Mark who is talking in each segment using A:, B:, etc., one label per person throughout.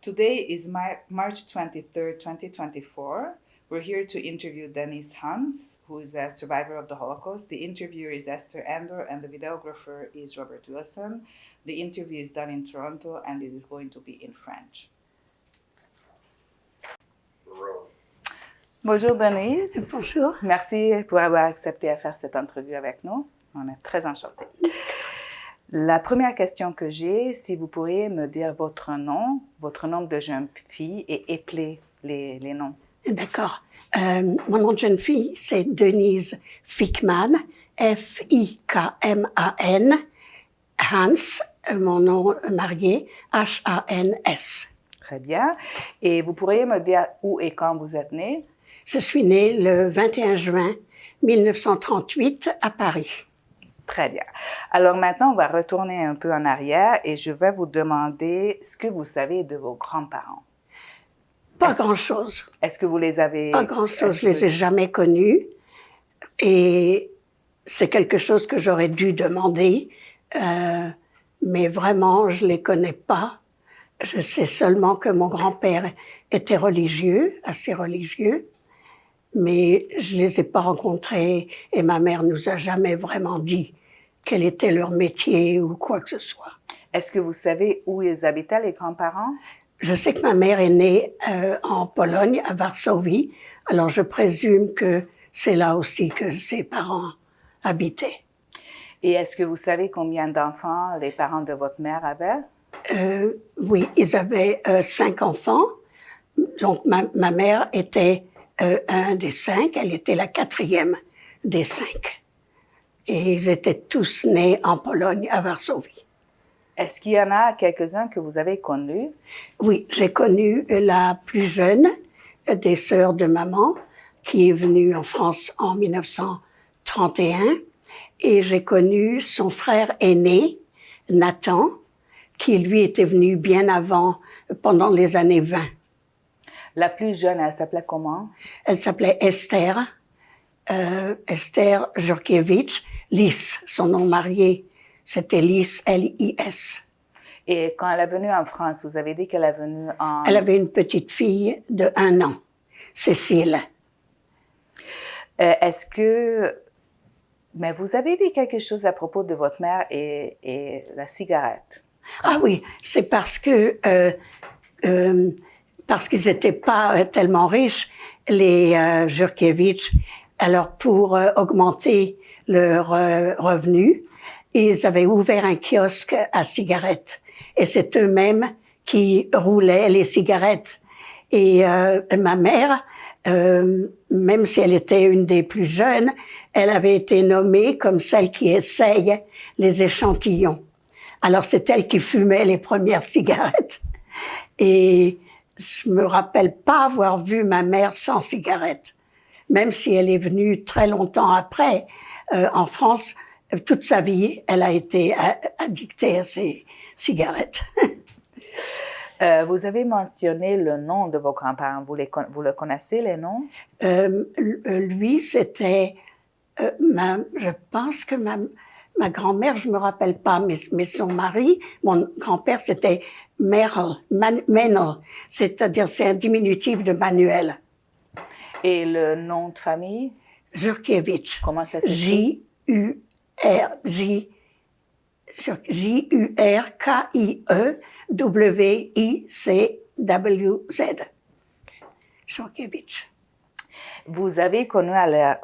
A: Today is March 23rd, 2024. We're here to interview Denise Hans, who is a survivor of the Holocaust. The interviewer is Esther Andor, and the videographer is Robert Wilson. The interview is done in Toronto, and it is going to be in French. Bonjour Denise.
B: Bonjour.
A: Merci pour avoir accepté à faire cette entrevue avec nous. On est très enchantés. La première question que j'ai, si vous pourriez me dire votre nom de jeune fille et épeler les noms.
B: D'accord. Mon nom de jeune fille, c'est Denise Fickman, F-I-K-M-A-N. Hans, mon nom marié, H-A-N-S.
A: Très bien. Et vous pourriez me dire où et quand vous êtes née?
B: Je suis née le 21 juin 1938 à Paris.
A: Très bien. Alors maintenant, on va retourner un peu en arrière et je vais vous demander ce que vous savez de vos grands-parents.
B: Pas grand-chose.
A: Est-ce que vous les avez...
B: Pas grand-chose. Je les ai jamais connus. Et c'est quelque chose que j'aurais dû demander. Mais vraiment, je les connais pas. Je sais seulement que mon grand-père était religieux, assez religieux. Mais je les ai pas rencontrés et ma mère nous a jamais vraiment dit quel était leur métier ou quoi que ce soit.
A: Est-ce que vous savez où ils habitaient, les grands-parents?
B: Je sais que ma mère est née en Pologne, à Varsovie. Alors je présume que c'est là aussi que ses parents habitaient.
A: Et est-ce que vous savez combien d'enfants les parents de votre mère avaient?
B: Oui, ils avaient 5 enfants. Donc ma mère était un des 5, elle était la 4e des 5. Et ils étaient tous nés en Pologne, à Varsovie.
A: Est-ce qu'il y en a quelques-uns que vous avez connus?
B: Oui, j'ai connu la plus jeune des sœurs de maman, qui est venue en France en 1931. Et j'ai connu son frère aîné, Nathan, qui lui était venu bien avant, pendant les années 20.
A: La plus jeune, elle s'appelait comment?
B: Elle s'appelait Esther, Esther Jurkiewicz, Lys, son nom marié, c'était Lys, L-I-S.
A: Et quand elle est venue en France, vous avez dit qu'elle est venue en...
B: Elle avait une petite fille de 1 an, Cécile.
A: Est-ce que... Mais vous avez dit quelque chose à propos de votre mère et la cigarette.
B: Ah oui, c'est parce que... parce qu'ils n'étaient pas tellement riches, les Jurkiewicz. Alors, pour augmenter leurs revenus, ils avaient ouvert un kiosque à cigarettes. Et c'est eux-mêmes qui roulaient les cigarettes. Et ma mère, même si elle était une des plus jeunes, elle avait été nommée comme celle qui essaye les échantillons. Alors, c'est elle qui fumait les premières cigarettes. Et je me rappelle pas avoir vu ma mère sans cigarette. Même si elle est venue très longtemps après, en France, toute sa vie, elle a été addictée à ses cigarettes.
A: Vous avez mentionné le nom de vos grands-parents. Vous le connaissez, les noms?
B: Lui, c'était... je pense que ma grand-mère, je me rappelle pas, mais son mari, mon grand-père, c'était Menel, c'est-à-dire c'est un diminutif de Manuel.
A: Et le nom de famille?
B: Jurkiewicz.
A: Comment ça s'écrit?
B: Jurkiewicz. Jurkiewicz.
A: Vous avez connu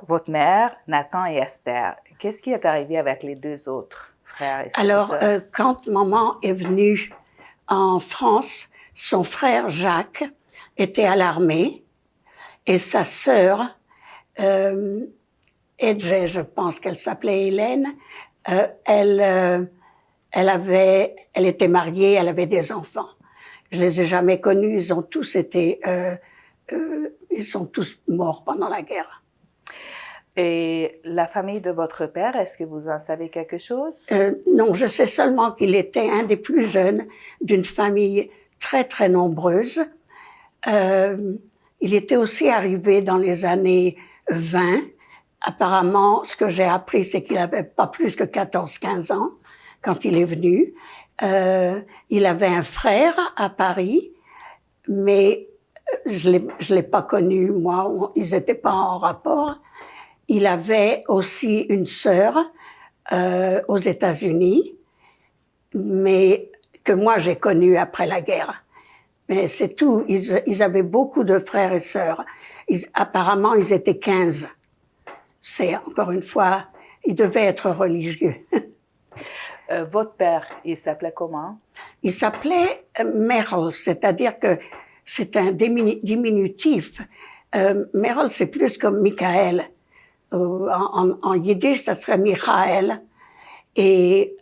A: votre mère, Nathan et Esther. Qu'est-ce qui est arrivé avec les 2 autres frères et sœurs?
B: Alors, quand maman est venue en France, son frère Jacques était à l'armée et sa sœur, Edge, je pense qu'elle s'appelait Hélène, elle était mariée, elle avait des enfants. Je les ai jamais connus, ils ont tous été, ils sont tous morts pendant la guerre.
A: Et la famille de votre père, est-ce que vous en savez quelque chose?
B: Non, je sais seulement qu'il était un des plus jeunes d'une famille très, très nombreuse. Il était aussi arrivé dans les années 20. Apparemment, ce que j'ai appris, c'est qu'il avait pas plus que 14-15 ans quand il est venu. Il avait un frère à Paris mais je l'ai pas connu, moi, ils n'étaient pas en rapport. Il avait aussi une sœur aux États-Unis, mais que moi j'ai connue après la guerre. Mais c'est tout, ils avaient beaucoup de frères et sœurs. Apparemment, ils étaient 15. C'est, encore une fois, ils devaient être religieux.
A: Votre père, il s'appelait comment?
B: Il s'appelait Merle, c'est-à-dire que c'est un diminutif. Merle, c'est plus comme Michael. En yiddish, ça serait Michael. Et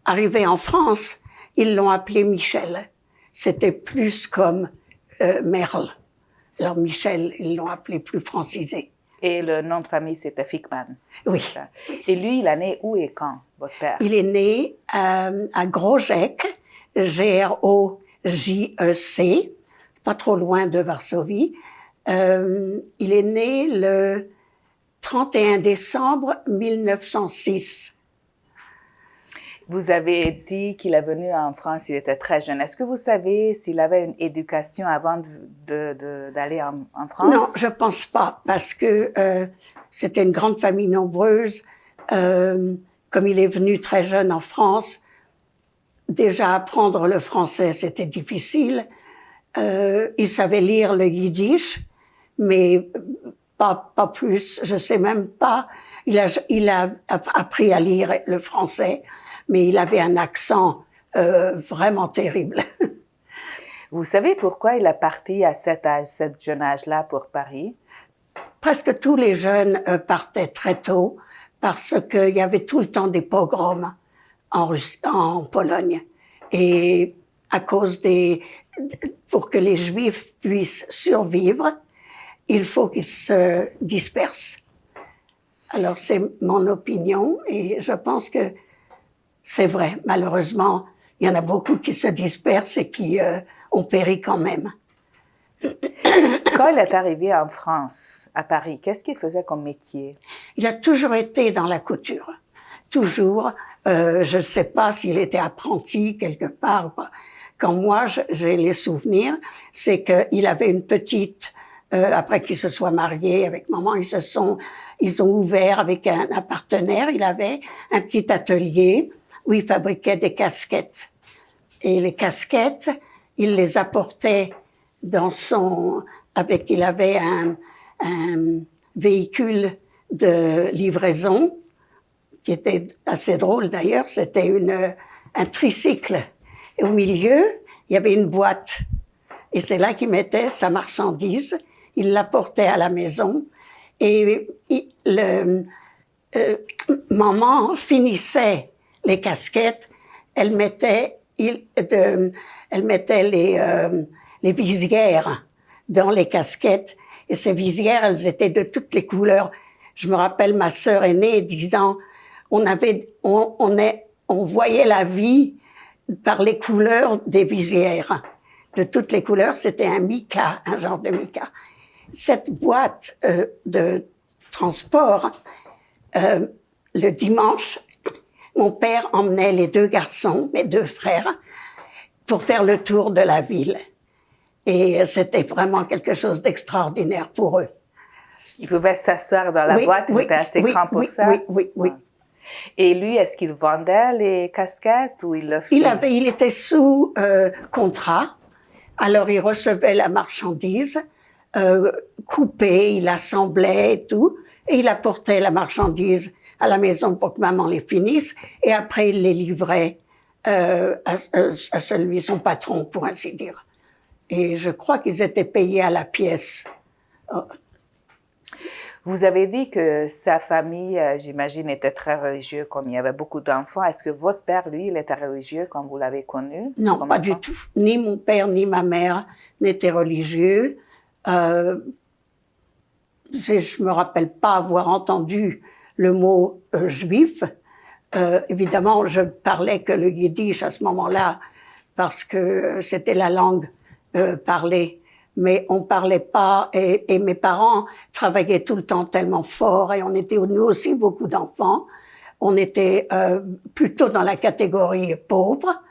B: arrivé en France, ils l'ont appelé Michel. C'était plus comme Merle. Alors Michel, ils l'ont appelé plus francisé.
A: Et le nom de famille, c'était Fickman.
B: Oui.
A: Et lui, il est né où et quand, votre père?
B: Il est né à Grożek, G-R-O-J-E-C, pas trop loin de Varsovie. Il est né le 31 décembre 1906.
A: Vous avez dit qu'il est venu en France, il était très jeune. Est-ce que vous savez s'il avait une éducation avant d'aller en France?
B: Non, je pense pas, parce que c'était une grande famille nombreuse. Comme il est venu très jeune en France, déjà apprendre le français, c'était difficile. Il savait lire le yiddish, mais pas plus. Je sais même pas. Il a appris à lire le français, mais il avait un accent vraiment terrible.
A: Vous savez pourquoi il est parti à cet jeune âge-là pour Paris?
B: Presque tous les jeunes partaient très tôt parce qu'il y avait tout le temps des pogroms en Pologne. Et à cause pour que les Juifs puissent survivre, il faut qu'ils se dispersent. Alors c'est mon opinion et je pense que c'est vrai. Malheureusement, il y en a beaucoup qui se dispersent et qui ont péri quand même.
A: Quand il est arrivé en France, à Paris, qu'est-ce qu'il faisait comme métier?
B: Il a toujours été dans la couture. Toujours. Je ne sais pas s'il était apprenti quelque part. Quand moi, j'ai les souvenirs, c'est qu'il avait une petite... après qu'il se soit marié avec maman, ils ont ouvert avec un partenaire. Il avait un petit atelier où il fabriquait des casquettes. Et les casquettes, il les apportait dans il avait un véhicule de livraison qui était assez drôle d'ailleurs. C'était un tricycle. Et au milieu, il y avait une boîte. Et c'est là qu'il mettait sa marchandise. Il l'apportait à la maison. Et maman finissait les casquettes. Elle mettait les visières dans les casquettes. Et ces visières, elles étaient de toutes les couleurs. Je me rappelle ma sœur aînée disant, on voyait la vie par les couleurs des visières. De toutes les couleurs, c'était un mica, un genre de mica. Cette boîte de transport, le dimanche, mon père emmenait les deux garçons, mes deux frères, pour faire le tour de la ville. Et c'était vraiment quelque chose d'extraordinaire pour eux.
A: Ils pouvaient s'asseoir dans la boîte, c'était assez grand pour ça?
B: Oui.
A: Et lui, est-ce qu'il vendait les casquettes ou il le faisait?
B: Il était sous contrat, alors il recevait la marchandise coupée, il assemblait et tout, et il apportait la marchandise à la maison pour que maman les finisse, et après il les livrait à son patron, pour ainsi dire. Et je crois qu'ils étaient payés à la pièce.
A: Vous avez dit que sa famille, j'imagine, était très religieuse, comme il y avait beaucoup d'enfants. Est-ce que votre père, lui, il était religieux comme vous l'avez connu?
B: Non, pas du tout. Ni mon père, ni ma mère n'étaient religieux. Je me rappelle pas avoir entendu le mot juif. Évidemment, je parlais que le yiddish à ce moment-là, parce que c'était la langue parlée. Mais on parlait pas, et mes parents travaillaient tout le temps tellement fort, et on était nous aussi beaucoup d'enfants. On était plutôt dans la catégorie pauvre.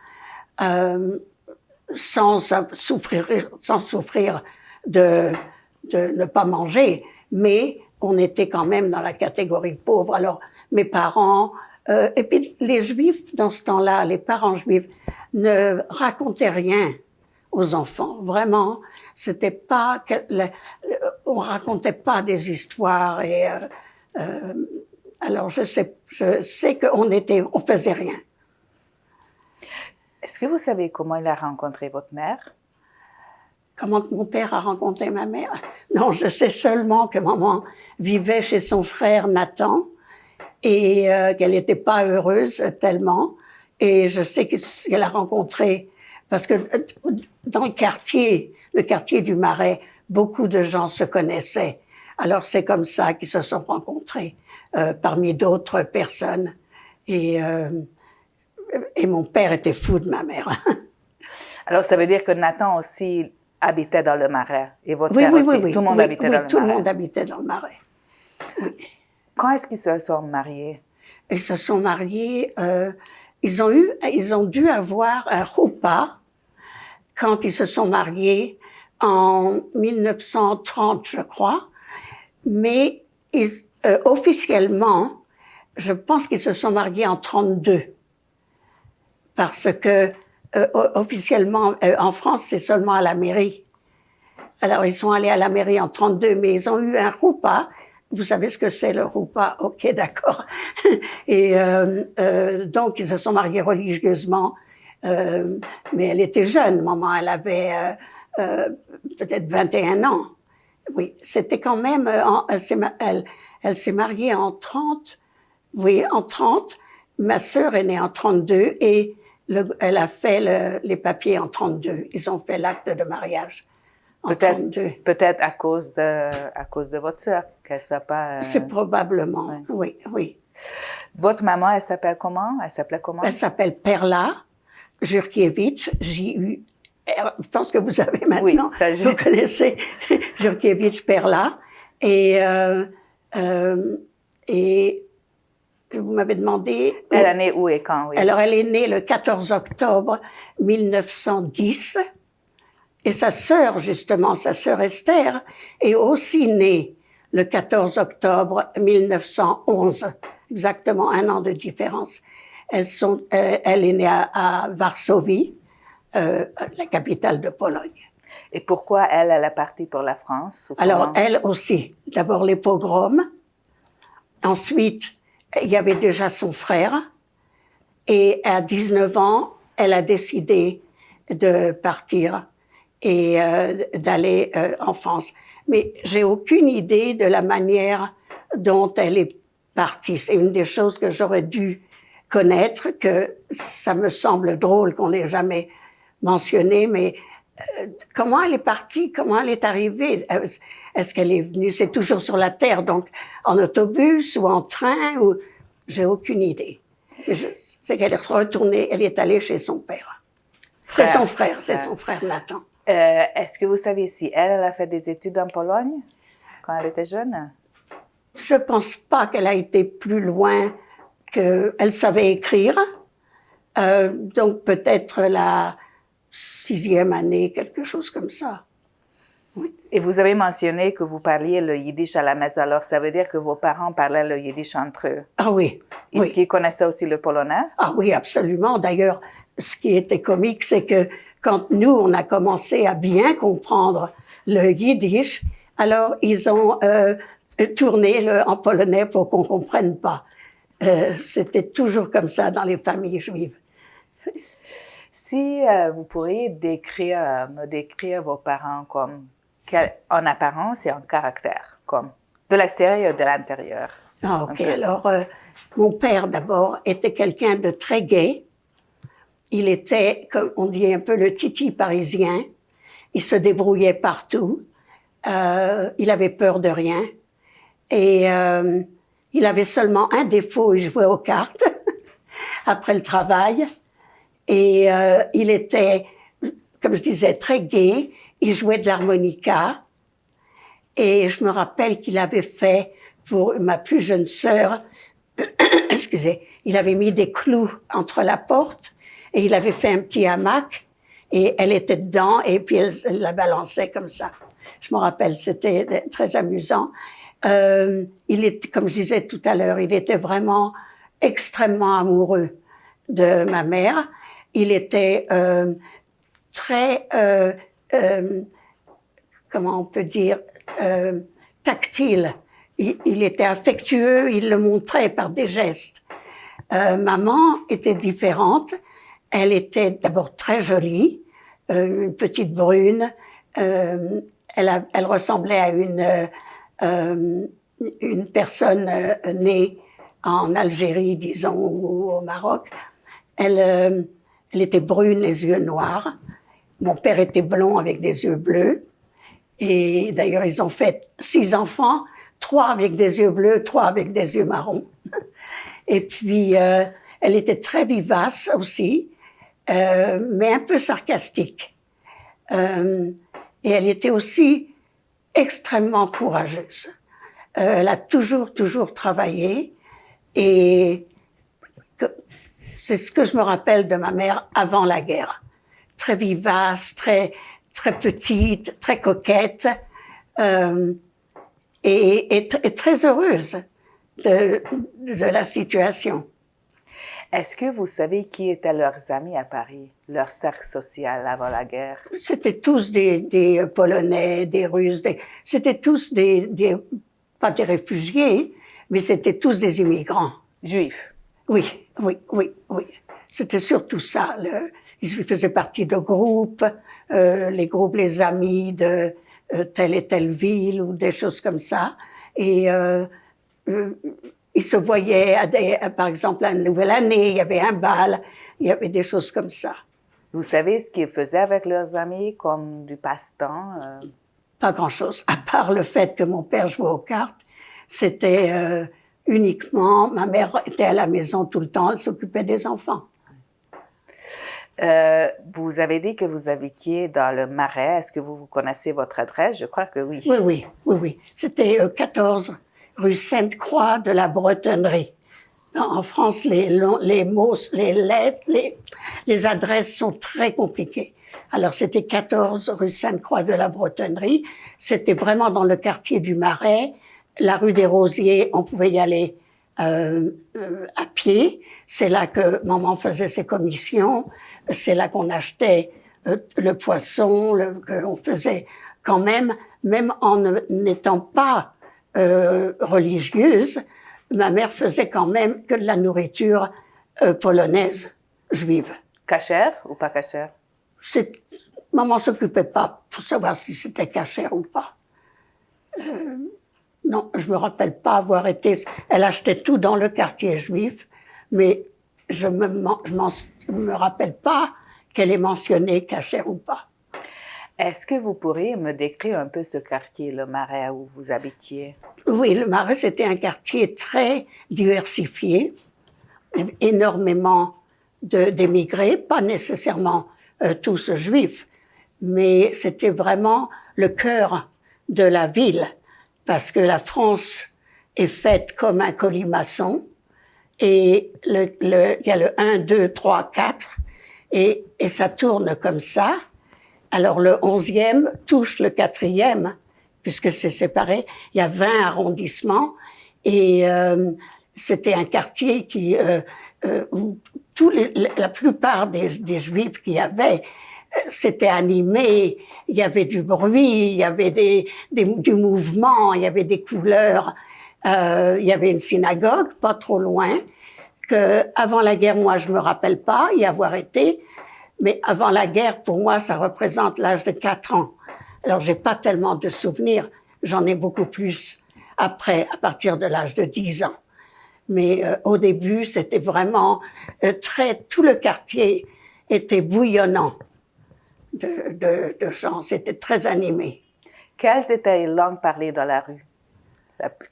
B: sans souffrir de ne pas manger, mais on était quand même dans la catégorie pauvre. Alors, mes parents, et puis les Juifs, dans ce temps-là, les parents juifs, ne racontaient rien aux enfants. Vraiment, c'était pas, on racontait pas des histoires et, alors je sais on faisait rien.
A: Est-ce que vous savez comment il a rencontré votre mère?
B: Comment mon père a rencontré ma mère? Non, je sais seulement que maman vivait chez son frère Nathan et qu'elle n'était pas heureuse tellement. Et je sais qu'elle a rencontré, parce que dans le quartier du Marais, beaucoup de gens se connaissaient. Alors c'est comme ça qu'ils se sont rencontrés, parmi d'autres personnes. Et mon père était fou de ma mère.
A: Alors ça veut dire que Nathan aussi habitait dans le Marais et votre père aussi.
B: Oui.
A: Tout le monde habitait dans le Marais.
B: Tout le monde habitait dans le Marais. Oui.
A: Quand est-ce qu'ils se sont mariés?
B: Ils se sont mariés, ils ont dû avoir un roupa quand ils se sont mariés en 1930, je crois. Mais officiellement, je pense qu'ils se sont mariés en 32. Parce que officiellement, en France, c'est seulement à la mairie. Alors, ils sont allés à la mairie en 32, mais ils ont eu un roupa. Vous savez ce que c'est le roupa? Ok, d'accord. Et donc, ils se sont mariés religieusement. Mais elle était jeune, maman. Elle avait peut-être 21 ans. Oui, c'était quand même... elle s'est mariée en 30. Oui, en 30. Ma sœur est née en 32 et elle a fait les papiers en 32. Ils ont fait l'acte de mariage.
A: Peut-être à cause de votre sœur, qu'elle soit pas...
B: C'est probablement, ouais. Oui.
A: Votre maman, elle s'appelle comment? Elle s'appelait comment?
B: Elle s'appelle Perla Jurkiewicz, J-U-R. Je pense que vous savez maintenant. Oui, vous connaissez Jurkiewicz Perla. Et vous m'avez demandé...
A: Elle est née où et quand? Oui.
B: Alors, elle est née le 14 octobre 1910. Et sa sœur, justement, sa sœur Esther, est aussi née le 14 octobre 1911, exactement un an de différence. Elle est née à Varsovie, la capitale de Pologne.
A: Et pourquoi elle est partie pour la France?
B: Alors, elle aussi. D'abord les pogroms. Ensuite, il y avait déjà son frère. Et à 19 ans, elle a décidé de partir et d'aller en France. Mais j'ai aucune idée de la manière dont elle est partie. C'est une des choses que j'aurais dû connaître, que ça me semble drôle qu'on l'ait jamais mentionné, mais comment elle est partie, comment elle est arrivée, est-ce qu'elle est venue, c'est toujours sur la terre, donc en autobus ou en train, ou j'ai aucune idée. Mais je sais qu'elle est retournée, elle est allée chez son père. C'est son frère Nathan.
A: Est-ce que vous savez si elle a fait des études en Pologne quand elle était jeune?
B: Je pense pas qu'elle a été plus loin qu'elle savait écrire. Donc peut-être la 6e année, quelque chose comme ça. Oui.
A: Et vous avez mentionné que vous parliez le yiddish à la maison. Alors ça veut dire que vos parents parlaient le yiddish entre eux?
B: Ah oui.
A: Est-ce qu'ils connaissaient aussi le polonais?
B: Ah oui, absolument. D'ailleurs, ce qui était comique, c'est que quand nous, on a commencé à bien comprendre le yiddish, alors ils ont tourné en polonais pour qu'on comprenne pas. C'était toujours comme ça dans les familles juives.
A: Si vous pourriez me décrire vos parents comme en apparence et en caractère, comme de l'extérieur et de l'intérieur.
B: Ah, ok. Alors, mon père d'abord était quelqu'un de très gai. Il était, comme on dit, un peu le titi parisien. Il se débrouillait partout. Il avait peur de rien. Et il avait seulement un défaut, il jouait aux cartes après le travail. Et il était, comme je disais, très gai. Il jouait de l'harmonica. Et je me rappelle qu'il avait fait, pour ma plus jeune sœur, excusez, il avait mis des clous entre la porte et il avait fait un petit hamac et elle était dedans et puis elle la balançait comme ça. Je me rappelle, c'était très amusant. Il était, comme je disais tout à l'heure, il était vraiment extrêmement amoureux de ma mère. Il était très, comment on peut dire, tactile. Il était affectueux, il le montrait par des gestes. Maman était différente. Elle était d'abord très jolie, une petite brune. Elle ressemblait à une personne née en Algérie, disons, ou au Maroc. Elle était brune, les yeux noirs. Mon père était blond avec des yeux bleus. Et d'ailleurs, ils ont fait 6 enfants, 3 avec des yeux bleus, 3 avec des yeux marrons. Et puis, elle était très vivace aussi, mais un peu sarcastique. Et elle était aussi extrêmement courageuse. Elle a toujours travaillé. Et c'est ce que je me rappelle de ma mère avant la guerre. Très vivace, très petite, très coquette, et très heureuse de la situation.
A: Est-ce que vous savez qui étaient leurs amis à Paris, leur cercle social avant la guerre?
B: C'était tous des Polonais, des Russes, c'était tous pas des réfugiés, mais c'était tous des immigrants.
A: Juifs?
B: Oui. C'était surtout ça. Ils faisaient partie de groupes, les groupes Les Amis de telle et telle ville ou des choses comme ça. Et ils se voyaient, par exemple, à la nouvelle année, il y avait un bal, il y avait des choses comme ça.
A: Vous savez ce qu'ils faisaient avec leurs amis comme du passe-temps?
B: Pas grand-chose, à part le fait que mon père jouait aux cartes. C'était uniquement, ma mère était à la maison tout le temps, elle s'occupait des enfants.
A: Vous avez dit que vous habitiez dans le Marais. Est-ce que vous connaissez votre adresse? Je crois que oui.
B: Oui. C'était 14 rue Sainte-Croix de la Bretonnerie. En France, les mots, les lettres, les adresses sont très compliquées. Alors, c'était 14 rue Sainte-Croix de la Bretonnerie. C'était vraiment dans le quartier du Marais. La rue des Rosiers, on pouvait y aller à pied. C'est là que maman faisait ses commissions. C'est là qu'on achetait le poisson, qu'on faisait quand même en n'étant pas religieuse, ma mère faisait quand même que de la nourriture polonaise, juive.
A: Cachère ou pas cachère?
B: Maman s'occupait pas pour savoir si c'était cachère ou pas. Non, je me rappelle pas avoir été... Elle achetait tout dans le quartier juif, mais je me rappelle pas qu'elle ait mentionné cachère ou pas.
A: Est-ce que vous pourriez me décrire un peu ce quartier, le Marais, où vous habitiez?
B: Oui, le Marais, c'était un quartier très diversifié, énormément d'émigrés, pas nécessairement tous juifs, mais c'était vraiment le cœur de la ville, parce que la France est faite comme un colimaçon, et il y a le 1, 2, 3, 4, et ça tourne comme ça. Alors le 11e touche le 4e, puisque c'est séparé. Il y a 20 arrondissements, et c'était un quartier où la plupart des Juifs qu'il y avait, c'était animé, il y avait du bruit, il y avait du mouvement, il y avait des couleurs. Il y avait une synagogue pas trop loin, que avant la guerre, moi je me rappelle pas y avoir été, mais avant la guerre, pour moi, ça représente l'âge de 4 ans. Alors j'ai pas tellement de souvenirs, j'en ai beaucoup plus après, à partir de l'âge de 10 ans. Mais au début, c'était vraiment tout le quartier était bouillonnant de gens, c'était très animé.
A: Quelles étaient les langues parlées dans la rue?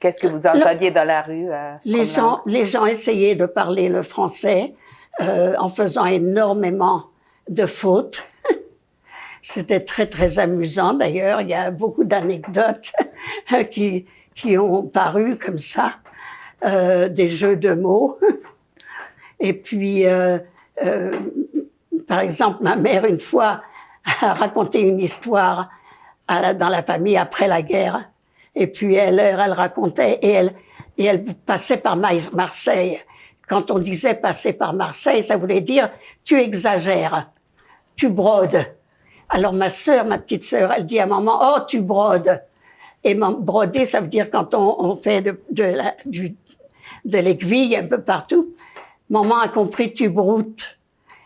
A: Qu'est-ce que vous entendiez dans la rue?
B: Les gens essayaient de parler le français en faisant énormément de fautes. C'était très, très amusant. D'ailleurs, il y a beaucoup d'anecdotes qui ont paru comme ça, des jeux de mots. Et puis, par exemple, ma mère, une fois, a raconté une histoire dans la famille après la guerre. Et puis elle racontait et elle passait par Marseille. Quand on disait passer par Marseille, ça voulait dire tu exagères, tu brodes. Alors ma petite sœur, elle dit à maman, oh tu brodes. Et broder, ça veut dire quand on fait de l'aiguille un peu partout. Maman a compris, tu broutes.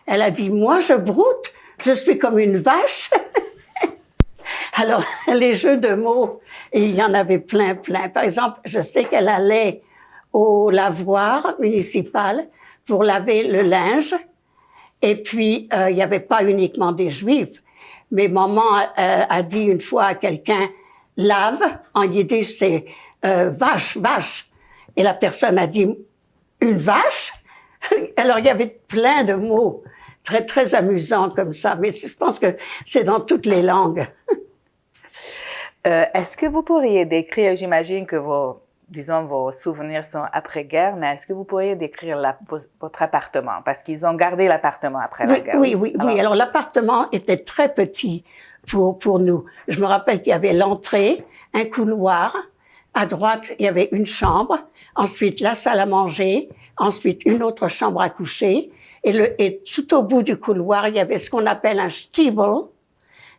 B: Elle a dit, moi je broute, je suis comme une vache. Alors, les jeux de mots, il y en avait plein. Par exemple, je sais qu'elle allait au lavoir municipal pour laver le linge. Et puis, il n'y avait pas uniquement des Juifs. Mais maman a dit une fois à quelqu'un, lave, en yiddish, c'est vache. Et la personne a dit, une vache? Alors, il y avait plein de mots très, très amusants comme ça. Mais je pense que c'est dans toutes les langues.
A: Est-ce que vous pourriez décrire, j'imagine que vos souvenirs sont après-guerre, mais est-ce que vous pourriez décrire votre appartement? Parce qu'ils ont gardé l'appartement après la guerre.
B: Oui. Alors, l'appartement était très petit pour nous. Je me rappelle qu'il y avait l'entrée, un couloir. À droite, il y avait une chambre. Ensuite, la salle à manger. Ensuite, une autre chambre à coucher. Et tout au bout du couloir, il y avait ce qu'on appelle un stiebel.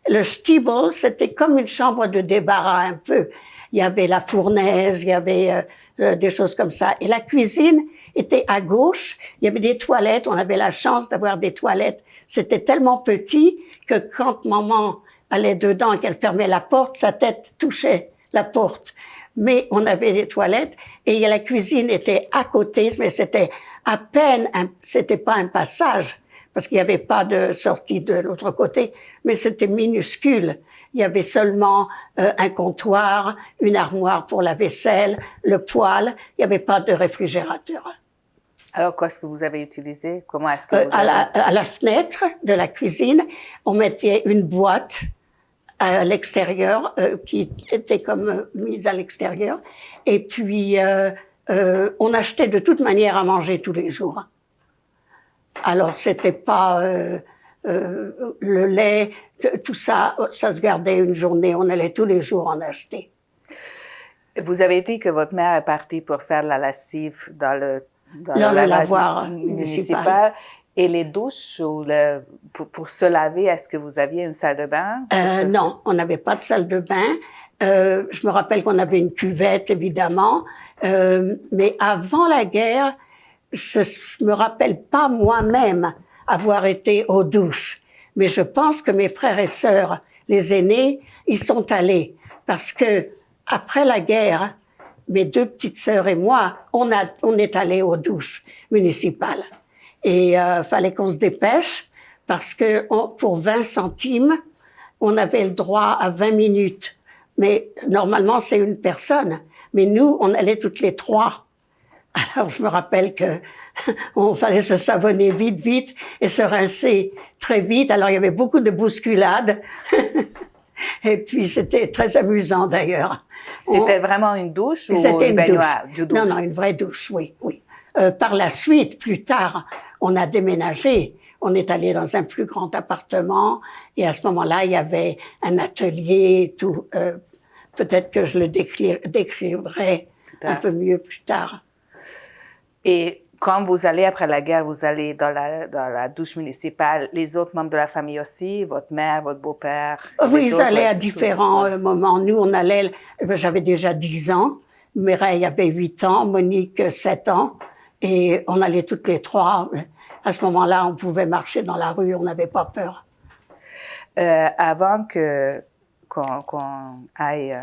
B: Le stiebel, c'était comme une chambre de débarras un peu. Il y avait la fournaise, il y avait des choses comme ça. Et la cuisine était à gauche. Il y avait des toilettes. On avait la chance d'avoir des toilettes. C'était tellement petit que quand maman allait dedans et qu'elle fermait la porte, sa tête touchait la porte. Mais on avait des toilettes et la cuisine était à côté, mais c'était à peine, c'était pas un passage parce qu'il n'y avait pas de sortie de l'autre côté, mais c'était minuscule. Il y avait seulement un comptoir, une armoire pour la vaisselle, le poêle. Il n'y avait pas de réfrigérateur.
A: Alors, qu'est-ce que vous avez utilisé? Comment est-ce que vous
B: à la fenêtre de la cuisine, on mettait une boîte à l'extérieur qui était comme mise à l'extérieur. Et puis, on achetait de toute manière à manger tous les jours. Alors, c'était pas le lait, tout ça, ça se gardait une journée. On allait tous les jours en acheter.
A: Vous avez dit que votre mère est partie pour faire la lessive dans le
B: lavoir municipal.
A: Et les douches pour se laver, est-ce que vous aviez une salle de bain?
B: Non, on n'avait pas de salle de bain. Je me rappelle qu'on avait une cuvette, évidemment. Mais avant la guerre, je me rappelle pas moi-même avoir été aux douches. Mais je pense que mes frères et sœurs, les aînés, ils sont allés. Parce que après la guerre, mes deux petites sœurs et moi, on est allés aux douches municipales. Et fallait qu'on se dépêche parce que pour 20 centimes, on avait le droit à 20 minutes. Mais normalement, c'est une personne. Mais nous, on allait toutes les trois. Alors, je me rappelle que on fallait se savonner vite et se rincer très vite. Alors, il y avait beaucoup de bousculades. Et puis, c'était très amusant d'ailleurs.
A: C'était vraiment une douche ou une baignoire?
B: Non, une vraie douche, oui. Par la suite, plus tard, on a déménagé. On est allé dans un plus grand appartement et à ce moment-là, il y avait un atelier, tout. Peut-être que je le décrirai un peu mieux plus tard.
A: Et quand vous allez après la guerre, vous allez dans la douche municipale, les autres membres de la famille aussi, votre mère, votre beau-père?
B: Oui, ils allaient à différents moments. Nous, on allait, j'avais déjà 10 ans, Mireille avait 8 ans, Monique 7 ans, et on allait toutes les trois. À ce moment-là, on pouvait marcher dans la rue, on n'avait pas peur.
A: Avant qu'on aille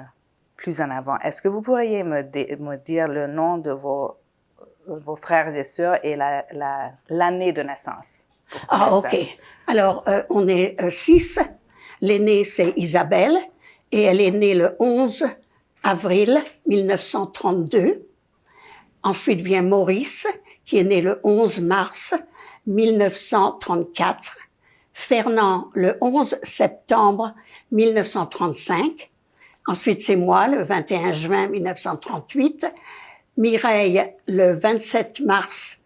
A: plus en avant, est-ce que vous pourriez me dire le nom de vos frères et sœurs et l'année de naissance?
B: Ah, OK. Alors, on est 6. L'aînée, c'est Isabelle, et elle est née le 11 avril 1932. Ensuite vient Maurice, qui est né le 11 mars 1934. Fernand, le 11 septembre 1935. Ensuite, c'est moi, le 21 juin 1938. Mireille, le 27 mars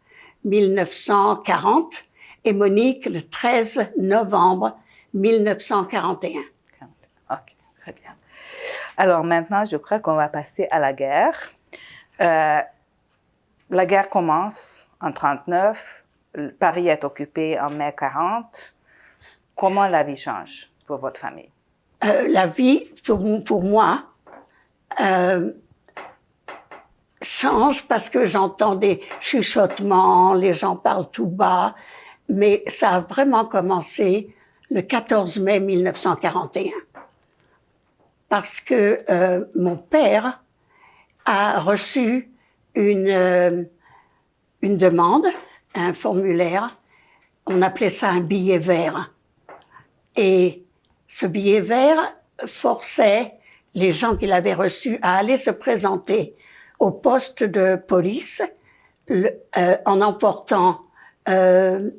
B: 1940. Et Monique, le 13 novembre 1941.
A: OK, très bien. Alors maintenant, je crois qu'on va passer à la guerre. La guerre commence en 1939. Paris est occupé en mai 1940. Comment la vie change pour votre famille?
B: La vie, pour moi, change parce que j'entends des chuchotements, les gens parlent tout bas, mais ça a vraiment commencé le 14 mai 1941. Parce que mon père a reçu une demande, un formulaire, on appelait ça un billet vert. Et ce billet vert forçait les gens qu'il avait reçus à aller se présenter au poste de police en emportant des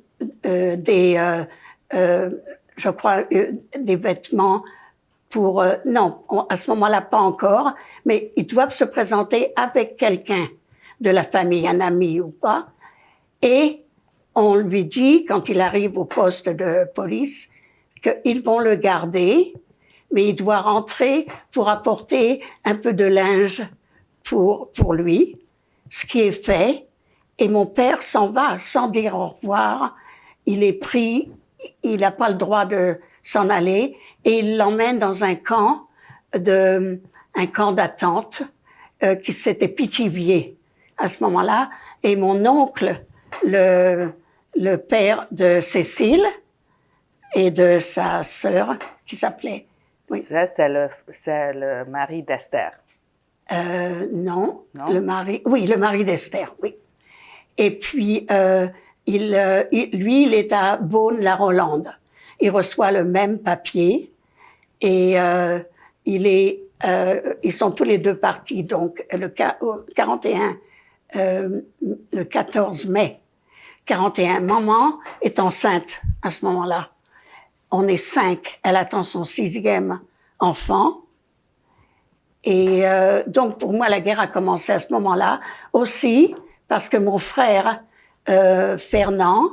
B: vêtements pour... non, à ce moment-là, pas encore, mais ils doivent se présenter avec quelqu'un de la famille, un ami ou pas, et on lui dit, quand il arrive au poste de police, qu'ils vont le garder, mais il doit rentrer pour apporter un peu de linge pour lui, ce qui est fait, et mon père s'en va sans dire au revoir. Il est pris, il n'a pas le droit de s'en aller, et il l'emmène dans un camp d'attente qui s'était Pithiviers à ce moment-là, et mon oncle, le père de Cécile et de sa sœur, qui s'appelait...
A: Oui. Ça, c'est le mari d'Esther.
B: Non, le mari d'Esther, oui. Et puis, lui, il est à Beaune-la-Rolande. Il reçoit le même papier et ils sont tous les deux partis. Donc, le 14 mai 41, maman est enceinte à ce moment-là. On est 5, elle attend son 6e enfant. Et donc, pour moi, la guerre a commencé à ce moment-là. Aussi, parce que mon frère, Fernand,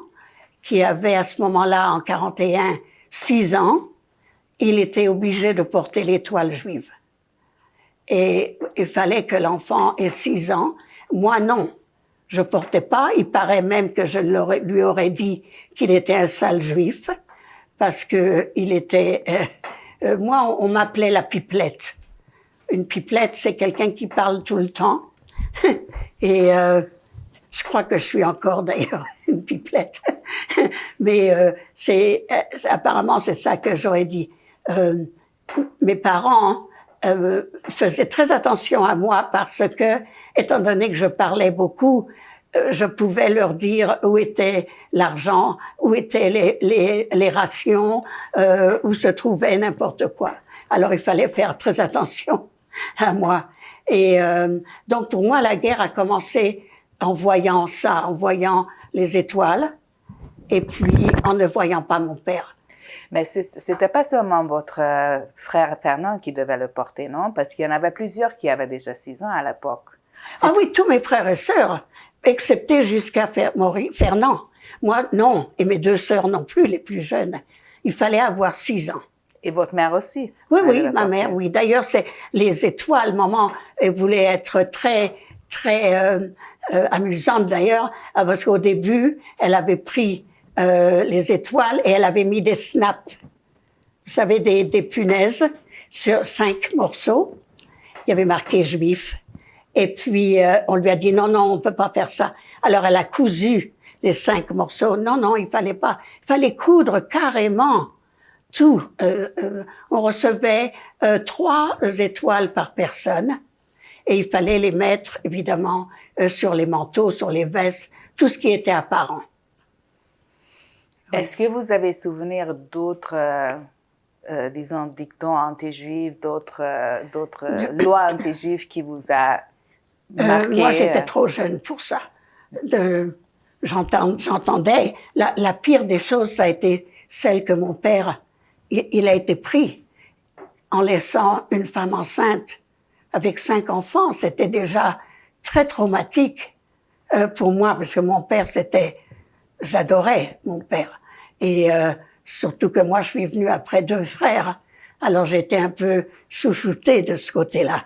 B: qui avait à ce moment-là, en 41, 6 ans, il était obligé de porter l'étoile juive. Et il fallait que l'enfant ait 6 ans. Moi, non. Je portais pas. Il paraît même que je lui aurais dit qu'il était un sale juif, parce que il était... moi, on m'appelait la pipelette. Une pipelette, c'est quelqu'un qui parle tout le temps. Et je crois que je suis encore d'ailleurs une pipelette. Mais apparemment, c'est ça que j'aurais dit. Mes parents faisaient très attention à moi parce que, étant donné que je parlais beaucoup, je pouvais leur dire où était l'argent, où étaient les rations, où se trouvait n'importe quoi. Alors, il fallait faire très attention à moi. Et donc, pour moi, la guerre a commencé en voyant ça, en voyant les étoiles, et puis en ne voyant pas mon père.
A: Mais c'était pas seulement votre frère Fernand qui devait le porter, non? Parce qu'il y en avait plusieurs qui avaient déjà 6 ans à l'époque.
B: Ah oui, tous mes frères et sœurs, excepté jusqu'à Fernand. Moi, non, et mes 2 sœurs non plus, les plus jeunes. Il fallait avoir 6 ans.
A: Et votre mère aussi?
B: Oui, ma mère, oui. D'ailleurs, c'est les étoiles. Maman voulait être très, très amusante d'ailleurs, parce qu'au début, elle avait pris les étoiles et elle avait mis des snaps. Vous savez, des punaises sur 5 morceaux. Il y avait marqué juif. Et puis, on lui a dit, non, on peut pas faire ça. Alors, elle a cousu les 5 morceaux. Non, il fallait pas. Il fallait coudre carrément tout. On recevait 3 étoiles par personne et il fallait les mettre, évidemment, sur les manteaux, sur les vestes, tout ce qui était apparent.
A: Est-ce que vous avez souvenir d'autres, disons, dictons anti-juifs, d'autres lois anti-juifs qui vous a marqué?
B: Moi, j'étais trop jeune pour ça. J'entendais. La pire des choses, ça a été celle que mon père, il a été pris en laissant une femme enceinte avec 5 enfants. C'était déjà très traumatique pour moi, parce que mon père, j'adorais mon père. Et Surtout que moi, je suis venue après 2 frères. Alors, j'étais un peu chouchoutée de ce côté-là.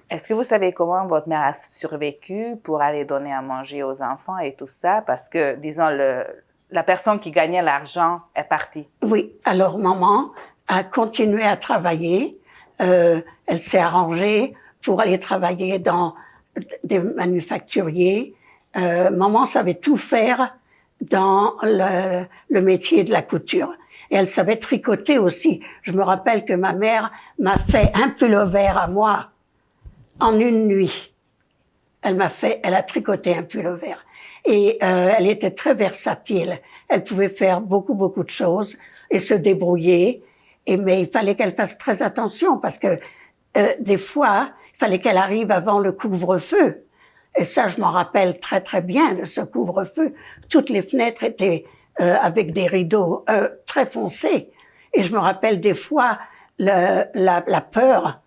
A: Est-ce que vous savez comment votre mère a survécu pour aller donner à manger aux enfants et tout ça? Parce que, disons, la personne qui gagnait l'argent est partie.
B: Oui, alors maman a continué à travailler. Elle s'est arrangée pour aller travailler dans des manufacturiers. Maman savait tout faire dans le métier de la couture. Et elle savait tricoter aussi. Je me rappelle que ma mère m'a fait un pullover à moi en une nuit. Elle a tricoté un pullover. Et elle était très versatile. Elle pouvait faire beaucoup de choses et se débrouiller. Mais il fallait qu'elle fasse très attention parce que des fois, il fallait qu'elle arrive avant le couvre-feu. Et ça, je m'en rappelle très bien de ce couvre-feu. Toutes les fenêtres étaient avec des rideaux très foncés. Et je me rappelle des fois la peur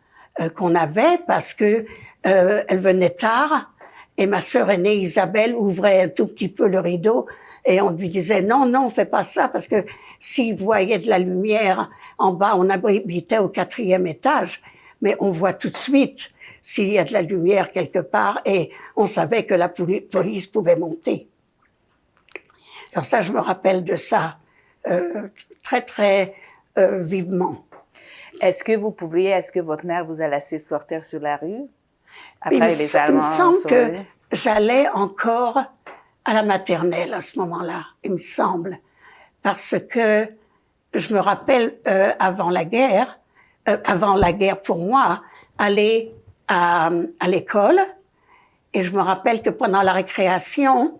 B: qu'on avait parce que elle venait tard et ma sœur aînée Isabelle ouvrait un tout petit peu le rideau et on lui disait non, fais pas ça parce que s'il voyait de la lumière en bas, on habitait au 4e étage, mais on voit tout de suite s'il y a de la lumière quelque part et on savait que la police pouvait monter. Alors ça, je me rappelle de ça très vivement.
A: Est-ce que votre mère vous a laissé sortir sur la rue? Après les Allemands.
B: Il me semble que j'allais encore à la maternelle à ce moment-là, il me semble. Parce que je me rappelle avant la guerre pour moi, aller à l'école. Et je me rappelle que pendant la récréation,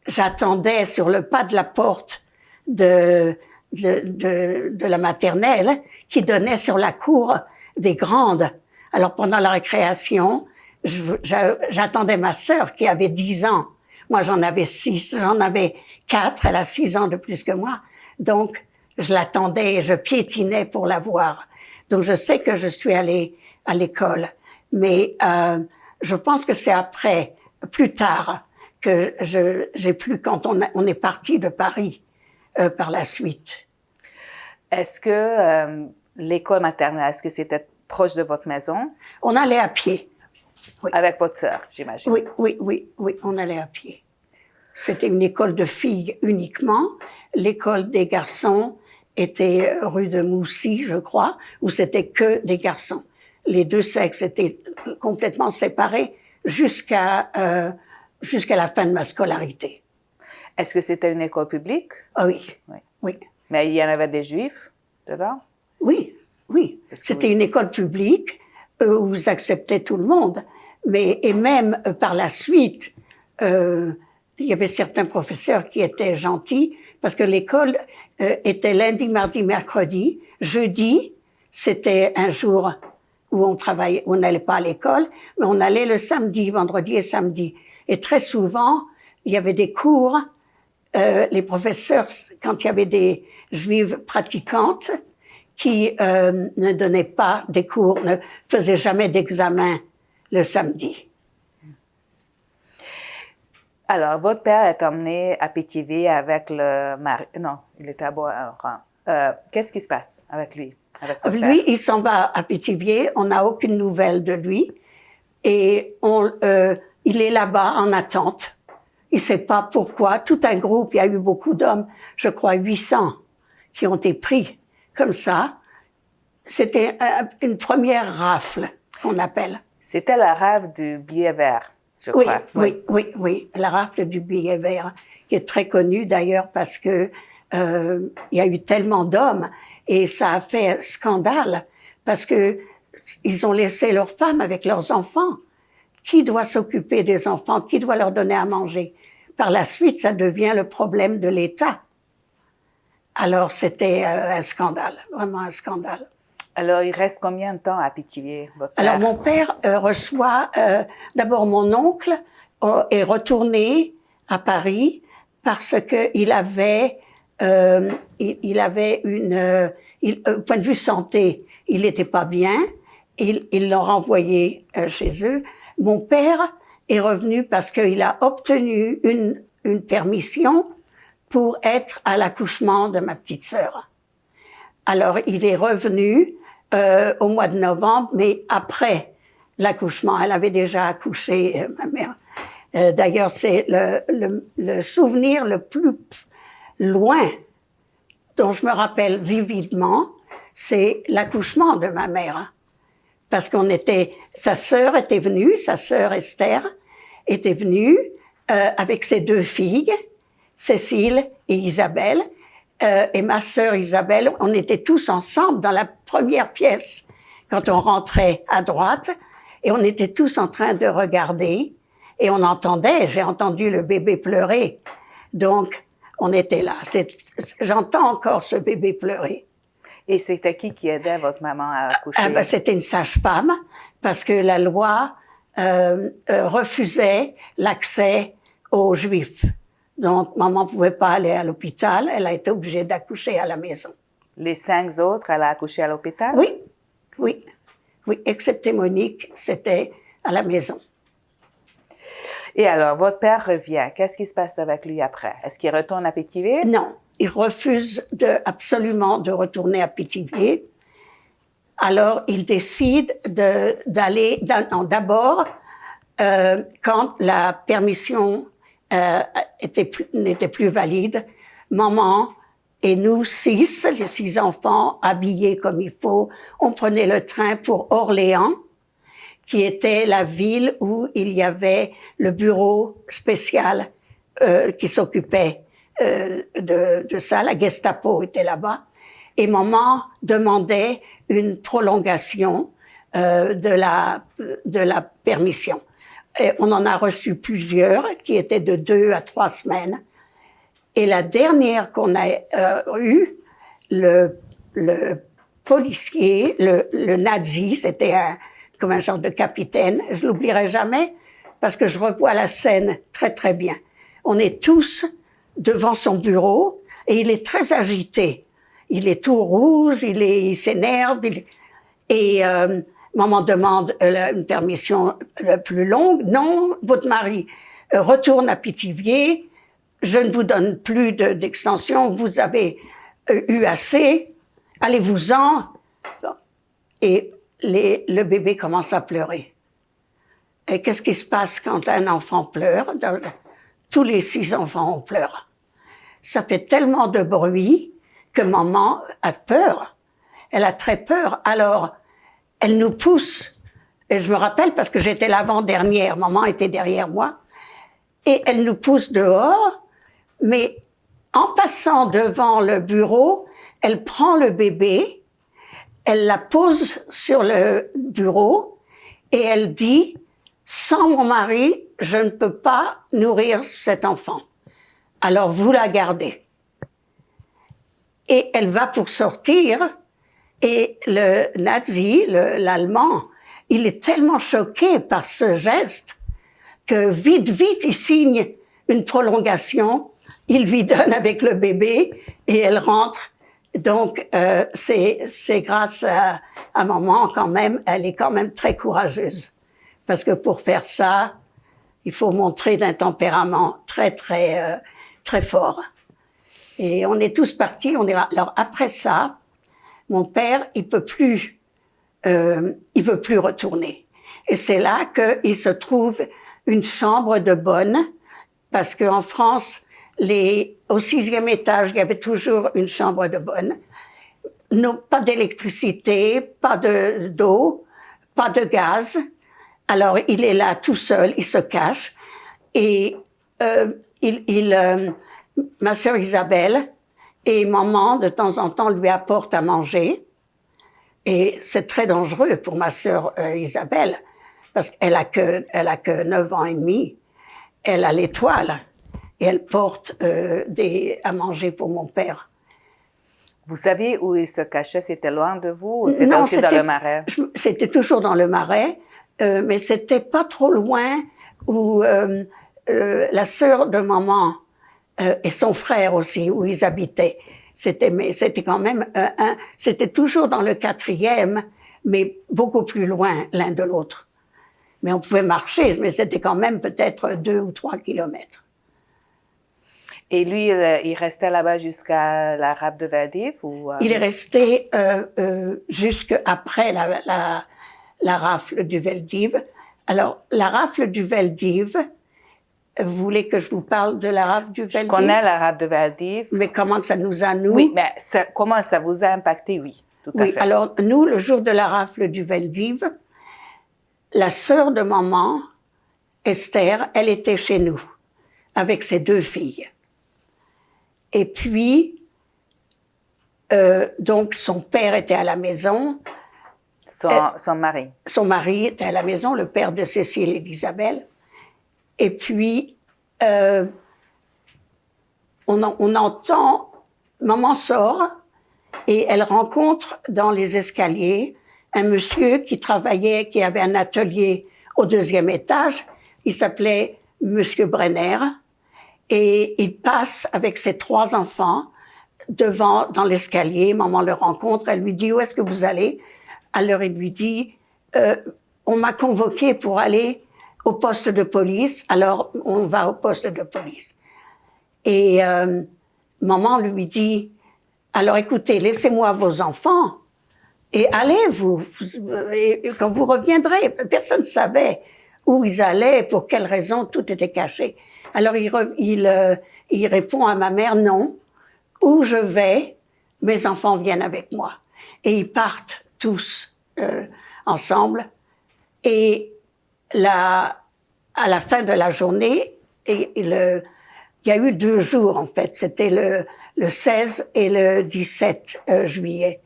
B: j'attendais sur le pas de la porte de la maternelle qui donnait sur la cour des Grandes. Alors pendant la récréation, j'attendais ma sœur qui avait 10 ans. Moi j'en avais 4, elle a 6 ans de plus que moi. Donc je l'attendais et je piétinais pour la voir. Donc je sais que je suis allée à l'école. Mais je pense que c'est après, plus tard, que j'ai pu, quand on est parti de Paris par la suite.
A: Est-ce que l'école maternelle, est-ce que c'était proche de votre maison?
B: On allait à pied. Oui.
A: Avec votre sœur, j'imagine.
B: Oui, on allait à pied. C'était une école de filles uniquement. L'école des garçons était rue de Moussy, je crois, où c'était que des garçons. Les deux sexes étaient complètement séparés jusqu'à la fin de ma scolarité.
A: Est-ce que c'était une école publique?
B: Ah oui.
A: Mais il y en avait des Juifs dedans?
B: Oui. C'était une école publique où ils acceptaient tout le monde. Et même par la suite, il y avait certains professeurs qui étaient gentils parce que l'école était lundi, mardi, mercredi. Jeudi, c'était un jour où on travaillait, où on n'allait pas à l'école, mais on allait le samedi, vendredi et samedi. Et très souvent, il y avait des cours. Les professeurs, quand il y avait des juives pratiquantes qui ne donnaient pas des cours, ne faisaient jamais d'examen le samedi.
A: Alors, votre père est emmené à Pithiviers avec le mari. Non, il était à Bois-Rang. Qu'est-ce qui se passe avec lui?
B: Lui, il s'en va à Pithiviers. On n'a aucune nouvelle de lui. Et il est là-bas en attente. Il ne sait pas pourquoi. Tout un groupe, il y a eu beaucoup d'hommes, je crois 800, qui ont été pris comme ça. C'était une première rafle, qu'on appelle. C'était
A: la rafle du billet vert, je crois.
B: Oui, la rafle du billet vert, qui est très connue d'ailleurs parce que il y a eu tellement d'hommes et ça a fait scandale parce que ils ont laissé leurs femmes avec leurs enfants. Qui doit s'occuper des enfants? Qui doit leur donner à manger? Par la suite, ça devient le problème de l'État. Alors, c'était un scandale, vraiment un scandale.
A: Alors, il reste combien de temps à Pithiviers, votre père?
B: Alors, mon père reçoit... d'abord, mon oncle est retourné à Paris parce qu'il avait... au point de vue santé, il n'était pas bien. Ils l'ont renvoyé chez eux. Mon père est revenu parce qu'il a obtenu une permission pour être à l'accouchement de ma petite sœur. Alors, il est revenu au mois de novembre, mais après l'accouchement. Elle avait déjà accouché, ma mère. D'ailleurs, c'est le souvenir le plus loin dont je me rappelle vividement, c'est l'accouchement de ma mère. Parce sa sœur était venue, sa sœur Esther était venue avec ses 2 filles, Cécile et Isabelle. Et ma sœur Isabelle, on était tous ensemble dans la première pièce quand on rentrait à droite, et on était tous en train de regarder, et on entendait, j'ai entendu le bébé pleurer. Donc, on était là. J'entends encore ce bébé pleurer.
A: Et c'était qui aidait votre maman à accoucher?
B: C'était une sage-femme, parce que la loi refusait l'accès aux Juifs. Donc, maman ne pouvait pas aller à l'hôpital. Elle a été obligée d'accoucher à la maison.
A: Les 5 autres, elle a accouché à l'hôpital?
B: Oui, excepté Monique, c'était à la maison.
A: Et alors, votre père revient. Qu'est-ce qui se passe avec lui après? Est-ce qu'il retourne à Pithiviers?
B: Non, il refuse absolument de retourner à Pithiviers. Alors, il décide d'aller d'abord, quand la permission n'était plus valide, maman et nous 6, les 6 enfants, habillés comme il faut, on prenait le train pour Orléans, qui était la ville où il y avait le bureau spécial qui s'occupait de ça. La Gestapo était là-bas. Et maman demandait une prolongation de la permission. Et on en a reçu plusieurs, qui étaient de 2 à 3 semaines. Et la dernière qu'on a eue, le policier, le nazi, c'était comme un genre de capitaine, je l'oublierai jamais, parce que je revois la scène très très bien. On est tous devant son bureau, et il est très agité. Il est tout rouge, il s'énerve, et maman demande une permission plus longue. Non, votre mari retourne à Pithiviers, je ne vous donne plus d'extension, vous avez eu assez, allez-vous-en. Et le bébé commence à pleurer. Et qu'est-ce qui se passe quand un enfant pleure? Tous les 6 enfants ont pleuré. Ça fait tellement de bruit que maman a peur. Elle a très peur. Alors, elle nous pousse. Et je me rappelle parce que j'étais l'avant-dernière. Maman était derrière moi. Et elle nous pousse dehors. Mais en passant devant le bureau, elle prend le bébé, elle la pose sur le bureau et elle dit « Sans mon mari, je ne peux pas nourrir cet enfant. Alors vous la gardez. » Et elle va pour sortir et le nazi, l'Allemand, il est tellement choqué par ce geste que vite, il signe une prolongation, il lui donne avec le bébé et elle rentre. Donc, c'est grâce à maman quand même, elle est quand même très courageuse. Parce que pour faire ça, il faut montrer d'un tempérament très, très, très fort. Et on est tous partis, alors après ça, mon père, il veut plus retourner. Et c'est là qu'il se trouve une chambre de bonne, parce qu'en France, au 6e étage, il y avait toujours une chambre de bonne. Pas d'électricité, pas d'eau, pas de gaz. Alors, il est là tout seul, il se cache. Et ma sœur Isabelle et maman, de temps en temps, lui apportent à manger. Et c'est très dangereux pour ma sœur Isabelle, parce qu'elle a que 9 ans et demi. Elle a l'étoile. Et elle porte à manger pour mon père.
A: Vous saviez où il se cachait? C'était loin de vous ou c'était aussi dans le Marais?
B: C'était toujours dans le Marais, mais c'était pas trop loin où la sœur de maman et son frère aussi, où ils habitaient. C'était quand même c'était toujours dans le 4e, mais beaucoup plus loin l'un de l'autre. Mais on pouvait marcher, mais c'était quand même peut-être 2 ou 3 kilomètres.
A: Et lui, il restait là-bas jusqu'à la rafle de Veldiv ou
B: Il est resté jusqu'après la rafle du Veldiv. Alors, la rafle du Veldiv, vous voulez que je vous parle de la rafle du Veldiv?
A: Je connais la rafle de Veldiv.
B: Mais comment ça nous a, nous?
A: Oui, mais comment ça vous a impacté? Oui, tout à
B: Oui,
A: fait.
B: alors, nous, le jour de la rafle du Veldiv, la sœur de maman, Esther, elle était chez nous, avec ses 2 filles. Et puis, donc, son père était à la maison.
A: Son mari.
B: Son mari était à la maison, le père de Cécile et d'Isabelle. Et puis, on entend, maman sort et elle rencontre dans les escaliers un monsieur qui travaillait, qui avait un atelier au 2e étage. Il s'appelait Monsieur Brenner. Et il passe avec ses 3 enfants dans l'escalier. Maman le rencontre, elle lui dit « Où est-ce que vous allez ?» Alors il lui dit on m'a convoqué pour aller au poste de police, alors on va au poste de police. » Et maman lui dit « Alors écoutez, laissez-moi vos enfants et allez-vous, et quand vous reviendrez. » Personne ne savait où ils allaient, pour quelles raisons, tout était caché. Alors il répond à ma mère, non, où je vais, mes enfants viennent avec moi. Et ils partent tous ensemble. Et à la fin de la journée, il y a eu 2 jours en fait, c'était le 16 et le 17 juillet.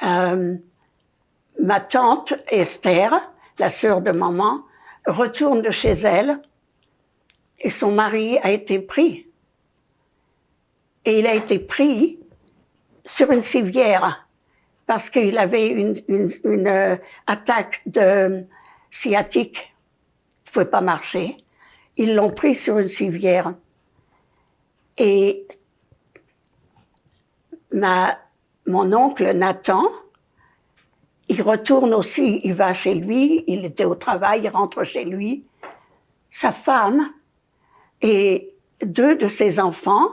B: Ma tante Esther, la sœur de maman, retourne de chez elle et son mari a été pris. Et il a été pris sur une civière parce qu'il avait une attaque de sciatique. Il ne pouvait pas marcher. Ils l'ont pris sur une civière. Et mon oncle Nathan, il retourne aussi, il va chez lui, il était au travail, il rentre chez lui. Sa femme et 2 de ses enfants,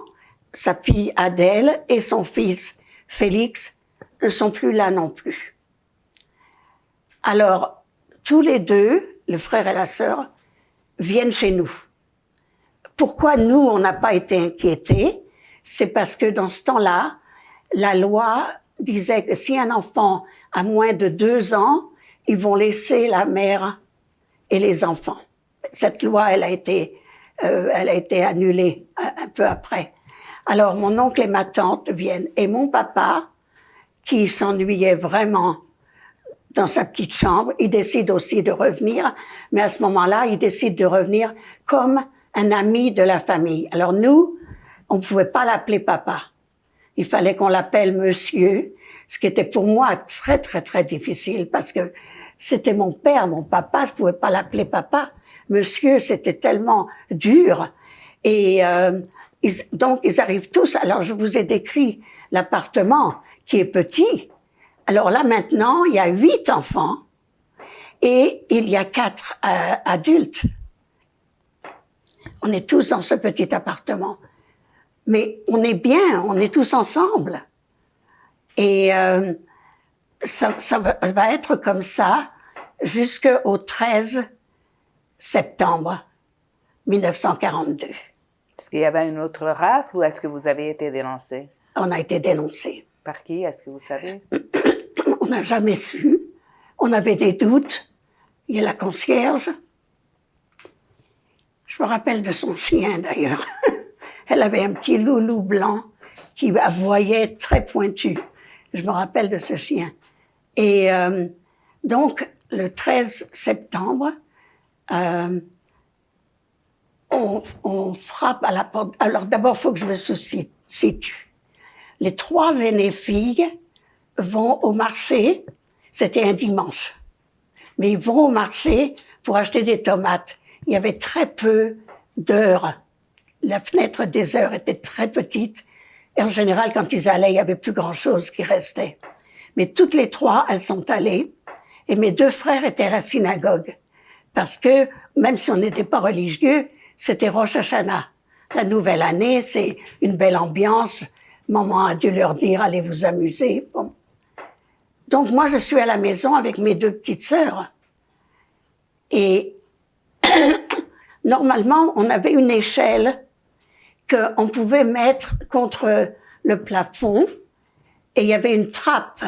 B: sa fille Adèle et son fils Félix, ne sont plus là non plus. Alors, tous les 2, le frère et la sœur, viennent chez nous. Pourquoi nous, on n'a pas été inquiétés? C'est parce que dans ce temps-là, la loi disait que si un enfant a moins de 2 ans, ils vont laisser la mère et les enfants. Cette loi, elle a été annulée un peu après. Alors, mon oncle et ma tante viennent. Et mon papa, qui s'ennuyait vraiment dans sa petite chambre, il décide aussi de revenir. Mais à ce moment-là, il décide de revenir comme un ami de la famille. Alors nous, on ne pouvait pas l'appeler papa. Il fallait qu'on l'appelle monsieur, ce qui était pour moi très, très, très difficile parce que c'était mon père, mon papa, je ne pouvais pas l'appeler papa. Monsieur, c'était tellement dur. Et donc, ils arrivent tous. Alors, je vous ai décrit l'appartement qui est petit. Alors là, maintenant, il y a 8 enfants et il y a 4 adultes. On est tous dans ce petit appartement. Mais on est bien, on est tous ensemble. Et ça va être comme ça jusqu'au 13 septembre 1942.
A: Est-ce qu'il y avait une autre rafle ou est-ce que vous avez été dénoncé?
B: On a été dénoncé.
A: Par qui, est-ce que vous savez?
B: On n'a jamais su. On avait des doutes. Il y a la concierge. Je me rappelle de son chien, d'ailleurs. Elle avait un petit loulou blanc qui aboyait très pointu. Je me rappelle de ce chien. Et donc, le 13 septembre, on frappe à la porte. Alors d'abord, il faut que je me situe. Les 3 aînées filles vont au marché. C'était un dimanche. Mais ils vont au marché pour acheter des tomates. Il y avait très peu d'heures. La fenêtre des heures était très petite. Et en général, quand ils allaient, il y avait plus grand-chose qui restait. Mais toutes les 3, elles sont allées. Et mes 2 frères étaient à la synagogue. Parce que, même si on n'était pas religieux, c'était Rosh Hashanah. la nouvelle année, c'est une belle ambiance. Maman a dû leur dire, allez vous amuser. Bon. Donc moi, je suis à la maison avec mes 2 petites sœurs. Et normalement, on avait une échelle qu'on pouvait mettre contre le plafond et il y avait une trappe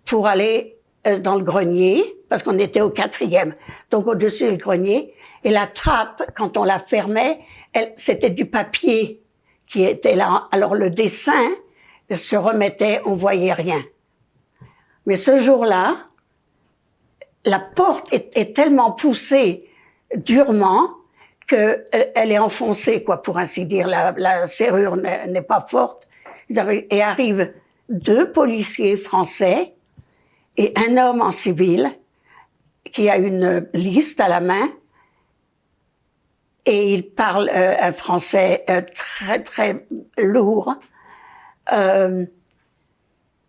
B: pour aller dans le grenier, parce qu'on était au 4e, donc au-dessus du grenier. Et la trappe, quand on la fermait, c'était du papier qui était là. Alors le dessin se remettait, on voyait rien. Mais ce jour-là, la porte est tellement poussée durement qu'elle est enfoncée, quoi, pour ainsi dire. La serrure n'est pas forte. Et arrivent 2 policiers français et un homme en civil qui a une liste à la main et il parle un français très très lourd. Et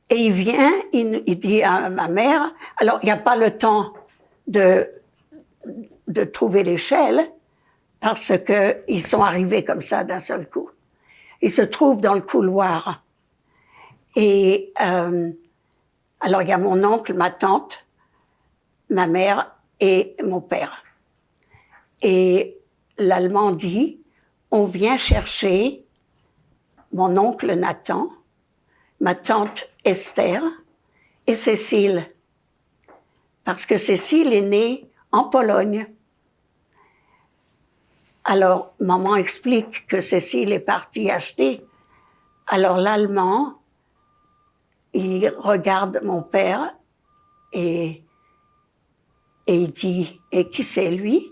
B: il vient, il dit à ma mère, alors il n'y a pas le temps de trouver l'échelle parce que ils sont arrivés comme ça d'un seul coup. Ils se trouvent dans le couloir. Et alors il y a mon oncle, ma tante, ma mère et mon père. Et l'Allemand dit, on vient chercher mon oncle Nathan, ma tante Esther et Cécile. Parce que Cécile est née en Pologne. Alors, maman explique que Cécile est partie acheter. Alors, l'Allemand, il regarde mon père et il dit, et qui c'est lui?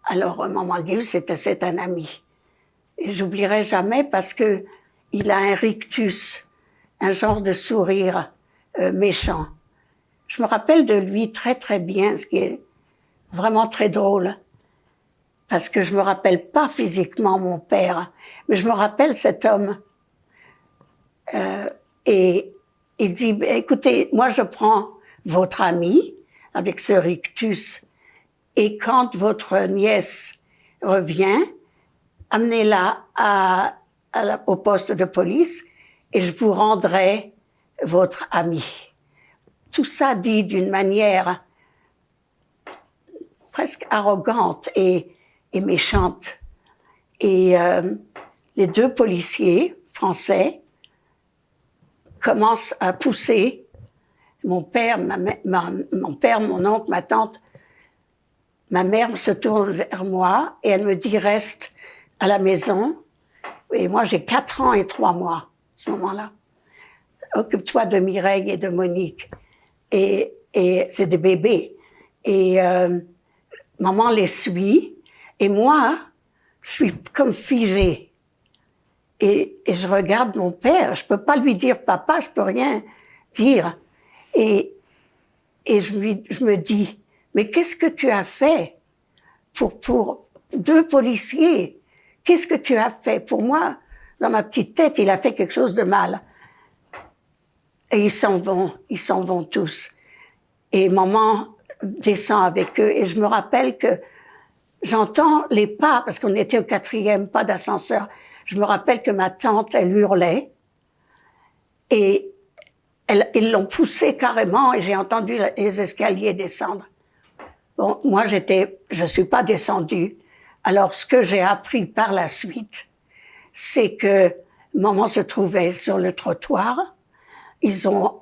B: Alors, maman dit, c'est un ami. Et j'oublierai jamais parce que il a un rictus, un genre de sourire méchant. Je me rappelle de lui très très bien, ce qui est vraiment très drôle. Parce que je me rappelle pas physiquement mon père, mais je me rappelle cet homme. Et il dit, écoutez, moi je prends votre ami avec ce rictus, et quand votre nièce revient, amenez-la au poste de police et je vous rendrai votre ami. Tout ça dit d'une manière presque arrogante et méchante. Et les 2 policiers français commencent à pousser mon père, mon oncle, ma tante. Ma mère se tourne vers moi et elle me dit, reste à la maison. Et moi, j'ai 4 ans et 3 mois à ce moment-là. Occupe-toi de Mireille et de Monique. Et c'est des bébés. Et maman les suit. Et moi, je suis comme figée. Et je regarde mon père. Je peux pas lui dire papa, je peux rien dire. Et je me dis, mais qu'est-ce que tu as fait pour 2 policiers? Qu'est-ce que tu as fait? Pour moi, dans ma petite tête, il a fait quelque chose de mal. Et ils s'en vont tous. Et maman descend avec eux. Et je me rappelle que j'entends les pas, parce qu'on était au 4e, pas d'ascenseur. Je me rappelle que ma tante, elle hurlait. Et ils l'ont poussée carrément et j'ai entendu les escaliers descendre. Bon, moi, je suis pas descendue. Alors, ce que j'ai appris par la suite, c'est que maman se trouvait sur le trottoir. Ils ont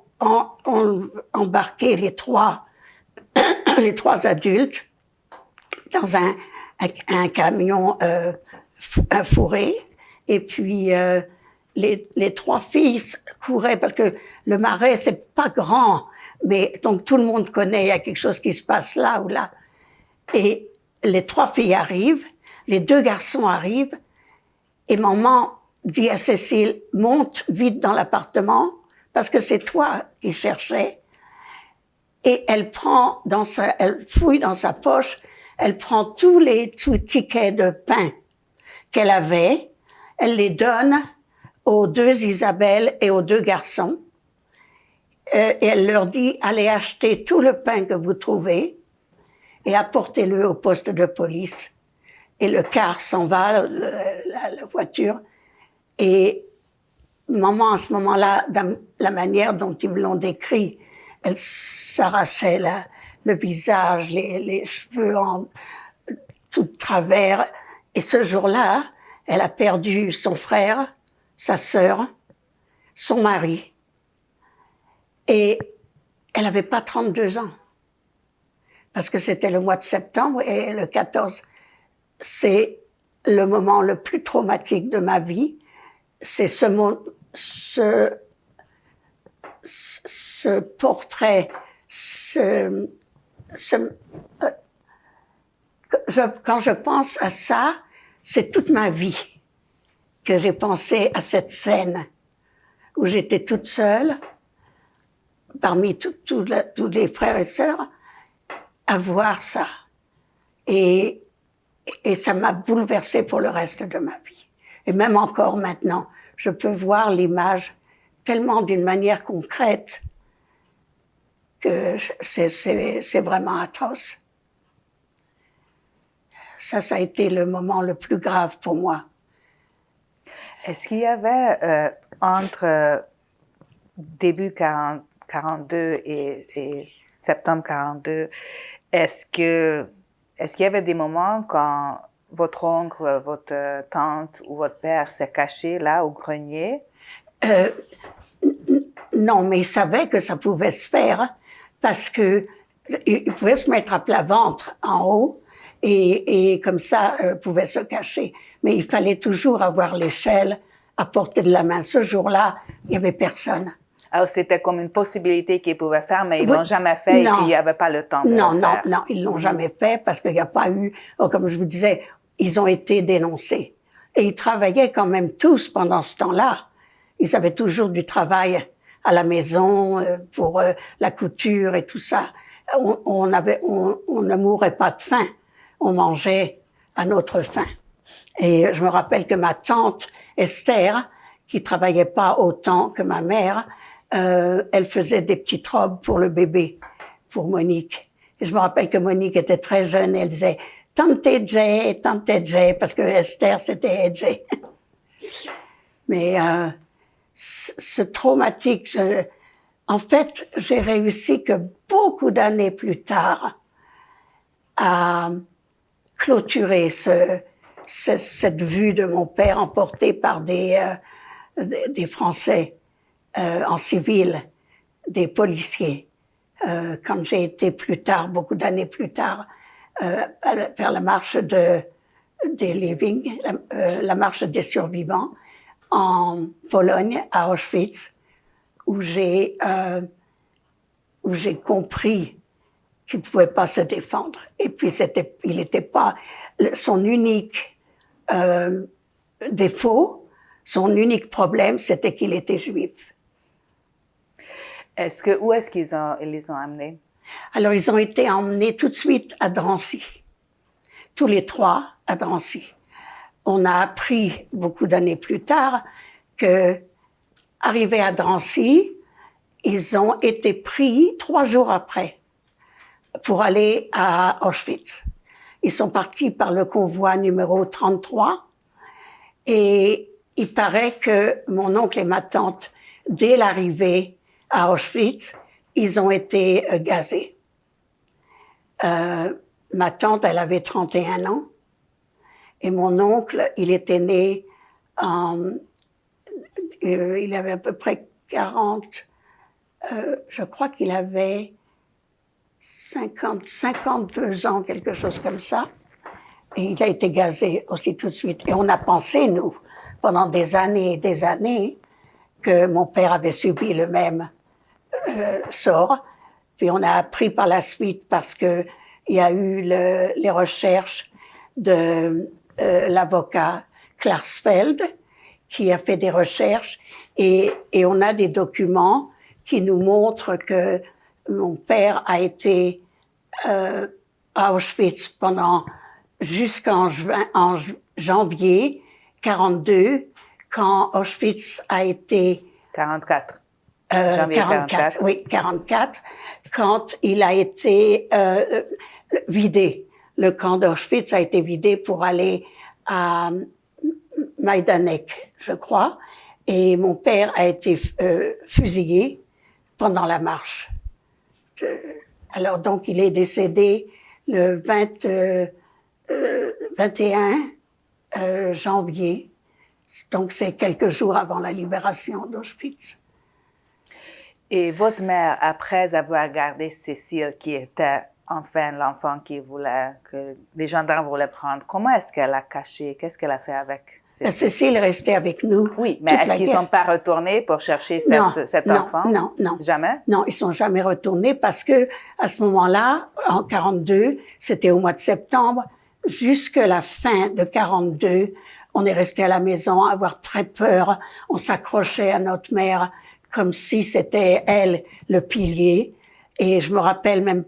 B: embarqué les trois adultes dans un camion un fourré. Et puis, les 3 filles couraient parce que le Marais, c'est pas grand. Mais donc tout le monde connaît, il y a quelque chose qui se passe là ou là. Et les 3 filles arrivent, les 2 garçons arrivent, et maman dit à Cécile, monte vite dans l'appartement, parce que c'est toi qui cherchais. Et elle fouille dans sa poche, elle prend tous les tickets de pain qu'elle avait, elle les donne aux 2 Isabelle et aux 2 garçons. Et elle leur dit, allez acheter tout le pain que vous trouvez et apportez-le au poste de police. et le car s'en va, la voiture. Et maman, à ce moment-là, dans la manière dont ils me l'ont décrit, elle s'arrachait le visage, les cheveux en tout de travers. Et ce jour-là, elle a perdu son frère, sa sœur, son mari. Et elle n'avait pas 32 ans. Parce que c'était le mois de septembre et le 14, c'est le moment le plus traumatique de ma vie. C'est ce portrait, quand je pense à ça, c'est toute ma vie que j'ai pensé à cette scène où j'étais toute seule, parmi tous les frères et sœurs, à voir ça. Et ça m'a bouleversée pour le reste de ma vie. Et même encore maintenant, je peux voir l'image tellement d'une manière concrète que c'est vraiment atroce. Ça a été le moment le plus grave pour moi.
A: Est-ce qu'il y avait entre début 42 et septembre 42, est-ce qu'il y avait des moments quand votre oncle, votre tante ou votre père s'est caché là au grenier?
B: Non, mais ils savaient que ça pouvait se faire parce que ils pouvaient se mettre à plat ventre en haut et comme ça pouvaient se cacher. Mais il fallait toujours avoir l'échelle à portée de la main. Ce jour-là, il n'y avait personne.
A: Alors, c'était comme une possibilité qu'ils pouvaient faire, mais ils l'ont jamais fait et qu'il n'y avait pas le temps de le faire.
B: Non, ils l'ont jamais fait parce qu'il n'y a pas eu, comme je vous disais, ils ont été dénoncés. Et ils travaillaient quand même tous pendant ce temps-là. Ils avaient toujours du travail à la maison pour la couture et tout ça. On ne mourait pas de faim. On mangeait à notre faim. Et je me rappelle que ma tante Esther, qui travaillait pas autant que ma mère, elle faisait des petites robes pour le bébé, pour Monique. Et je me rappelle que Monique était très jeune, et elle disait « Tante Jay », parce que Esther, c'était Jay. Mais ce traumatique, en fait, j'ai réussi que beaucoup d'années plus tard à clôturer cette vue de mon père emporté par des Français en civil, des policiers. Quand j'ai été plus tard, beaucoup d'années plus tard, faire la marche des Living, la marche des survivants en Pologne, à Auschwitz, où j'ai compris qu'il ne pouvait pas se défendre. Et puis il n'était pas son unique défaut, son unique problème, c'était qu'il était juif.
A: Où est-ce qu'ils les ont amenés?
B: Alors, ils ont été emmenés tout de suite à Drancy. Tous les trois à Drancy. On a appris beaucoup d'années plus tard que, arrivés à Drancy, ils ont été pris 3 jours après pour aller à Auschwitz. Ils sont partis par le convoi numéro 33 et il paraît que mon oncle et ma tante, dès l'arrivée à Auschwitz, ils ont été gazés. Ma tante, elle avait 31 ans et mon oncle, il était né il avait à peu près 40, je crois qu'il avait 52 ans, quelque chose comme ça. Et il a été gazé aussi tout de suite. Et on a pensé, nous, pendant des années et des années, que mon père avait subi le même sort. Puis on a appris par la suite, parce que il y a eu les recherches de l'avocat Klarsfeld, qui a fait des recherches, et on a des documents qui nous montrent que mon père a été à Auschwitz jusqu'en janvier 42, quand Auschwitz a été
A: 44.
B: Janvier 44. Oui, 44, quand il a été vidé. le camp d'Auschwitz a été vidé pour aller à Majdanek, je crois, et mon père a été fusillé pendant la marche. Alors donc il est décédé le 21 janvier, donc c'est quelques jours avant la libération d'Auschwitz.
A: Et votre mère, après avoir gardé Cécile, qui était enfin l'enfant que les gendarmes voulaient prendre, comment est-ce qu'elle a caché? Qu'est-ce qu'elle a fait avec Cécile?
B: Cécile est restée avec nous.
A: Oui, mais est-ce qu'ils ne sont pas retournés pour chercher cet enfant?
B: Non.
A: Jamais?
B: Non, ils sont jamais retournés parce que à ce moment-là, en 42, c'était au mois de septembre, jusqu'à la fin de 42, on est resté à la maison, à avoir très peur. On s'accrochait à notre mère comme si c'était elle le pilier. Et je me rappelle même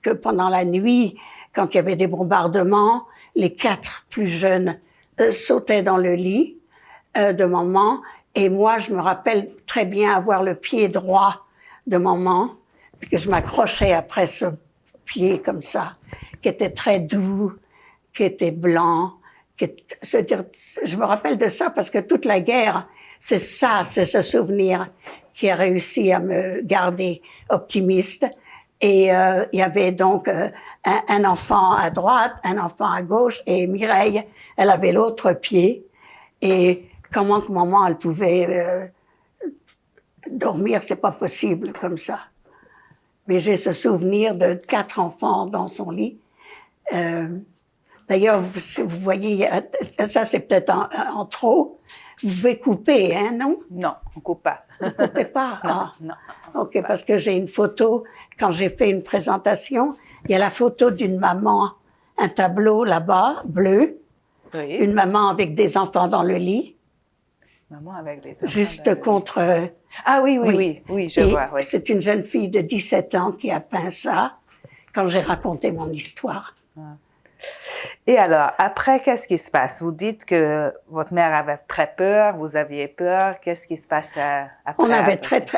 B: que pendant la nuit, quand il y avait des bombardements, les 4 plus jeunes sautaient dans le lit de maman. Et moi, je me rappelle très bien avoir le pied droit de maman, que je m'accrochais après ce pied comme ça, qui était très doux, qui était blanc. Je me rappelle de ça parce que toute la guerre, c'est ce souvenir qui a réussi à me garder optimiste. Et il y avait donc un enfant à droite, un enfant à gauche, et Mireille, elle avait l'autre pied. Et comment que maman, elle pouvait dormir, c'est pas possible comme ça. Mais j'ai ce souvenir de 4 enfants dans son lit. D'ailleurs, vous voyez, ça c'est peut-être en trop. Vous pouvez couper, hein, non?
A: Non, on coupe pas.
B: Vous coupez pas?
A: Non.
B: OK, parce que j'ai une photo, quand j'ai fait une présentation, il y a la photo d'une maman, un tableau là-bas, bleu,
A: oui.
B: Une maman avec des enfants dans le lit.
A: Maman avec des enfants
B: juste contre...
A: Ah oui, je vois. Oui.
B: C'est une jeune fille de 17 ans qui a peint ça, quand j'ai raconté mon histoire.
A: Et alors, après, qu'est-ce qui se passe? Vous dites que votre mère avait très peur, vous aviez peur. Qu'est-ce qui se passe après?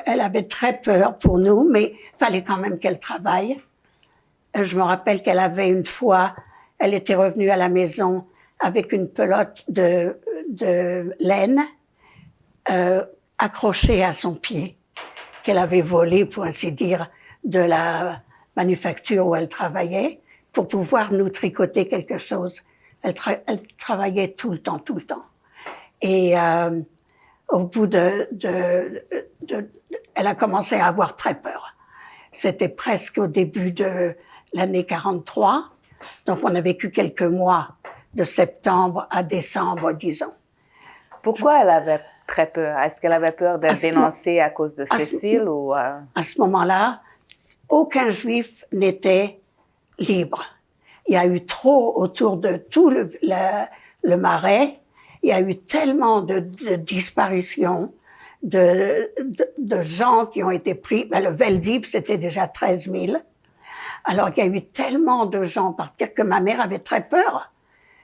B: Elle avait très peur pour nous, mais il fallait quand même qu'elle travaille. Je me rappelle qu'elle avait une fois, elle était revenue à la maison avec une pelote de laine accrochée à son pied, qu'elle avait volée, pour ainsi dire, de la manufacture où elle travaillait, pour pouvoir nous tricoter quelque chose. Elle travaillait tout le temps. Et au bout elle a commencé à avoir très peur. C'était presque au début de l'année 43, donc on a vécu quelques mois, de septembre à décembre, disons.
A: Pourquoi elle avait très peur? Est-ce qu'elle avait peur d'être dénoncée à cause de Cécile ou
B: À ce moment-là, aucun Juif n'était libre. Il y a eu trop autour de tout le Marais. Il y a eu tellement de disparitions, de gens qui ont été pris. Le Veldiv, c'était déjà 13 000. Alors il y a eu tellement de gens partir que ma mère avait très peur.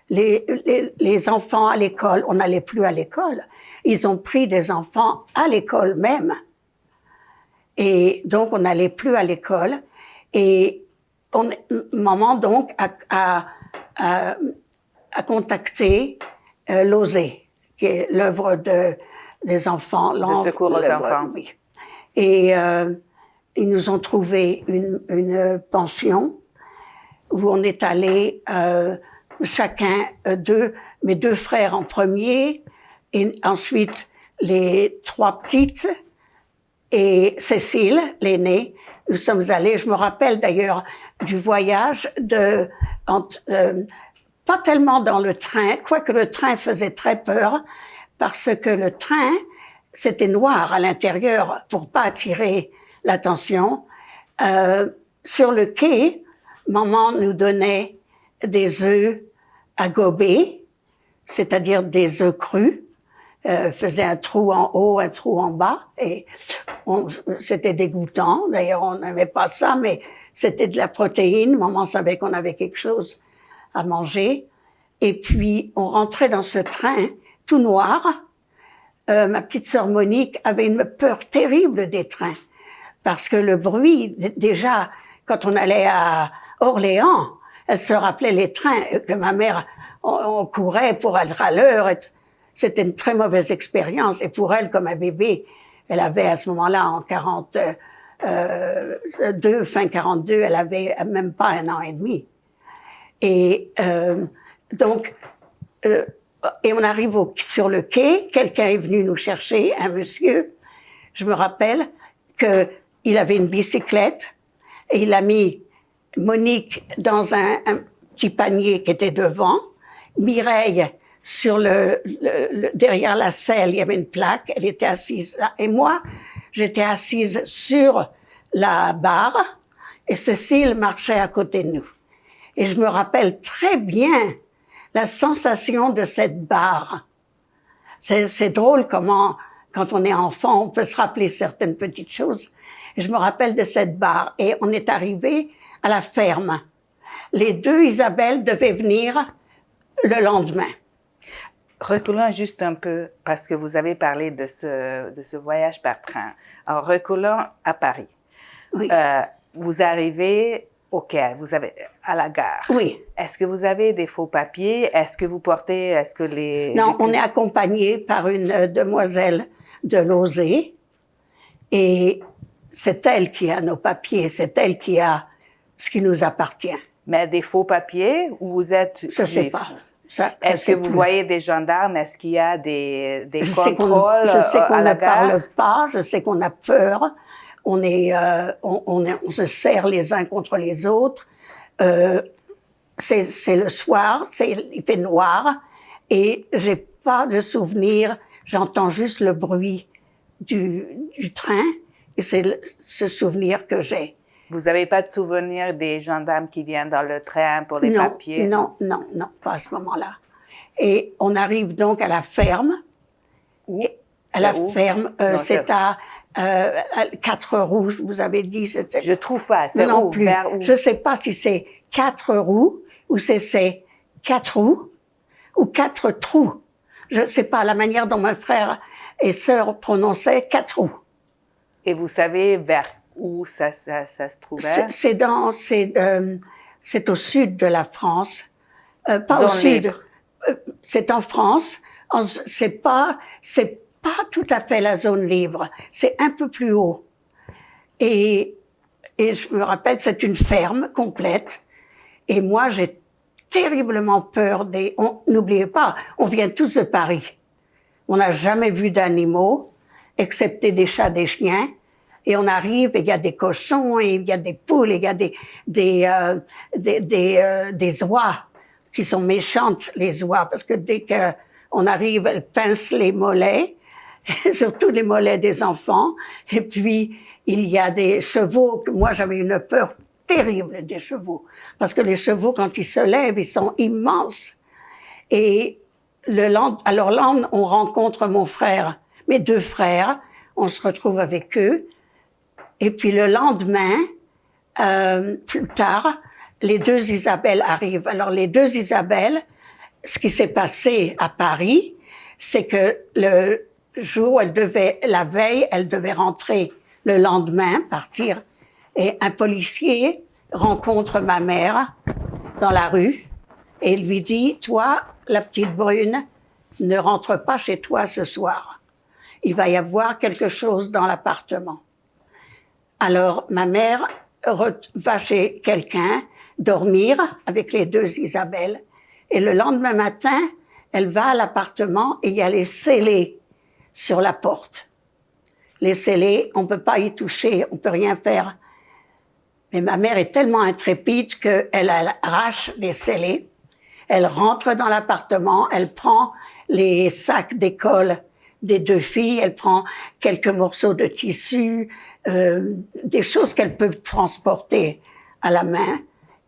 B: Les enfants à l'école, on n'allait plus à l'école. Ils ont pris des enfants à l'école même. Et donc, on n'allait plus à l'école. Et maman, donc, a contacté l'OSE, qui est l'œuvre des enfants.
A: De secours aux enfants.
B: Oui. Et ils nous ont trouvé une pension où on est allé chacun mes 2 frères en premier, et ensuite les 3 petites, et Cécile, l'aînée. Nous sommes allés, je me rappelle d'ailleurs du voyage pas tellement dans le train, quoique le train faisait très peur, parce que le train, c'était noir à l'intérieur pour pas attirer l'attention. Sur le quai, maman nous donnait des œufs à gober, c'est-à-dire des œufs crus, faisait un trou en haut, un trou en bas, et c'était dégoûtant. D'ailleurs, on n'aimait pas ça, mais c'était de la protéine. Maman savait qu'on avait quelque chose à manger. Et puis, on rentrait dans ce train tout noir. Ma petite sœur Monique avait une peur terrible des trains, parce que le bruit, déjà, quand on allait à Orléans, elle se rappelait les trains que ma mère, on courait pour être à l'heure. C'était une très mauvaise expérience. Et pour elle, comme un bébé, elle avait à ce moment-là, en 42, fin 42, elle avait même pas 1 an et demi. Et donc, et on arrive sur le quai, quelqu'un est venu nous chercher, un monsieur. Je me rappelle qu'il avait une bicyclette et il a mis Monique dans un petit panier qui était devant, Mireille sur derrière la selle, il y avait une plaque, elle était assise là, et moi, j'étais assise sur la barre, et Cécile marchait à côté de nous. Et je me rappelle très bien la sensation de cette barre. C'est drôle comment, quand on est enfant, on peut se rappeler certaines petites choses. Et je me rappelle de cette barre, et on est arrivé à la ferme. Les deux Isabelle devaient venir le lendemain.
A: Reculons juste un peu, parce que vous avez parlé de ce voyage par train. Alors, reculons à Paris.
B: Oui.
A: Vous arrivez au quai, à la gare.
B: Oui.
A: Est-ce que vous avez des faux papiers?
B: Non, on est accompagné par une demoiselle de Lausée, et c'est elle qui a nos papiers, c'est elle qui a ce qui nous appartient.
A: Mais des faux papiers, ou vous êtes...
B: Je sais pas.
A: Est-ce que vous voyez des gendarmes? Est-ce qu'il y a des contrôles
B: je sais qu'on
A: ne
B: parle pas, je sais qu'on a peur, on se serre les uns contre les autres. C'est le soir, il fait noir, et j'ai pas de souvenir, j'entends juste le bruit du train, et c'est ce souvenir que j'ai.
A: Vous n'avez pas de souvenir des gendarmes qui viennent dans le train pour les papiers?
B: Non, pas à ce moment-là. Et on arrive donc à la ferme. C'est à 4 roues, vous avez dit.
A: Je trouve pas, c'est
B: non plus. Je sais pas si c'est 4 roues ou si c'est 4 roues ou 4 trous. Je sais pas la manière dont mes frères et sœurs prononçaient 4 roues.
A: Et vous savez vers où ça se trouvait?
B: C'est au sud de la France. Pas
A: Zone
B: au sud.
A: Libre.
B: C'est en France. C'est pas tout à fait la zone libre. C'est un peu plus haut. Et je me rappelle, c'est une ferme complète. Et moi, j'ai terriblement peur n'oubliez pas, on vient tous de Paris. On n'a jamais vu d'animaux, excepté des chats, des chiens. Et on arrive, et il y a des cochons, et il y a des poules, et il y a des oies qui sont méchantes, les oies, parce que dès qu'on arrive, elles pincent les mollets, surtout les mollets des enfants. Et puis, il y a des chevaux, moi j'avais une peur terrible des chevaux, parce que les chevaux, quand ils se lèvent, ils sont immenses. Et alors là, on rencontre mon frère, mes 2 frères, on se retrouve avec eux. Et puis le lendemain, plus tard, les 2 Isabelle arrivent. Alors les 2 Isabelle, ce qui s'est passé à Paris, c'est que le jour où la veille, elle devait rentrer le lendemain, partir, et un policier rencontre ma mère dans la rue et lui dit, toi, la petite brune, ne rentre pas chez toi ce soir. Il va y avoir quelque chose dans l'appartement. Alors, ma mère va chez quelqu'un dormir avec les 2 Isabelle. Et le lendemain matin, elle va à l'appartement et il y a les scellés sur la porte. Les scellés, on peut pas y toucher, on peut rien faire. Mais ma mère est tellement intrépide qu'elle arrache les scellés. Elle rentre dans l'appartement, elle prend les sacs d'école des 2 filles, elle prend quelques morceaux de tissu, des choses qu'elle peut transporter à la main,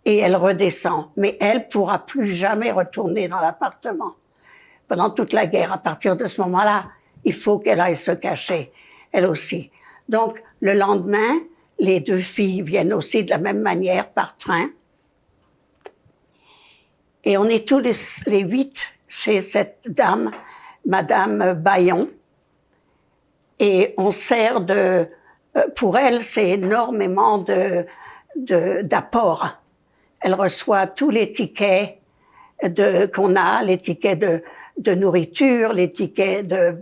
B: et elle redescend. Mais elle pourra plus jamais retourner dans l'appartement. Pendant toute la guerre, à partir de ce moment-là, il faut qu'elle aille se cacher, elle aussi. Donc, le lendemain, les 2 filles viennent aussi de la même manière, par train. Et on est tous les 8 chez cette dame, Madame Bayon, et on sert pour elle, c'est énormément d'apports. elle reçoit tous les tickets qu'on a, les tickets de nourriture, les tickets de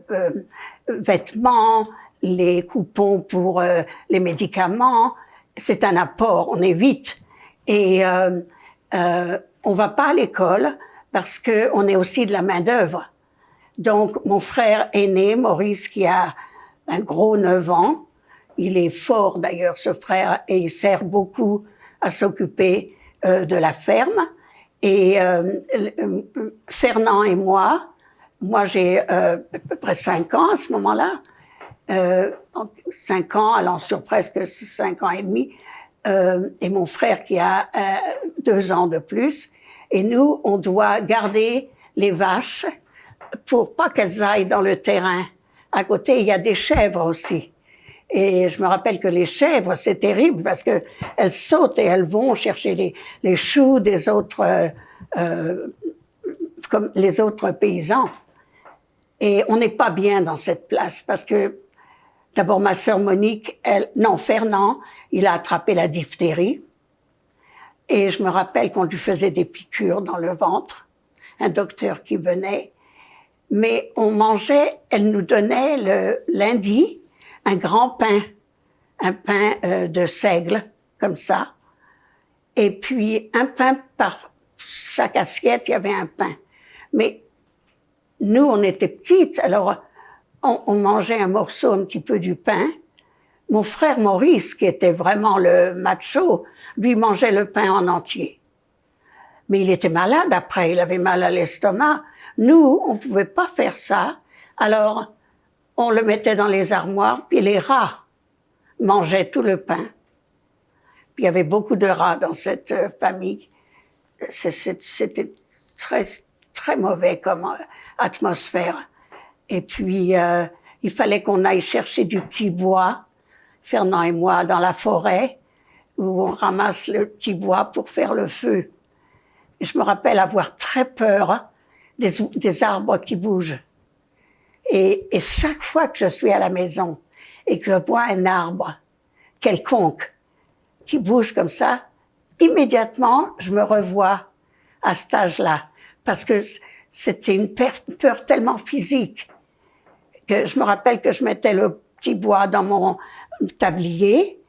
B: vêtements, les coupons pour les médicaments. C'est un apport, on est 8. Et on va pas à l'école parce que on est aussi de la main-d'œuvre. Donc, mon frère aîné, Maurice, qui a un gros 9 ans, il est fort d'ailleurs, ce frère, et il sert beaucoup à s'occuper de la ferme. Et Fernand et moi j'ai à peu près 5 ans à ce moment-là, 5 ans, allant sur presque 5 ans et demi, et mon frère qui a 2 ans de plus. Et nous, on doit garder les vaches pour pas qu'elles aillent dans le terrain. À côté, il y a des chèvres aussi. Et je me rappelle que les chèvres, c'est terrible parce que elles sautent et elles vont chercher les choux des autres, comme les autres paysans. Et on n'est pas bien dans cette place parce que d'abord ma sœur Monique, Fernand, il a attrapé la diphtérie. Et je me rappelle qu'on lui faisait des piqûres dans le ventre, un docteur qui venait. Mais on mangeait, elle nous donnait le lundi un grand pain, un pain de seigle, comme ça. Et puis un pain par chaque assiette, il y avait un pain. Mais nous, on était petites, alors on mangeait un morceau un petit peu du pain. Mon frère Maurice, qui était vraiment le macho, lui mangeait le pain en entier. Mais il était malade après, il avait mal à l'estomac. Nous, on pouvait pas faire ça. Alors, on le mettait dans les armoires, puis les rats mangeaient tout le pain. Puis il y avait beaucoup de rats dans cette famille. C'était très, très mauvais comme atmosphère. Et puis, il fallait qu'on aille chercher du petit bois, Fernand et moi, dans la forêt, où on ramasse le petit bois pour faire le feu. Et je me rappelle avoir très peur des arbres qui bougent. Et chaque fois que je suis à la maison et que je vois un arbre quelconque qui bouge comme ça, immédiatement, je me revois à cet âge-là. Parce que c'était une peur tellement physique que je me rappelle que je mettais le petit bois dans mon tablier,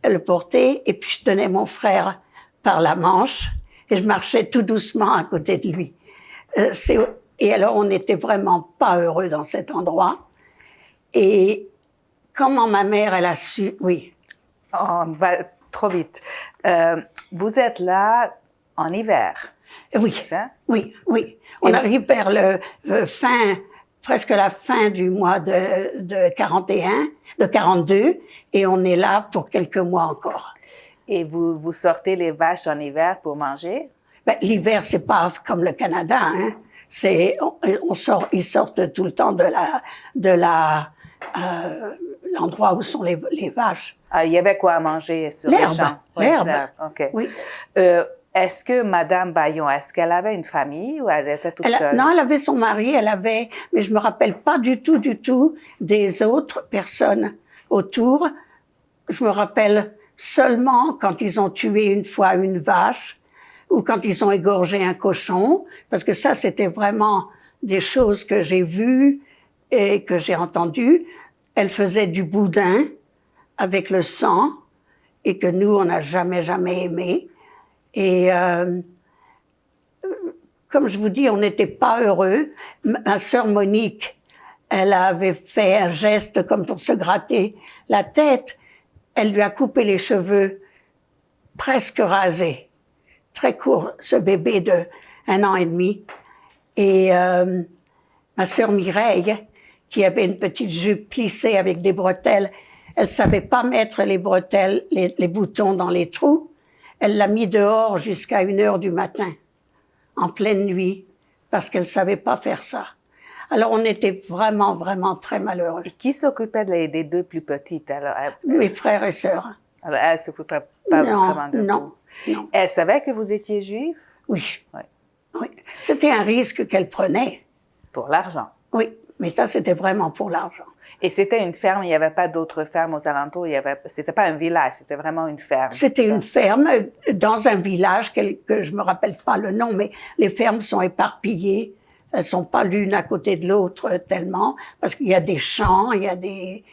B: le portais, et puis je tenais mon frère par la manche et je marchais tout doucement à côté de lui. Et alors, on n'était vraiment pas heureux dans cet endroit. Et comment ma mère, elle a su... Oui.
A: On va trop vite. Vous êtes là en hiver.
B: Oui,
A: ça?
B: Oui. On arrive vers presque la fin du mois de 41, de 42, et on est là pour quelques mois encore.
A: Et vous sortez les vaches en hiver pour manger?
B: Ben, l'hiver, c'est pas comme le Canada, hein. Ils sortent tout le temps de l'endroit où sont les vaches.
A: Ah, il y avait quoi à manger sur les champs?
B: L'herbe.
A: OK.
B: Oui.
A: Est-ce que Madame Bayon, est-ce qu'elle avait une famille ou elle était toute seule?
B: Non, elle avait son mari, mais je me rappelle pas du tout des autres personnes autour. Je me rappelle seulement quand ils ont tué une fois une vache ou quand ils ont égorgé un cochon, parce que ça, c'était vraiment des choses que j'ai vues et que j'ai entendues. Elle faisait du boudin avec le sang et que nous, on n'a jamais aimé. Et comme je vous dis, on n'était pas heureux. Ma sœur Monique, elle avait fait un geste comme pour se gratter la tête. Elle lui a coupé les cheveux, presque rasés, très court, ce bébé de 1 an et demi. Et ma sœur Mireille, qui avait une petite jupe plissée avec des bretelles, elle savait pas mettre les bretelles, les boutons dans les trous. Elle l'a mis dehors jusqu'à 1h du matin, en pleine nuit, parce qu'elle savait pas faire ça. Alors, on était vraiment, vraiment très malheureux.
A: Et qui s'occupait des deux plus petites? Alors,
B: mes frères et sœurs.
A: Alors, elle s'occupait pas vraiment de vous?
B: Non.
A: Elle savait que vous étiez juif?
B: Oui. C'était un risque qu'elle prenait.
A: Pour l'argent?
B: Oui. Mais ça, c'était vraiment pour l'argent.
A: Et c'était une ferme, il n'y avait pas d'autres fermes aux alentours, c'était pas un village, c'était vraiment une ferme.
B: C'était une ferme dans un village que je me rappelle pas le nom, mais les fermes sont éparpillées. Elles sont pas l'une à côté de l'autre tellement, parce qu'il y a des champs, il y a des...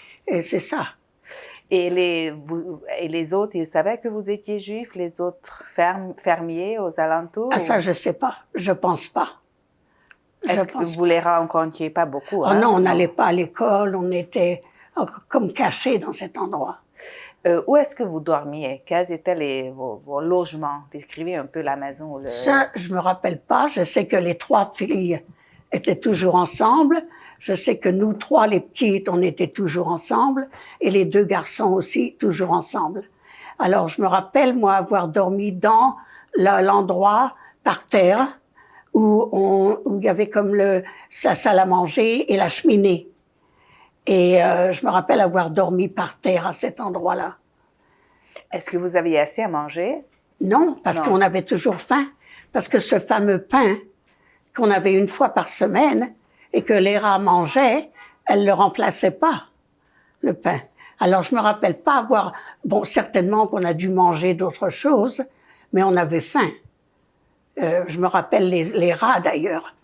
B: c'est ça.
A: Et les autres, ils savaient que vous étiez juif, les autres fermiers aux alentours?
B: Ah, ça, je sais pas. Je pense pas.
A: Est-ce que vous les rencontriez pas beaucoup?
B: Oh non, on n'allait pas à l'école, on était comme cachés dans cet endroit.
A: Où est-ce que vous dormiez? Quels étaient vos logements? Décrivez un peu la maison.
B: Ça, je me rappelle pas. Je sais que les 3 filles étaient toujours ensemble. Je sais que nous 3, les petites, on était toujours ensemble. Et les 2 garçons aussi, toujours ensemble. Alors, je me rappelle, moi, avoir dormi dans l'endroit, par terre, où il y avait comme sa salle à manger et la cheminée. Et je me rappelle avoir dormi par terre à cet endroit-là.
A: Est-ce que vous aviez assez à manger?
B: Non, parce qu'on avait toujours faim. Parce que ce fameux pain qu'on avait une fois par semaine et que les rats mangeaient, elle ne le remplaçait pas, le pain. Alors, je me rappelle pas avoir... Bon, certainement qu'on a dû manger d'autres choses, mais on avait faim. Je me rappelle les rats, d'ailleurs,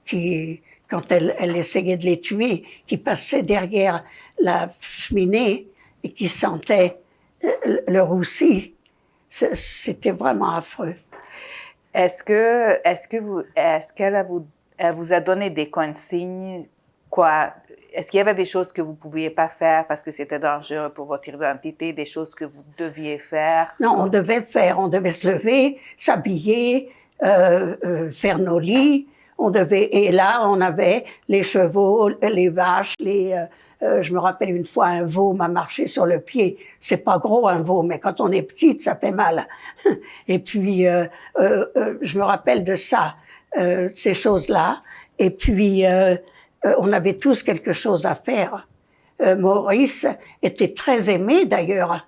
B: qui... quand elle essayait de les tuer, qui passaient derrière la cheminée et qui sentaient le roussi. C'était vraiment affreux.
A: Est-ce qu'elle vous a donné des consignes, quoi? Est-ce qu'il y avait des choses que vous ne pouviez pas faire parce que c'était dangereux pour votre identité, des choses que vous deviez faire?
B: Non, on devait se lever, s'habiller, faire nos lits. Et là, on avait les chevaux, les vaches, je me rappelle une fois, un veau m'a marché sur le pied. C'est pas gros, un veau, mais quand on est petite, ça fait mal. Et puis, je me rappelle de ça, ces choses-là. Et puis, on avait tous quelque chose à faire. Maurice était très aimé, d'ailleurs,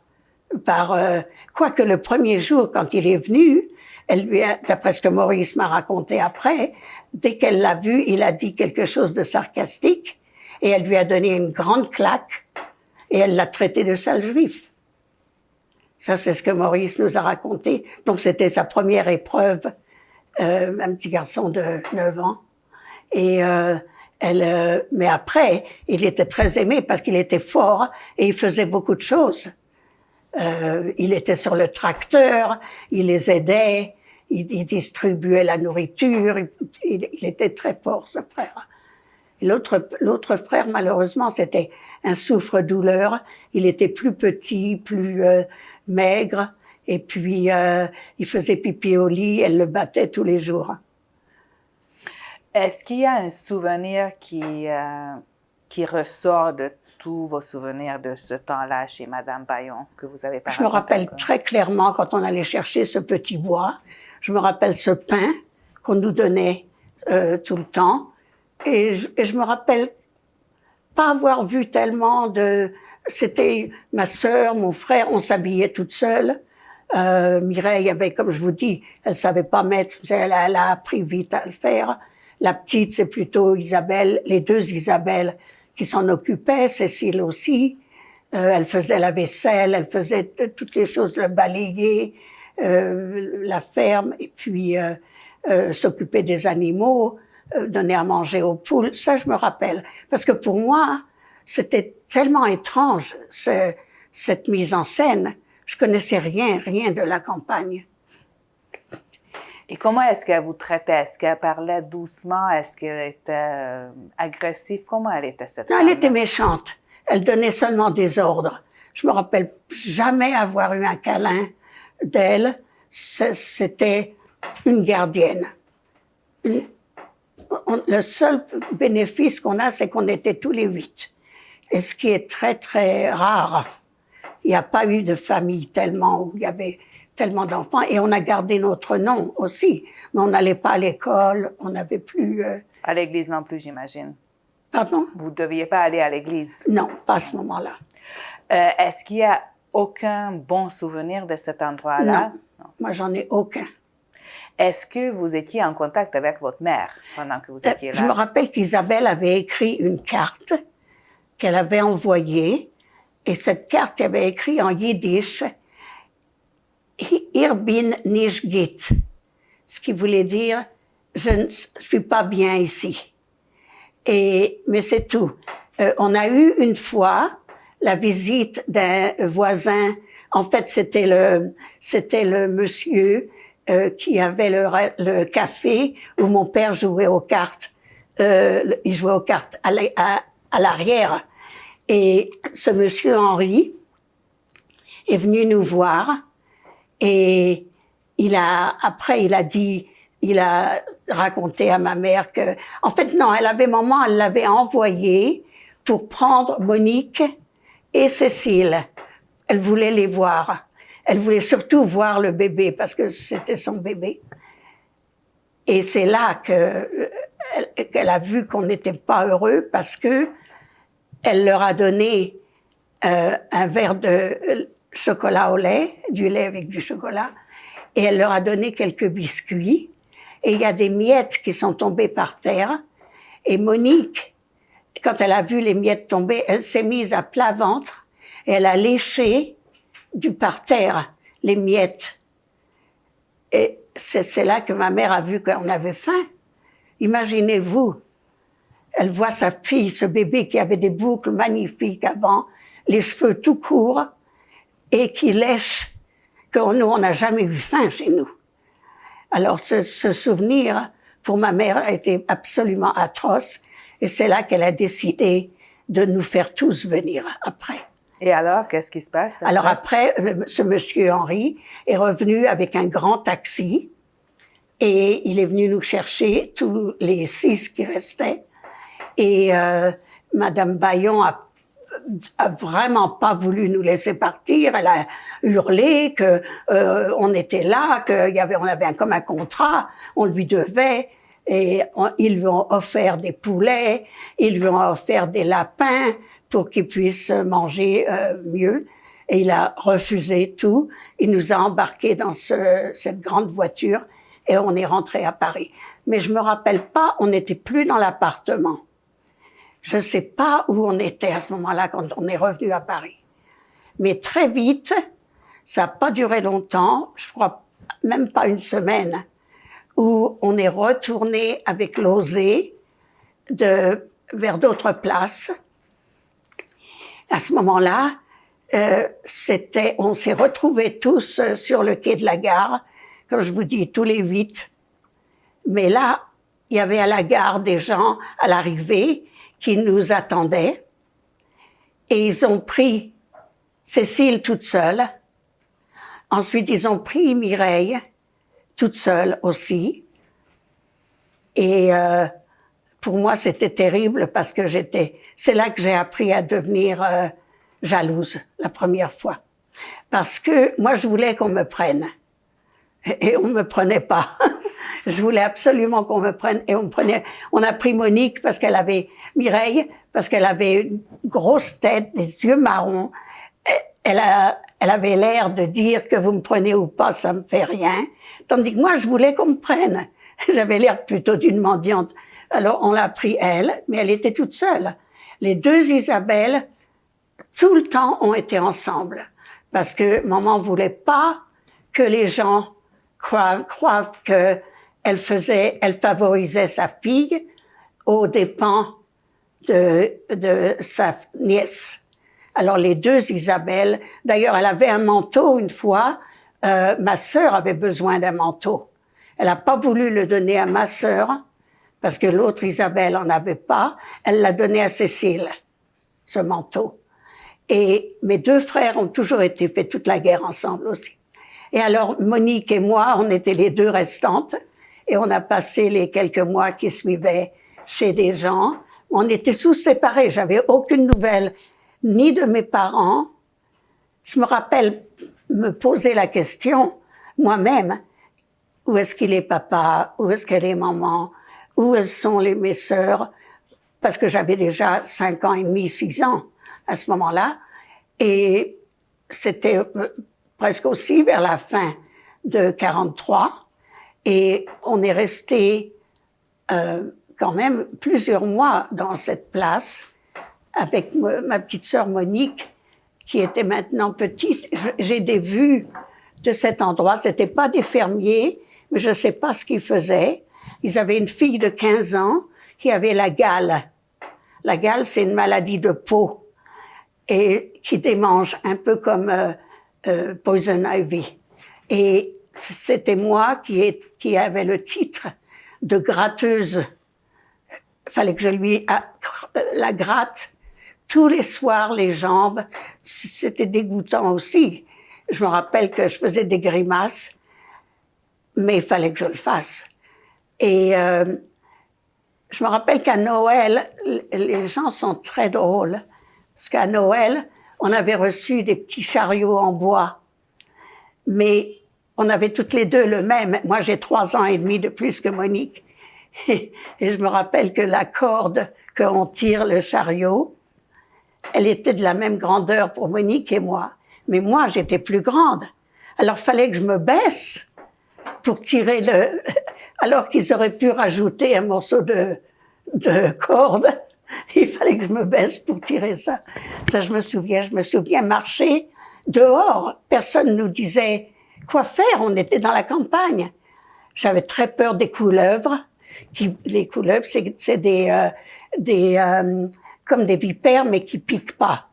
B: quoique le premier jour, quand il est venu, d'après ce que Maurice m'a raconté après, dès qu'elle l'a vu, il a dit quelque chose de sarcastique et elle lui a donné une grande claque et elle l'a traité de sale juif. Ça, c'est ce que Maurice nous a raconté. Donc, c'était sa première épreuve, un petit garçon de 9 ans. Et mais après, il était très aimé parce qu'il était fort et il faisait beaucoup de choses. Il était sur le tracteur, il les aidait, il distribuait la nourriture, il était très fort, ce frère. L'autre frère, malheureusement, c'était un souffre-douleur. Il était plus petit, plus maigre, et puis il faisait pipi au lit, elle le battait tous les jours.
A: Est-ce qu'il y a un souvenir qui ressort de tous vos souvenirs de ce temps-là chez Madame Bayon que vous avez pas raconté?
B: Je me rappelle très clairement quand on allait chercher ce petit bois. Je me rappelle ce pain qu'on nous donnait tout le temps. Et je me rappelle pas avoir vu tellement C'était ma sœur, mon frère, on s'habillait toutes seules. Mireille avait, comme je vous dis, elle savait pas mettre, elle a appris vite à le faire. La petite, c'est plutôt Isabelle, les 2 Isabelles qui s'en occupaient, Cécile aussi. Elle faisait la vaisselle, elle faisait toutes les choses, le balayer, la ferme, et puis s'occuper des animaux, donner à manger aux poules. Ça, je me rappelle. Parce que pour moi, c'était tellement étrange, cette mise en scène. Je connaissais rien de la campagne.
A: Et comment est-ce qu'elle vous traitait? Est-ce qu'elle parlait doucement? Est-ce qu'elle était agressive? Comment elle était, cette femme?
B: Non, elle était méchante. Elle donnait seulement des ordres. Je me rappelle jamais avoir eu un câlin d'elle. C'était une gardienne. Le seul bénéfice qu'on a, c'est qu'on était tous les 8. Et ce qui est très, très rare. Il n'y a pas eu de famille tellement où il y avait tellement d'enfants. Et on a gardé notre nom aussi. Mais on n'allait pas à l'école, on n'avait plus...
A: À l'église non plus, j'imagine.
B: Pardon?
A: Vous ne deviez pas aller à l'église?
B: Non, pas à ce moment-là.
A: Est-ce qu'il y a aucun bon souvenir de cet endroit-là?
B: Non, moi j'en ai aucun.
A: Est-ce que vous étiez en contact avec votre mère pendant que vous étiez là?
B: Je me rappelle qu'Isabelle avait écrit une carte qu'elle avait envoyée, et cette carte avait écrit en yiddish « Ir bin nicht geht », ce qui voulait dire « je ne suis pas bien ici ». Mais c'est tout. On a eu une fois la visite d'un voisin. En fait, c'était le monsieur qui avait le café où mon père jouait aux cartes. Il jouait aux cartes à l'arrière. Et ce monsieur Henri est venu nous voir et il a raconté à ma mère que, en fait, non, maman, elle l'avait envoyé pour prendre Monique et Cécile. Elle voulait les voir. Elle voulait surtout voir le bébé parce que c'était son bébé. Et c'est là qu'elle a vu qu'on n'était pas heureux parce que elle leur a donné un verre de chocolat au lait, du lait avec du chocolat, et elle leur a donné quelques biscuits. Et il y a des miettes qui sont tombées par terre. Et Monique, quand elle a vu les miettes tomber, elle s'est mise à plat ventre et elle a léché du parterre les miettes. Et c'est là que ma mère a vu qu'on avait faim. Imaginez-vous, elle voit sa fille, ce bébé qui avait des boucles magnifiques avant, les cheveux tout courts, et qui lèche, que nous, on n'a jamais eu faim chez nous. Alors, ce souvenir, pour ma mère, a été absolument atroce, et c'est là qu'elle a décidé de nous faire tous venir après.
A: Et alors, qu'est-ce qui se passe après?
B: Alors après, ce monsieur Henri est revenu avec un grand taxi, et il est venu nous chercher, tous les 6 qui restaient, et Madame Bayon a vraiment pas voulu nous laisser partir. Elle a hurlé que on était là, on avait comme un contrat, on lui devait. Et ils lui ont offert des poulets, ils lui ont offert des lapins pour qu'il puisse manger mieux. Et il a refusé tout. Il nous a embarqués dans cette grande voiture et on est rentré à Paris. Mais je me rappelle pas, on n'était plus dans l'appartement. Je sais pas où on était à ce moment-là quand on est revenu à Paris. Mais très vite, ça n'a pas duré longtemps, je crois même pas une semaine, où on est retourné avec Losé vers d'autres places. À ce moment-là, on s'est retrouvés tous sur le quai de la gare, comme je vous dis, tous les 8. Mais là, il y avait à la gare des gens à l'arrivée qui nous attendaient. Et ils ont pris Cécile toute seule. Ensuite, ils ont pris Mireille toute seule aussi. Et pour moi, c'était terrible parce que c'est là que j'ai appris à devenir jalouse la première fois. Parce que moi, je voulais qu'on me prenne. Et on me prenait pas. Je voulais absolument qu'on me prenne. Et on a pris Monique Mireille, parce qu'elle avait une grosse tête, des yeux marrons. Elle avait l'air de dire que vous me prenez ou pas, ça me fait rien. Tandis que moi, je voulais qu'on me prenne. J'avais l'air plutôt d'une mendiante. Alors, on l'a pris elle, mais elle était toute seule. Les 2 Isabelle, tout le temps, ont été ensemble. Parce que maman voulait pas que les gens croient qu'elle favorisait sa fille aux dépens de sa nièce. Alors, les 2 Isabelle, d'ailleurs, elle avait un manteau une fois, ma sœur avait besoin d'un manteau. Elle n'a pas voulu le donner à ma sœur, parce que l'autre Isabelle en avait pas. Elle l'a donné à Cécile, ce manteau. Et mes 2 frères ont toujours fait toute la guerre ensemble aussi. Et alors, Monique et moi, on était les 2 restantes, et on a passé les quelques mois qui suivaient chez des gens. On était tous séparés, j'avais aucune nouvelle, ni de mes parents. Je me rappelle me poser la question, moi-même, où est-ce qu'il est papa, où est-ce qu'elle est maman, où sont mes sœurs, parce que j'avais déjà 5 ans et demi, 6 ans à ce moment-là, et c'était presque aussi vers la fin de 43, Et on est resté quand même plusieurs mois dans cette place avec ma petite sœur Monique, qui était maintenant petite. J'ai des vues de cet endroit. C'était pas des fermiers, mais je sais pas ce qu'ils faisaient. Ils avaient une fille de 15 ans qui avait la gale. La gale, c'est une maladie de peau et qui démange un peu comme Poison Ivy. Et c'était moi qui avait le titre de gratteuse. Fallait que je lui la gratte tous les soirs les jambes. C'était dégoûtant aussi. Je me rappelle que je faisais des grimaces, mais il fallait que je le fasse. Et je me rappelle qu'à Noël, les gens sont très drôles, parce qu'à Noël, on avait reçu des petits chariots en bois, mais on avait toutes les deux le même. Moi, j'ai 3 ans et demi de plus que Monique. Et je me rappelle que la corde qu'on tire le chariot, elle était de la même grandeur pour Monique et moi. Mais moi, j'étais plus grande. Alors, fallait que je me baisse pour tirer le... Alors qu'ils auraient pu rajouter un morceau de corde, il fallait que je me baisse pour tirer ça. Ça, je me souviens marcher dehors. Personne nous disait quoi faire. On était dans la campagne. J'avais très peur des couleuvres. Les couleuvres, c'est comme des vipères, mais qui piquent pas.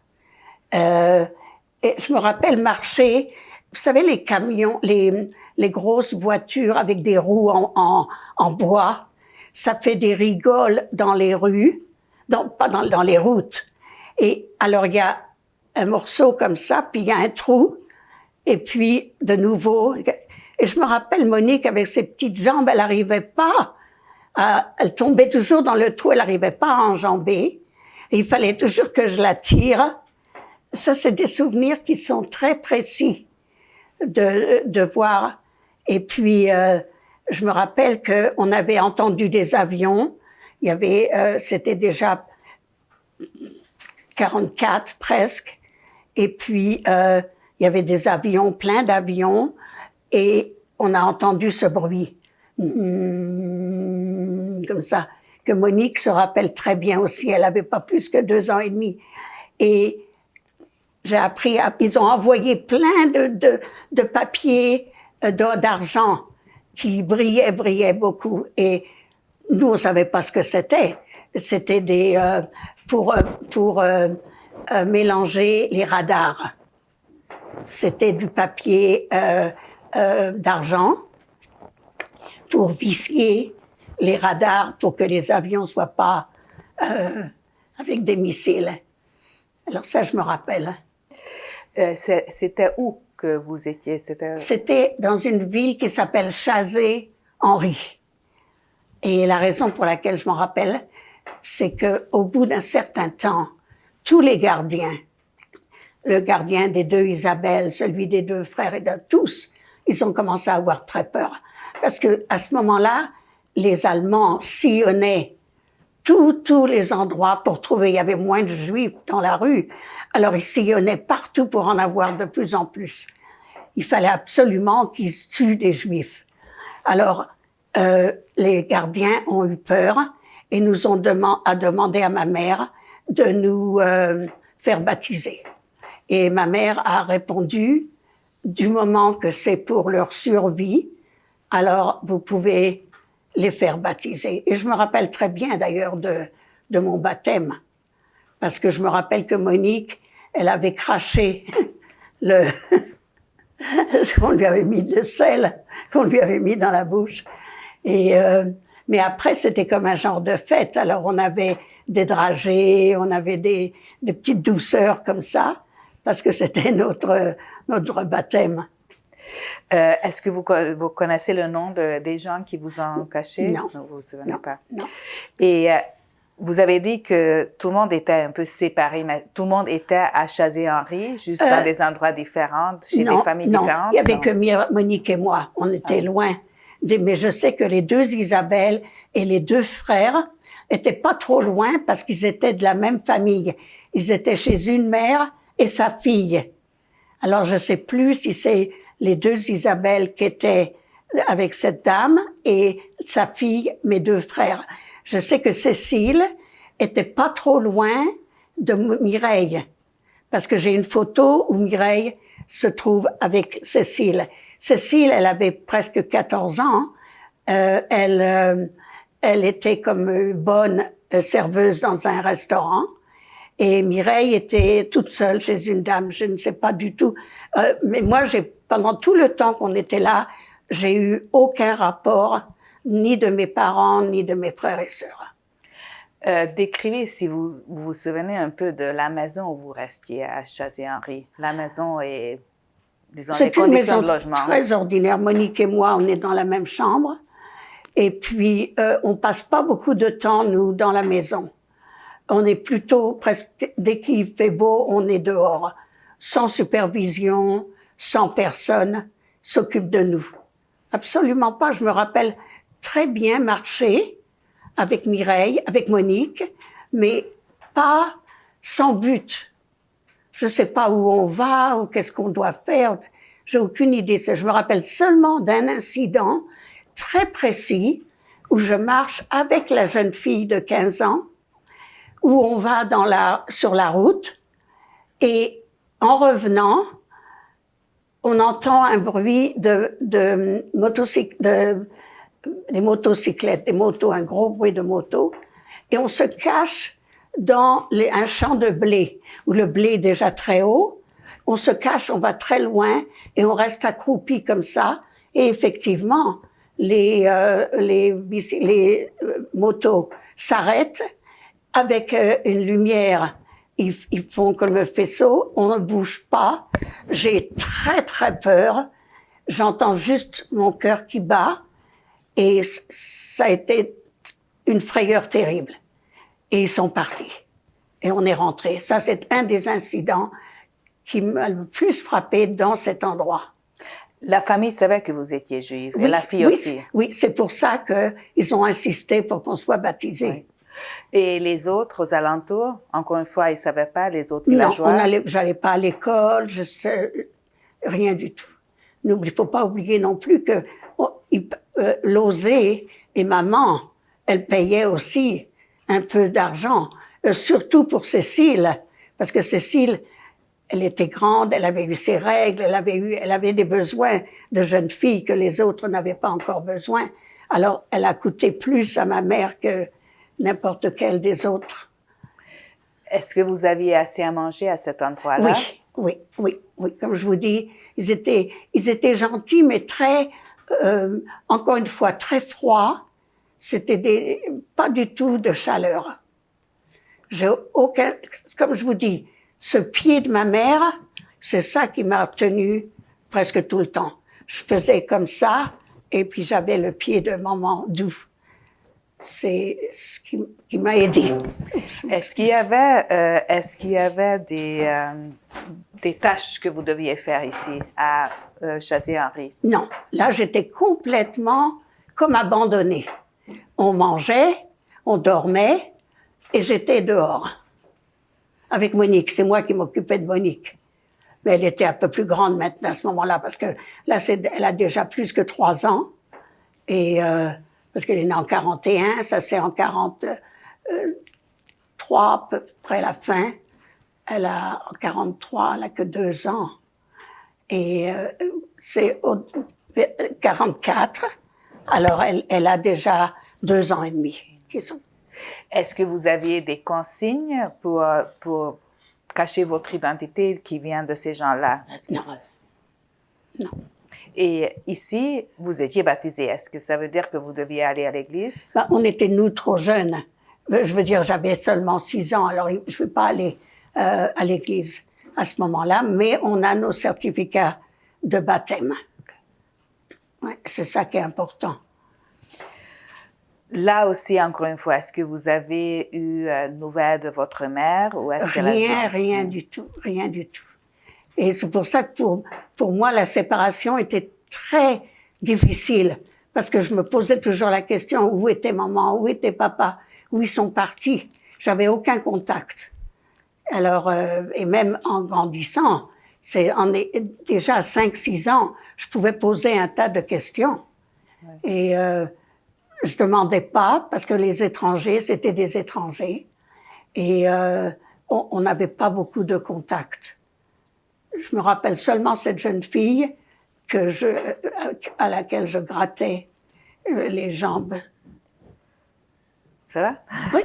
B: Et je me rappelle marcher, vous savez, les camions, les grosses voitures avec des roues en bois, ça fait des rigoles dans les rues, pas dans les routes. Et alors, il y a un morceau comme ça, puis il y a un trou, et puis de nouveau. Et je me rappelle Monique avec ses petites jambes, elle n'arrivait pas, elle tombait toujours dans le trou, elle n'arrivait pas à enjamber. Et il fallait toujours que je la tire. Ça, c'est des souvenirs qui sont très précis de voir. Et puis, je me rappelle qu'on avait entendu des avions. Il y avait, c'était déjà 44 presque. Et puis, il y avait des avions, plein d'avions. Et on a entendu ce bruit. Comme ça. Que Monique se rappelle très bien aussi. Elle avait pas plus que 2 ans et demi. Et j'ai appris, ils ont envoyé plein de papiers d'argent qui brillaient beaucoup. Et nous, on savait pas ce que c'était. C'était pour mélanger les radars. C'était du papier d'argent pour vicier les radars pour que les avions soient pas avec des missiles. Alors ça, je me rappelle.
A: C'était où que vous étiez?
B: C'était dans une ville qui s'appelle Chazé-Henri. Et la raison pour laquelle je m'en rappelle, c'est qu'au bout d'un certain temps, tous les gardiens, le gardien des 2 Isabelle, celui des 2 frères et de tous, ils ont commencé à avoir très peur. Parce que à ce moment-là, les Allemands sillonnaient tous les endroits pour trouver, il y avait moins de Juifs dans la rue. Alors ils sillonnaient partout pour en avoir de plus en plus. Il fallait absolument qu'ils tuent des Juifs. Alors, les gardiens ont eu peur et nous ont demandé à ma mère de nous faire baptiser. Et ma mère a répondu, du moment que c'est pour leur survie, alors vous pouvez les faire baptiser. Et je me rappelle très bien d'ailleurs de mon baptême, parce que je me rappelle que Monique, elle avait craché qu'on lui avait mis de sel, qu'on lui avait mis dans la bouche. Et mais après, c'était comme un genre de fête. Alors on avait des dragées, on avait des petites douceurs comme ça, parce que c'était notre baptême.
A: Est-ce que vous connaissez le nom des gens qui vous ont caché?
B: Non.
A: Non, vous vous souvenez pas.
B: Non.
A: Et vous avez dit que tout le monde était un peu séparé, mais tout le monde était à Chazé-Henri, juste dans des endroits différents, chez des familles différentes?
B: Il y avait que Monique et moi. On était loin. Mais je sais que les 2 Isabelle et les 2 frères étaient pas trop loin parce qu'ils étaient de la même famille. Ils étaient chez une mère et sa fille. Alors je sais plus si c'est les 2 Isabelle qui étaient avec cette dame et sa fille, mes 2 frères. Je sais que Cécile était pas trop loin de Mireille, parce que j'ai une photo où Mireille se trouve avec Cécile. Cécile, elle avait presque 14 ans. Elle était comme bonne serveuse dans un restaurant. Et Mireille était toute seule chez une dame, je ne sais pas du tout. Mais moi, pendant tout le temps qu'on était là, j'ai eu aucun rapport, ni de mes parents, ni de mes frères et sœurs.
A: Décrivez, si vous vous souvenez un peu de la maison où vous restiez à Chazy-Henri. La maison et, disons, les conditions de logement.
B: C'est une maison très ordinaire. Monique et moi, on est dans la même chambre. Et puis, on passe pas beaucoup de temps, nous, dans la maison. On est plutôt, presque, dès qu'il fait beau, on est dehors. Sans supervision, sans personne s'occupe de nous. Absolument pas. Je me rappelle très bien marcher avec Mireille, avec Monique, mais pas sans but. Je sais pas où on va ou qu'est-ce qu'on doit faire. J'ai aucune idée. Je me rappelle seulement d'un incident très précis où je marche avec la jeune fille de 15 ans, où on va sur la route et en revenant, on entend un bruit des motocyclettes, des motos, un gros bruit de moto, et on se cache dans un champ de blé, où le blé est déjà très haut. On se cache, on va très loin, et on reste accroupi comme ça. Et effectivement, les motos s'arrêtent avec une lumière. Ils font comme un faisceau, on ne bouge pas. J'ai très très peur. J'entends juste mon cœur qui bat. Et ça a été une frayeur terrible. Et ils sont partis. Et on est rentré. Ça, c'est un des incidents qui m'a le plus frappé dans cet endroit.
A: La famille savait que vous étiez juive, et la fille aussi.
B: Oui, c'est pour ça qu'ils ont insisté pour qu'on soit baptisés. Oui.
A: Et les autres aux alentours, encore une fois, ils savaient pas, les autres villageois?
B: Non, j'allais pas à l'école, je sais, rien du tout. Il faut pas oublier non plus que Losée et maman, elles payaient aussi un peu d'argent, surtout pour Cécile, parce que Cécile, elle était grande, elle avait eu ses règles, elle avait des besoins de jeune fille que les autres n'avaient pas encore besoin. Alors, elle a coûté plus à ma mère que n'importe quel des autres.
A: Est-ce que vous aviez assez à manger à cet endroit-là?
B: Oui. Comme je vous dis, ils étaient gentils, mais très, encore une fois, très froids. C'était pas du tout de chaleur. Comme je vous dis, ce pied de ma mère, c'est ça qui m'a tenu presque tout le temps. Je faisais comme ça, et puis j'avais le pied de maman doux. C'est ce qui m'a aidé.
A: Est-ce qu'il y avait des tâches que vous deviez faire ici à Chazy-Henri?
B: Non, là j'étais complètement comme abandonnée. On mangeait, on dormait, et j'étais dehors avec Monique. C'est moi qui m'occupais de Monique. Mais elle était un peu plus grande maintenant à ce moment-là, parce que là, elle a déjà plus que 3 ans. Et parce qu'elle est née en 41, ça c'est en 43, à peu près la fin. En 43, elle a que 2 ans. Et c'est 44. Alors, elle a déjà 2 ans et demi qui sont.
A: Est-ce que vous aviez des consignes pour cacher votre identité qui vient de ces gens-là?
B: Non.
A: Et ici, vous étiez baptisé. Est-ce que ça veut dire que vous deviez aller à l'église?
B: On était, nous, trop jeunes. Je veux dire, j'avais seulement 6 ans, alors je ne vais pas aller à l'église à ce moment-là, mais on a nos certificats de baptême. Ouais, c'est ça qui est important.
A: Là aussi, encore une fois, est-ce que vous avez eu nouvelles de votre mère ou est-ce
B: Rien du tout. Et c'est pour ça que pour moi, la séparation était très difficile, parce que je me posais toujours la question, où était maman, où était papa, où ils sont partis? J'avais aucun contact. Alors, et même en grandissant, on est déjà à 5-6 ans, je pouvais poser un tas de questions.
A: Ouais.
B: Et je demandais pas, parce que les étrangers, c'était des étrangers. Et on n'avait pas beaucoup de contact. Je me rappelle seulement cette jeune fille à laquelle je grattais les jambes.
A: Ça va?
B: Oui.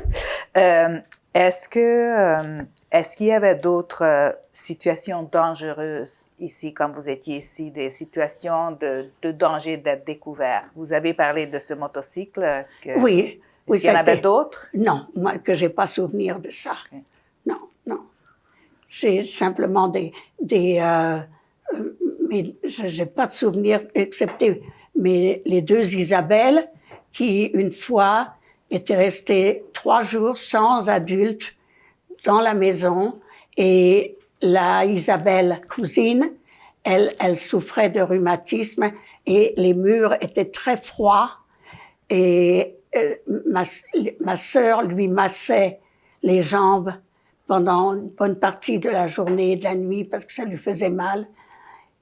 A: Est-ce qu'il y avait d'autres situations dangereuses ici, quand vous étiez ici, des situations de danger d'être découvert? Vous avez parlé de ce motocycle.
B: Oui.
A: Est-ce qu'il y en avait d'autres?
B: Non, moi, que j'ai pas souvenir de ça. Okay. Non, non. J'ai simplement mais j'ai pas de souvenir, excepté les deux Isabelle, qui, une fois, étaient restées 3 jours sans adultes dans la maison, et la Isabelle cousine, elle souffrait de rhumatisme, et les murs étaient très froids, et ma sœur lui massait les jambes pendant une bonne partie de la journée et de la nuit parce que ça lui faisait mal.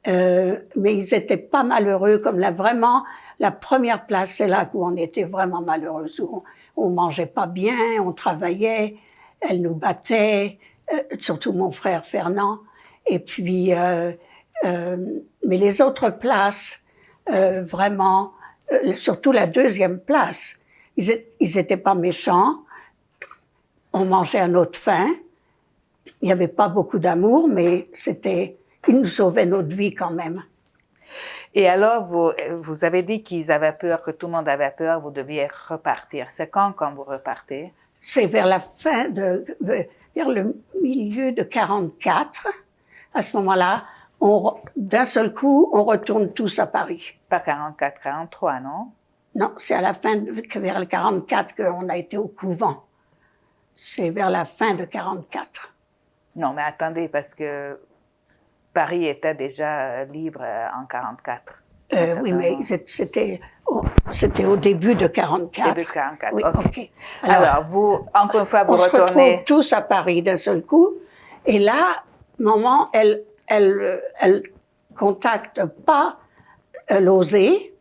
B: Mais ils étaient pas malheureux, comme vraiment la première place, c'est là où on était vraiment malheureux, où on mangeait pas bien, on travaillait, elle nous battait, surtout mon frère Fernand. Et puis, mais les autres places, vraiment, surtout la deuxième place, ils étaient pas méchants, on mangeait à notre faim, il n'y avait pas beaucoup d'amour, mais ils nous sauvaient notre vie quand même.
A: Et alors, vous avez dit qu'ils avaient peur, que tout le monde avait peur, vous deviez repartir. C'est quand vous repartez?
B: C'est vers la fin vers le milieu de 44. À ce moment-là, d'un seul coup, on retourne tous à Paris.
A: Pas 44, 43, non?
B: Non, c'est à la fin, vers le 44 qu'on a été au couvent. C'est vers la fin de 44.
A: Non, mais attendez, parce que Paris était déjà libre en 44.
B: Oui, mais c'était au début de 44.
A: Début de 44,
B: oui,
A: OK. Alors, vous, encore une fois, vous retournez...
B: On se retrouve tous à Paris d'un seul coup. Et là, maman, elle contacte pas Losé,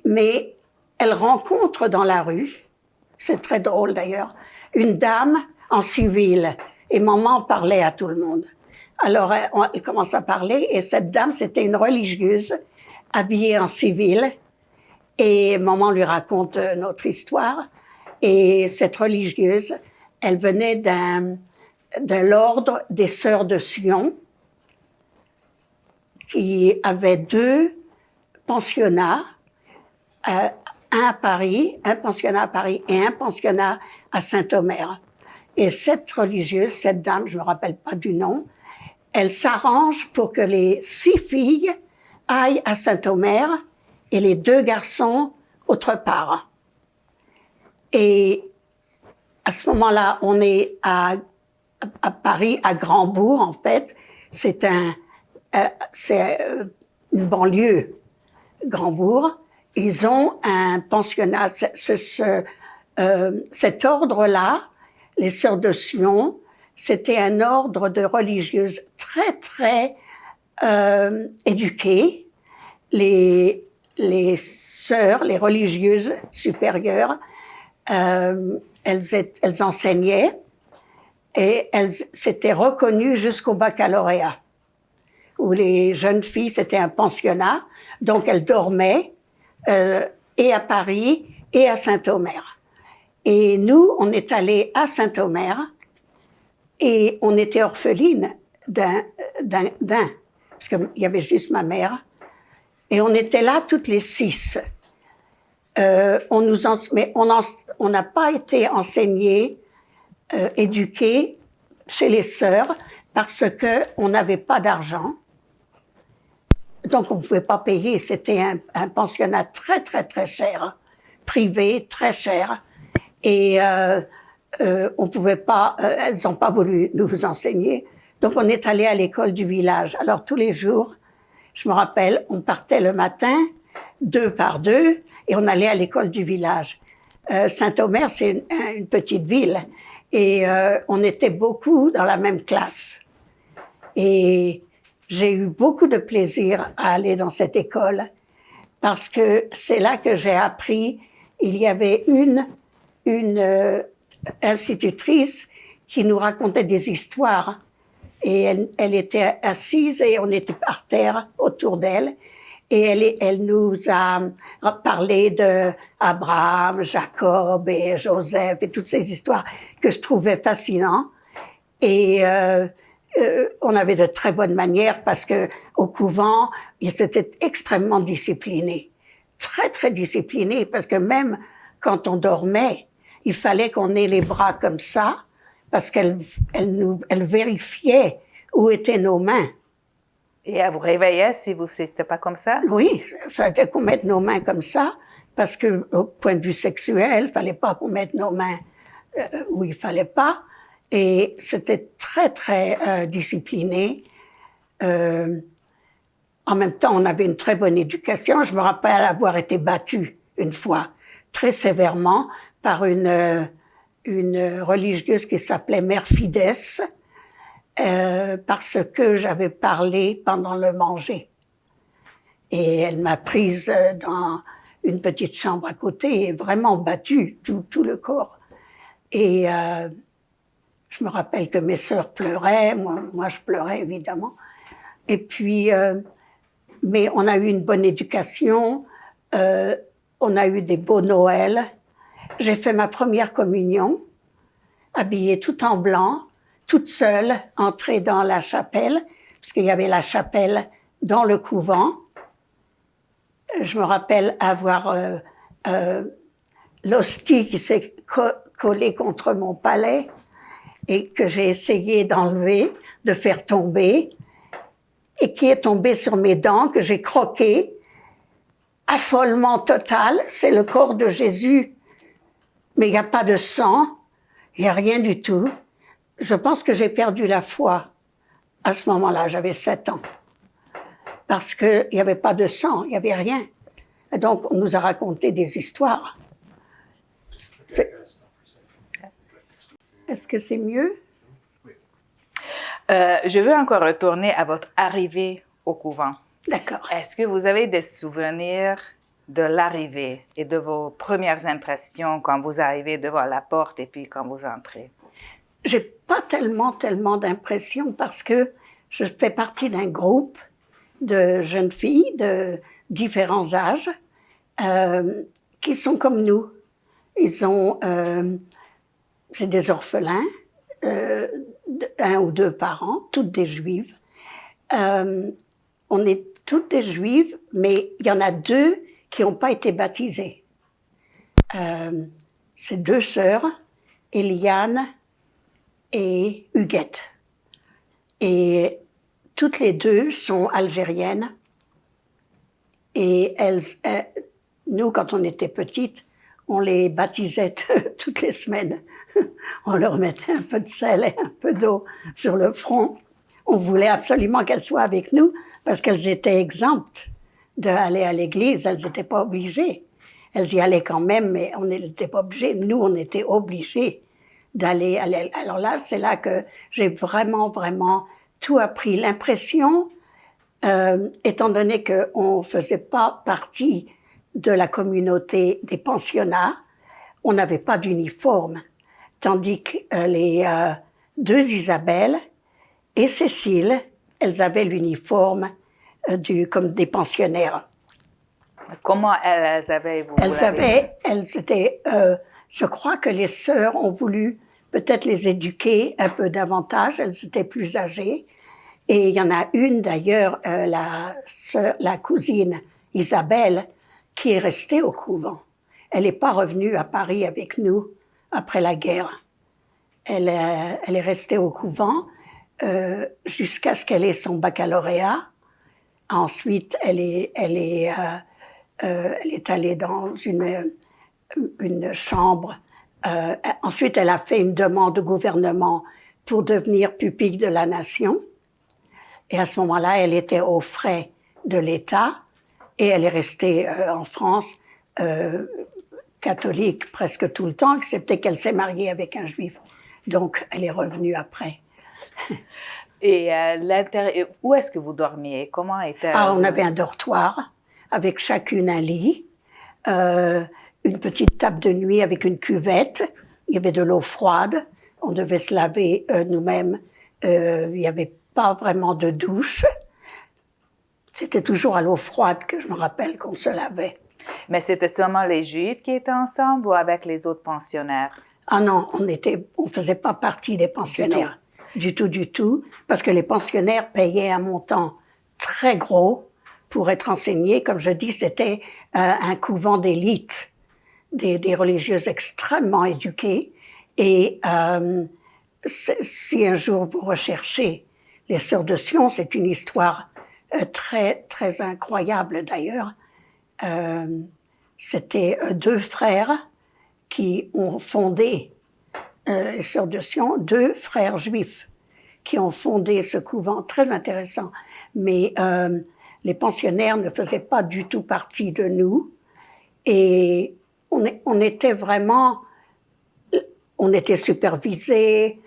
B: mais elle rencontre dans la rue, c'est très drôle d'ailleurs, une dame en civil. Et maman parlait à tout le monde. Alors, elle commence à parler, et cette dame, c'était une religieuse habillée en civil, et maman lui raconte notre histoire. Et cette religieuse, elle venait de l'ordre des Sœurs de Sion, qui avait 2 pensionnats, un pensionnat à Paris et un pensionnat à Saint-Omer. Et cette religieuse, cette dame, je ne me rappelle pas du nom, elle s'arrange pour que les 6 filles aillent à Saint-Omer et les 2 garçons autre part. Et à ce moment-là, on est à Paris, à Grandbourg, en fait. C'est une banlieue, Grandbourg. Ils ont un pensionnat. Cet ordre-là, les Sœurs de Sion, c'était un ordre de religieuses très, très éduquées. Les sœurs, les religieuses supérieures, elles enseignaient et elles s'étaient reconnues jusqu'au baccalauréat, où les jeunes filles, c'était un pensionnat, donc elles dormaient et à Paris et à Saint-Omer. Et nous, on est allés à Saint-Omer et on était orphelines d'un, parce qu'il y avait juste ma mère, et on était là toutes les 6. Mais on n'a pas été enseignés, éduqués chez les sœurs parce que on n'avait pas d'argent. Donc on ne pouvait pas payer. C'était un pensionnat très très très cher, privé, très cher. Et on pouvait pas. Elles n'ont pas voulu nous enseigner. Donc on est allé à l'école du village. Alors tous les jours, je me rappelle, on partait le matin, 2 par 2, et on allait à l'école du village. Saint-Omer, c'est une petite ville, et on était beaucoup dans la même classe. Et j'ai eu beaucoup de plaisir à aller dans cette école, parce que c'est là que j'ai appris, il y avait une institutrice qui nous racontait des histoires. Et elle était assise et on était par terre autour d'elle. Et elle nous a parlé de Abraham, Jacob et Joseph et toutes ces histoires que je trouvais fascinantes. Et on avait de très bonnes manières parce que au couvent, ils étaient extrêmement disciplinés. Très, très disciplinés parce que même quand on dormait, il fallait qu'on ait les bras comme ça parce qu'elle vérifiait où étaient nos mains.
A: Et elle vous réveillait si vous n'étiez pas comme ça?
B: Oui, il fallait qu'on mette nos mains comme ça parce que au point de vue sexuel, il fallait pas qu'on mette nos mains où il fallait pas. Et c'était très, très discipliné. En même temps, on avait une très bonne éducation. Je me rappelle avoir été battue une fois, très sévèrement, par une religieuse qui s'appelait Mère Fidès, parce que j'avais parlé pendant le manger. Et elle m'a prise dans une petite chambre à côté et vraiment battue tout le corps. Et je me rappelle que mes sœurs pleuraient, moi je pleurais évidemment. Et puis, mais on a eu une bonne éducation, on a eu des beaux Noëls. J'ai fait ma première communion, habillée tout en blanc, toute seule, entrée dans la chapelle, parce qu'il y avait la chapelle dans le couvent. Je me rappelle avoir l'hostie qui s'est collée contre mon palais et que j'ai essayé d'enlever, de faire tomber, et qui est tombée sur mes dents, que j'ai croqué. Affolement total, c'est le corps de Jésus, mais il n'y a pas de sang, il n'y a rien du tout. Je pense que j'ai perdu la foi à ce moment-là, j'avais 7 ans. Parce qu'il n'y avait pas de sang, il n'y avait rien. Et donc, on nous a raconté des histoires. Est-ce que c'est mieux?
A: Je veux encore retourner à votre arrivée au couvent.
B: D'accord.
A: Est-ce que vous avez des souvenirs de l'arrivée et de vos premières impressions quand vous arrivez devant la porte et puis quand vous entrez?
B: J'ai pas tellement d'impressions parce que je fais partie d'un groupe de jeunes filles de différents âges qui sont comme nous. Ils ont, c'est des orphelins, 1 ou 2 parents, toutes des juives. On est toutes des juives, mais il y en a 2 qui n'ont pas été baptisées. C'est 2 sœurs, Eliane et Huguette. Et toutes les 2 sont algériennes. Et nous, quand on était petites, on les baptisait toutes les semaines. On leur mettait un peu de sel et un peu d'eau sur le front. On voulait absolument qu'elles soient avec nous parce qu'elles étaient exemptes d'aller à l'église. Elles n'étaient pas obligées. Elles y allaient quand même, mais on n'était pas obligés. Nous, on était obligés d'aller. Alors là, c'est là que j'ai vraiment tout appris. L'impression, étant donné qu'on ne faisait pas partie de la communauté des pensionnats, on n'avait pas d'uniforme. Tandis que les 2 Isabelle et Cécile, elles avaient l'uniforme comme des pensionnaires.
A: Comment elles avaient,
B: elles étaient, je crois que les sœurs ont voulu peut-être les éduquer un peu davantage, elles étaient plus âgées. Et il y en a une d'ailleurs, la cousine Isabelle, qui est restée au couvent. Elle n'est pas revenue à Paris avec nous après la guerre. Elle est restée au couvent jusqu'à ce qu'elle ait son baccalauréat. Ensuite, elle est allée dans une chambre. Ensuite, elle a fait une demande au gouvernement pour devenir pupille de la nation. Et à ce moment-là, elle était aux frais de l'État et elle est restée en France catholique presque tout le temps, excepté qu'elle s'est mariée avec un juif. Donc, elle est revenue après.
A: Et où est-ce que vous dormiez? Comment était...
B: On avait un dortoir avec chacune un lit, une petite table de nuit avec une cuvette, il y avait de l'eau froide, on devait se laver nous-mêmes, il n'y avait pas vraiment de douche. C'était toujours à l'eau froide que je me rappelle qu'on se lavait.
A: Mais c'était seulement les Juifs qui étaient ensemble ou avec les autres pensionnaires?
B: Ah non, on faisait pas partie des pensionnaires. Du tout, parce que les pensionnaires payaient un montant très gros pour être enseignés. Comme je dis, c'était un couvent d'élite, des religieuses extrêmement éduquées. Et si un jour vous recherchez les Sœurs de Sion, c'est une histoire très, très incroyable d'ailleurs. C'était deux frères qui ont fondé les Sœurs de Sion, deux frères juifs qui ont fondé ce couvent très intéressant. Mais les pensionnaires ne faisaient pas du tout partie de nous et on était vraiment, on était supervisés,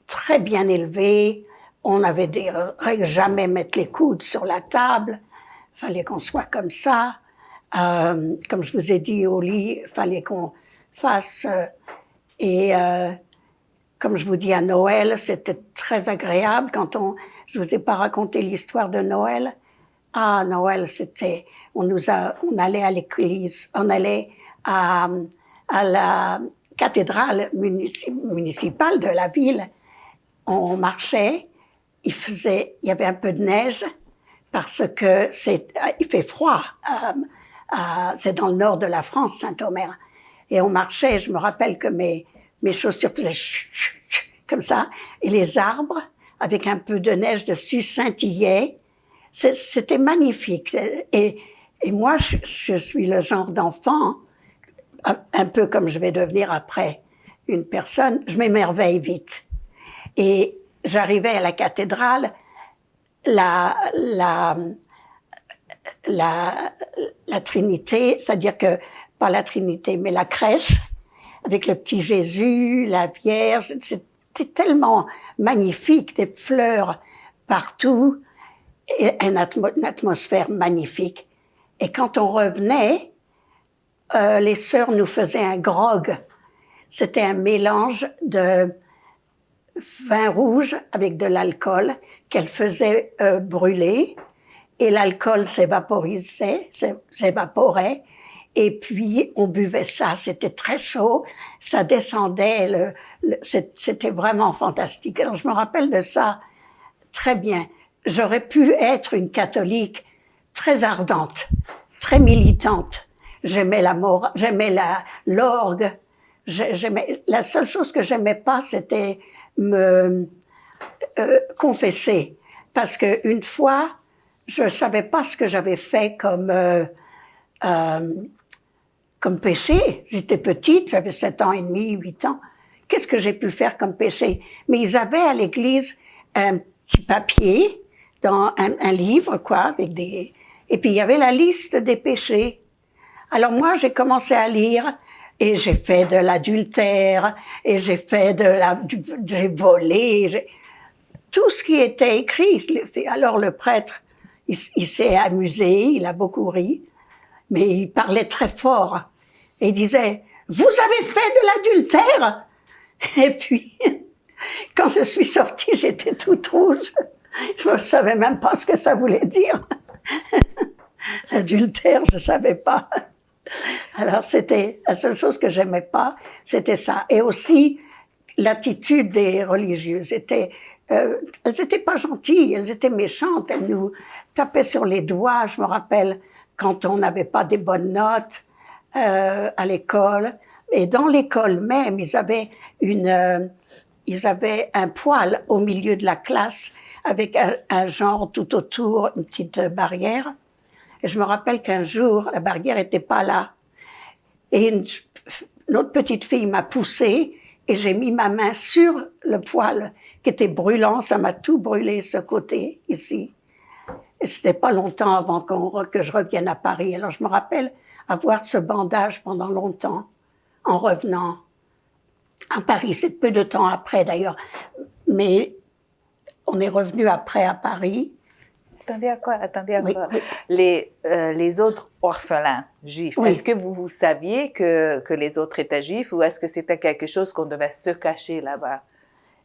B: très bien élevés. On avait des règles, jamais mettre les coudes sur la table. Fallait qu'on soit comme ça. Comme je vous ai dit, au lit, fallait qu'on fasse. Comme je vous dis, à Noël, c'était très agréable quand je vous ai pas raconté l'histoire de Noël. Ah, Noël, c'était, on allait à l'église, on allait à la cathédrale municipale de la ville. On marchait, il y avait un peu de neige parce que il fait froid. C'est dans le nord de la France, Saint-Omer. Et on marchait, je me rappelle que mes chaussures faisaient comme ça, et les arbres, avec un peu de neige dessus, scintillaient. C'était magnifique. Et moi, je suis le genre d'enfant, un peu comme je vais devenir après une personne, je m'émerveille vite. Et j'arrivais à la cathédrale, la Trinité, c'est-à-dire que, pas la Trinité, mais la crèche, avec le petit Jésus, la Vierge, c'était tellement magnifique, des fleurs partout, et une atmosphère magnifique. Et quand on revenait, les sœurs nous faisaient un grog. C'était un mélange de vin rouge avec de l'alcool qu'elles faisaient brûler, et l'alcool s'évaporait, et puis on buvait ça, c'était très chaud, ça descendait, c'était vraiment fantastique. Alors je me rappelle de ça très bien. J'aurais pu être une catholique très ardente, très militante. J'aimais l'orgue. La seule chose que j'aimais pas, c'était me confesser, parce que une fois, je savais pas ce que j'avais fait comme péché. J'étais petite, j'avais 7 ans et demi, 8 ans. Qu'est-ce que j'ai pu faire comme péché? Mais ils avaient à l'église un petit papier, dans un livre, quoi, avec et puis il y avait la liste des péchés. Alors moi, j'ai commencé à lire, et j'ai fait de l'adultère, et j'ai fait j'ai volé, tout ce qui était écrit, je l'ai fait. Alors le prêtre, il s'est amusé, il a beaucoup ri, mais il parlait très fort. Et il disait, « Vous avez fait de l'adultère ?» Et puis, quand je suis sortie, j'étais toute rouge. Je ne savais même pas ce que ça voulait dire. L'adultère, je ne savais pas. Alors c'était la seule chose que j'aimais pas, c'était ça. Et aussi, l'attitude des religieuses elles étaient pas gentilles, elles étaient méchantes, elles nous tapaient sur les doigts. Je me rappelle quand on n'avait pas des bonnes notes à l'école. Et dans l'école même, ils avaient un poêle au milieu de la classe avec un genre tout autour, une petite barrière. Et je me rappelle qu'un jour, la barrière n'était pas là. Et une autre petite fille m'a poussée et j'ai mis ma main sur le poêle qui était brûlant. Ça m'a tout brûlé, ce côté, ici. Et c'était pas longtemps avant que je revienne à Paris. Alors je me rappelle avoir ce bandage pendant longtemps en revenant à Paris. C'est peu de temps après d'ailleurs. Mais on est revenu après à Paris.
A: attendez
B: Oui,
A: encore.
B: oui.
A: Les autres orphelins juifs,
B: Oui.
A: est-ce que vous saviez que les autres étaient juifs ou est-ce que c'était quelque chose qu'on devait se cacher là-bas?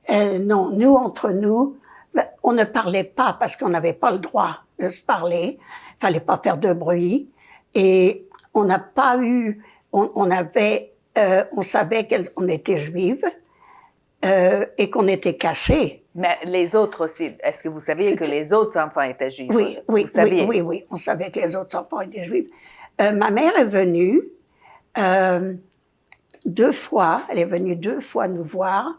B: Non, nous, entre nous, ben, on ne parlait pas parce qu'on n'avait pas le droit de se parler. Il fallait pas faire de bruit. Et on n'a pas eu, on savait qu'on était juive et qu'on était cachés.
A: Mais les autres aussi, est-ce que vous saviez que les autres enfants étaient juifs?
B: Oui,
A: Vous
B: oui,
A: saviez?
B: oui, oui, oui, on savait que les autres enfants étaient juifs. Ma mère est venue 2 fois, elle est venue 2 fois nous voir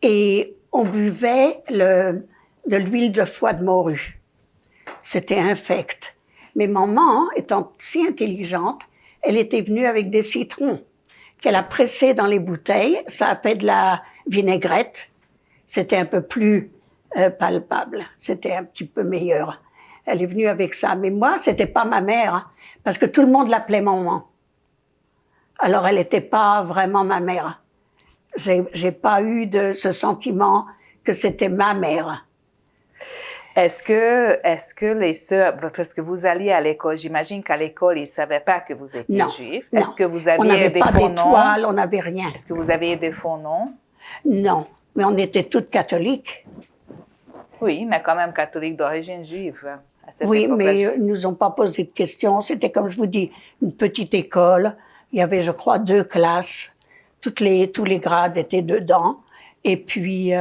B: et on buvait de l'huile de foie de morue. C'était infect. Mais maman, étant si intelligente, elle était venue avec des citrons qu'elle a pressés dans les bouteilles. Ça a fait de la vinaigrette. C'était un peu plus palpable. C'était un petit peu meilleur. Elle est venue avec ça. Mais moi, c'était pas ma mère, hein, parce que tout le monde l'appelait maman. Alors, elle n'était pas vraiment ma mère. J'ai pas eu de ce sentiment que c'était ma mère.
A: Est-ce que les sœurs, parce que vous alliez à l'école, j'imagine qu'à l'école, ils ne savaient pas que vous étiez
B: Non,
A: juif.
B: non.
A: Est-ce que vous
B: On
A: aviez
B: n'avait
A: des
B: pas
A: faux noms?
B: d'étoiles, on n'avait rien.
A: Est-ce que vous aviez des faux noms?
B: Non, mais on était toutes catholiques.
A: Oui, mais quand même catholiques d'origine juive. À cette
B: Oui,
A: époque-là.
B: mais ils nous ont pas posé de questions. C'était, comme je vous dis, une petite école. Il y avait, je crois, 2 classes. Tous les grades étaient dedans. Et puis,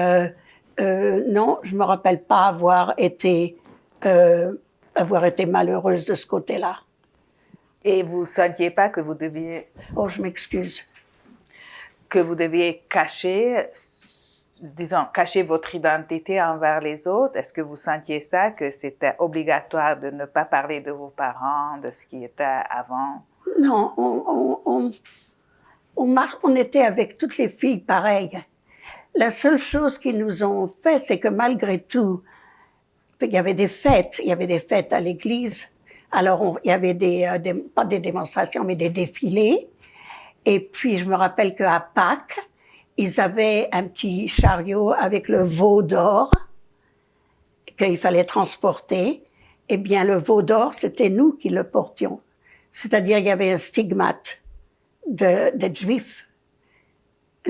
B: non, je me rappelle pas avoir été malheureuse de ce côté-là.
A: Et vous ne sentiez pas que vous deviez
B: Oh, je m'excuse.
A: cacher, disons, cacher votre identité envers les autres? Est-ce que vous sentiez ça, que c'était obligatoire de ne pas parler de vos parents, de ce qui était avant?
B: Non, on était avec toutes les filles pareilles. La seule chose qu'ils nous ont fait, c'est que malgré tout, il y avait des fêtes à l'église. Alors, il y avait pas des démonstrations, mais des défilés. Et puis, je me rappelle qu'à Pâques, ils avaient un petit chariot avec le veau d'or qu'il fallait transporter. Eh bien, le veau d'or, c'était nous qui le portions. C'est-à-dire, il y avait un stigmate d'être juif.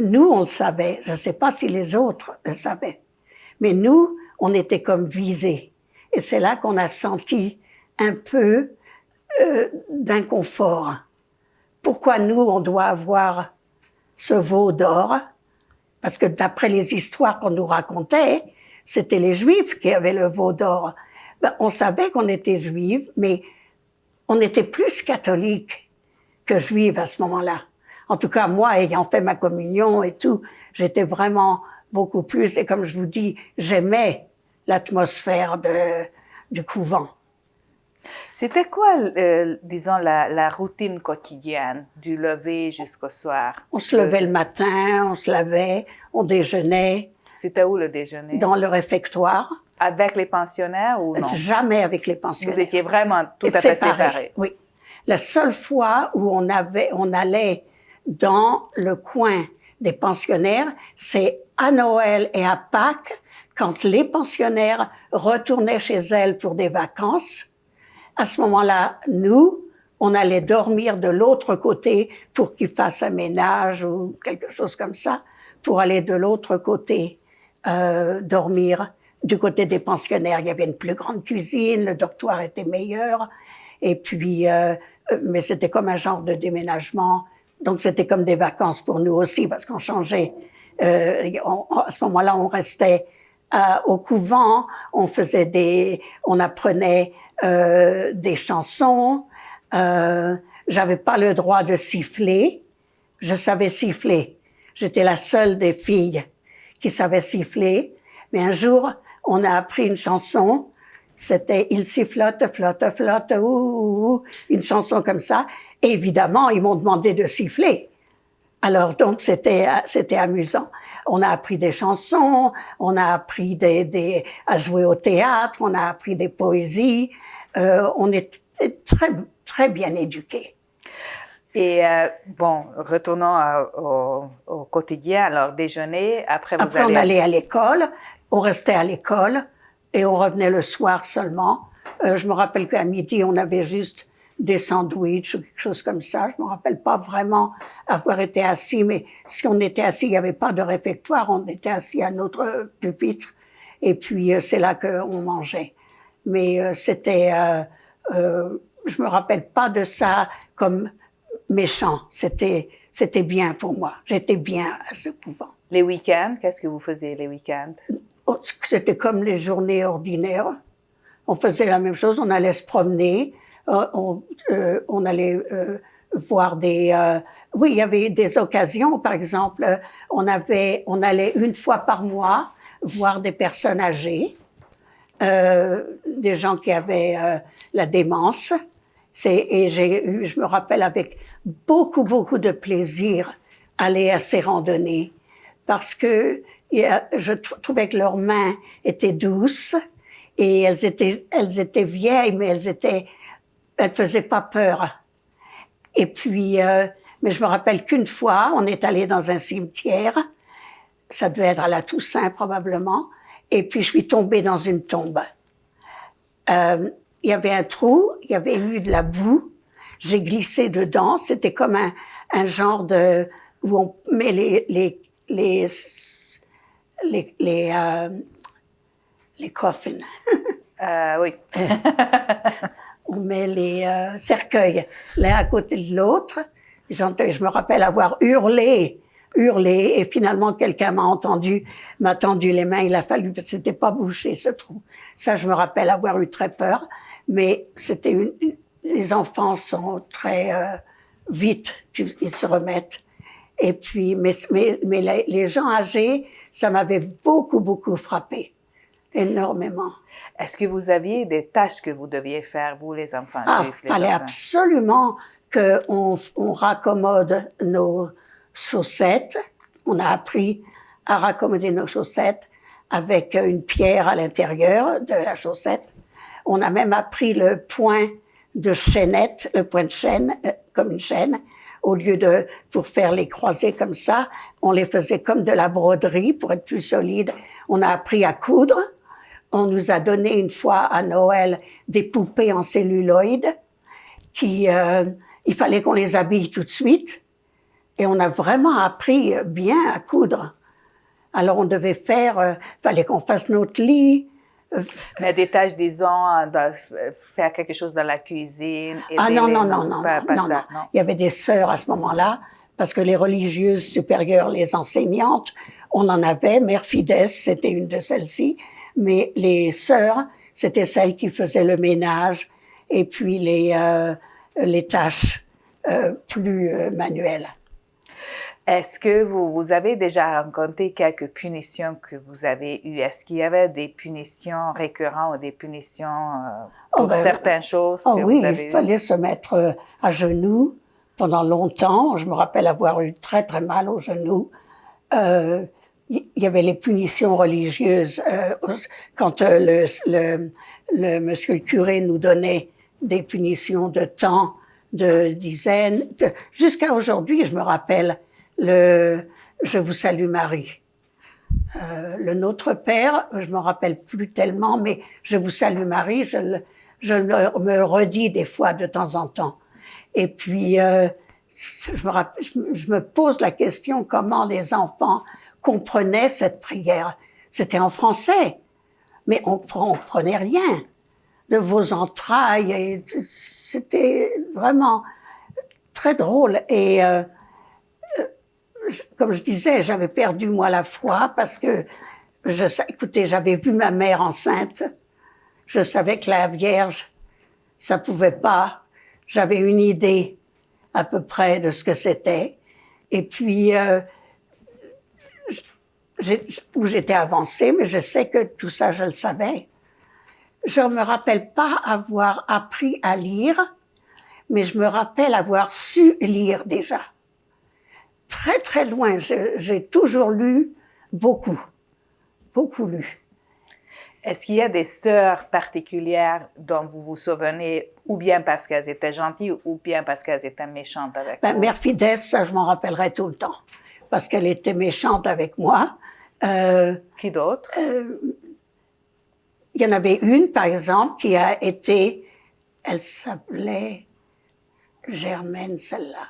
B: Nous, on le savait. Je ne sais pas si les autres le savaient. Mais nous, on était comme visés. Et c'est là qu'on a senti un peu d'inconfort. Pourquoi nous, on doit avoir ce veau d'or? Parce que d'après les histoires qu'on nous racontait, c'était les Juifs qui avaient le veau d'or. Ben, on savait qu'on était Juifs, mais on était plus catholiques que Juifs à ce moment-là. En tout cas, moi, ayant fait ma communion et tout, j'étais vraiment beaucoup plus. Et comme je vous dis, j'aimais l'atmosphère du couvent.
A: C'était quoi, disons, la routine quotidienne, du lever jusqu'au soir?
B: On se levait le matin, on se lavait, on déjeunait.
A: C'était où le déjeuner?
B: Dans le réfectoire.
A: Avec les pensionnaires ou non?
B: Jamais avec les pensionnaires.
A: Vous étiez vraiment tout à fait séparés?
B: Oui. La seule fois où on allait dans le coin des pensionnaires, c'est à Noël et à Pâques, quand les pensionnaires retournaient chez elles pour des vacances. À ce moment-là, nous, on allait dormir de l'autre côté pour qu'ils fassent un ménage ou quelque chose comme ça, pour aller de l'autre côté dormir. Du côté des pensionnaires, il y avait une plus grande cuisine, le dortoir était meilleur, et puis, mais c'était comme un genre de déménagement. Donc, c'était comme des vacances pour nous aussi, parce qu'on changeait. À ce moment-là, on restait au couvent, on apprenait des chansons. J'avais pas le droit de siffler. Je savais siffler. J'étais la seule des filles qui savait siffler. Mais un jour, on a appris une chanson. C'était « Il sifflote, flotte, flotte, ouh », une chanson comme ça. Et évidemment, ils m'ont demandé de siffler. Alors, donc, c'était amusant. On a appris des chansons, on a appris à jouer au théâtre, on a appris des poésies. On était très, très bien éduqués.
A: Et bon, retournons au quotidien. Alors, déjeuner, après
B: on allait à l'école, on restait à l'école. et on revenait le soir seulement. Je me rappelle qu'à midi, on avait juste des sandwichs ou quelque chose comme ça. Je me rappelle pas vraiment avoir été assis, mais si on était assis, il n'y avait pas de réfectoire, on était assis à notre pupitre, et puis c'est là qu'on mangeait. Mais je me rappelle pas de ça comme méchant. C'était bien pour moi. J'étais bien à ce couvent.
A: Les week-ends, qu'est-ce que vous faisiez les week-ends?
B: C'était comme les journées ordinaires. On faisait la même chose, on allait se promener, on allait voir oui, il y avait des occasions, par exemple, on allait une fois par mois voir des personnes âgées, des gens qui avaient la démence. Je me rappelle avec beaucoup de plaisir aller à ces randonnées parce que je trouvais que leurs mains étaient douces et elles étaient vieilles, mais elles faisaient pas peur. Et puis, mais je me rappelle qu'une fois, on est allé dans un cimetière, ça devait être à la Toussaint probablement, et puis je suis tombée dans une tombe. Il y avait un trou, il y avait eu de la boue, j'ai glissé dedans, c'était comme un genre où on met les coffins.
A: Oui.
B: On met les cercueils l'un à côté de l'autre. Je me rappelle avoir hurlé, et finalement quelqu'un m'a tendu les mains. Il a fallu, parce que c'était pas bouché ce trou. Ça, je me rappelle avoir eu très peur, mais les enfants sont très vite, ils se remettent. Et puis, mais les gens âgés, ça m'avait beaucoup frappé, énormément.
A: Est-ce que vous aviez des tâches que vous deviez faire, vous, les enfants juifs?
B: Il fallait absolument qu'on raccommode nos chaussettes. On a appris à raccommoder nos chaussettes avec une pierre à l'intérieur de la chaussette. On a même appris le point de chaînette, le point de chaîne, comme une chaîne. Au lieu pour faire les croisés comme ça, on les faisait comme de la broderie pour être plus solide. On a appris à coudre. On nous a donné une fois à Noël des poupées en celluloïd il fallait qu'on les habille tout de suite. Et on a vraiment appris bien à coudre. Alors on devait fallait qu'on fasse notre lit.
A: Mais des tâches, disons, de faire quelque chose dans la cuisine.
B: Non.
A: Non.
B: Il y avait des sœurs à ce moment-là, parce que les religieuses supérieures, les enseignantes, on en avait. Mère Fidès, c'était une de celles-ci. Mais les sœurs, c'était celles qui faisaient le ménage et puis les tâches plus manuelles.
A: Est-ce que vous avez déjà rencontré quelques punitions que vous avez eues? Est-ce qu'il y avait des punitions récurrentes ou des punitions pour certaines choses que vous avez eues?
B: Il fallait se mettre à genoux pendant longtemps. Je me rappelle avoir eu très mal aux genoux. Il y avait les punitions religieuses quand le monsieur le curé nous donnait des punitions de temps, de dizaines, jusqu'à aujourd'hui, je me rappelle je vous salue Marie. Le Notre Père, je me rappelle plus tellement, mais je vous salue Marie, je me redis des fois de temps en temps. Et puis je me pose la question comment les enfants comprenaient cette prière. C'était en français, mais on comprenait rien de vos entrailles. Et c'était vraiment très drôle. Et comme je disais, j'avais perdu moi la foi parce que écoutez, j'avais vu ma mère enceinte. Je savais que la Vierge, ça pouvait pas. J'avais une idée à peu près de ce que c'était. Et puis où j'étais avancée, mais je sais que tout ça, je le savais. Je me rappelle pas avoir appris à lire, mais je me rappelle avoir su lire déjà. Très loin. J'ai toujours lu beaucoup lu.
A: Est-ce qu'il y a des sœurs particulières dont vous vous souvenez, ou bien parce qu'elles étaient gentilles, ou bien parce qu'elles étaient méchantes avec vous?
B: Mère Fidès, ça, je m'en rappellerai tout le temps, parce qu'elle était méchante avec moi.
A: Qui d'autre?
B: il y en avait une, par exemple, qui a été, elle s'appelait Germaine, celle-là,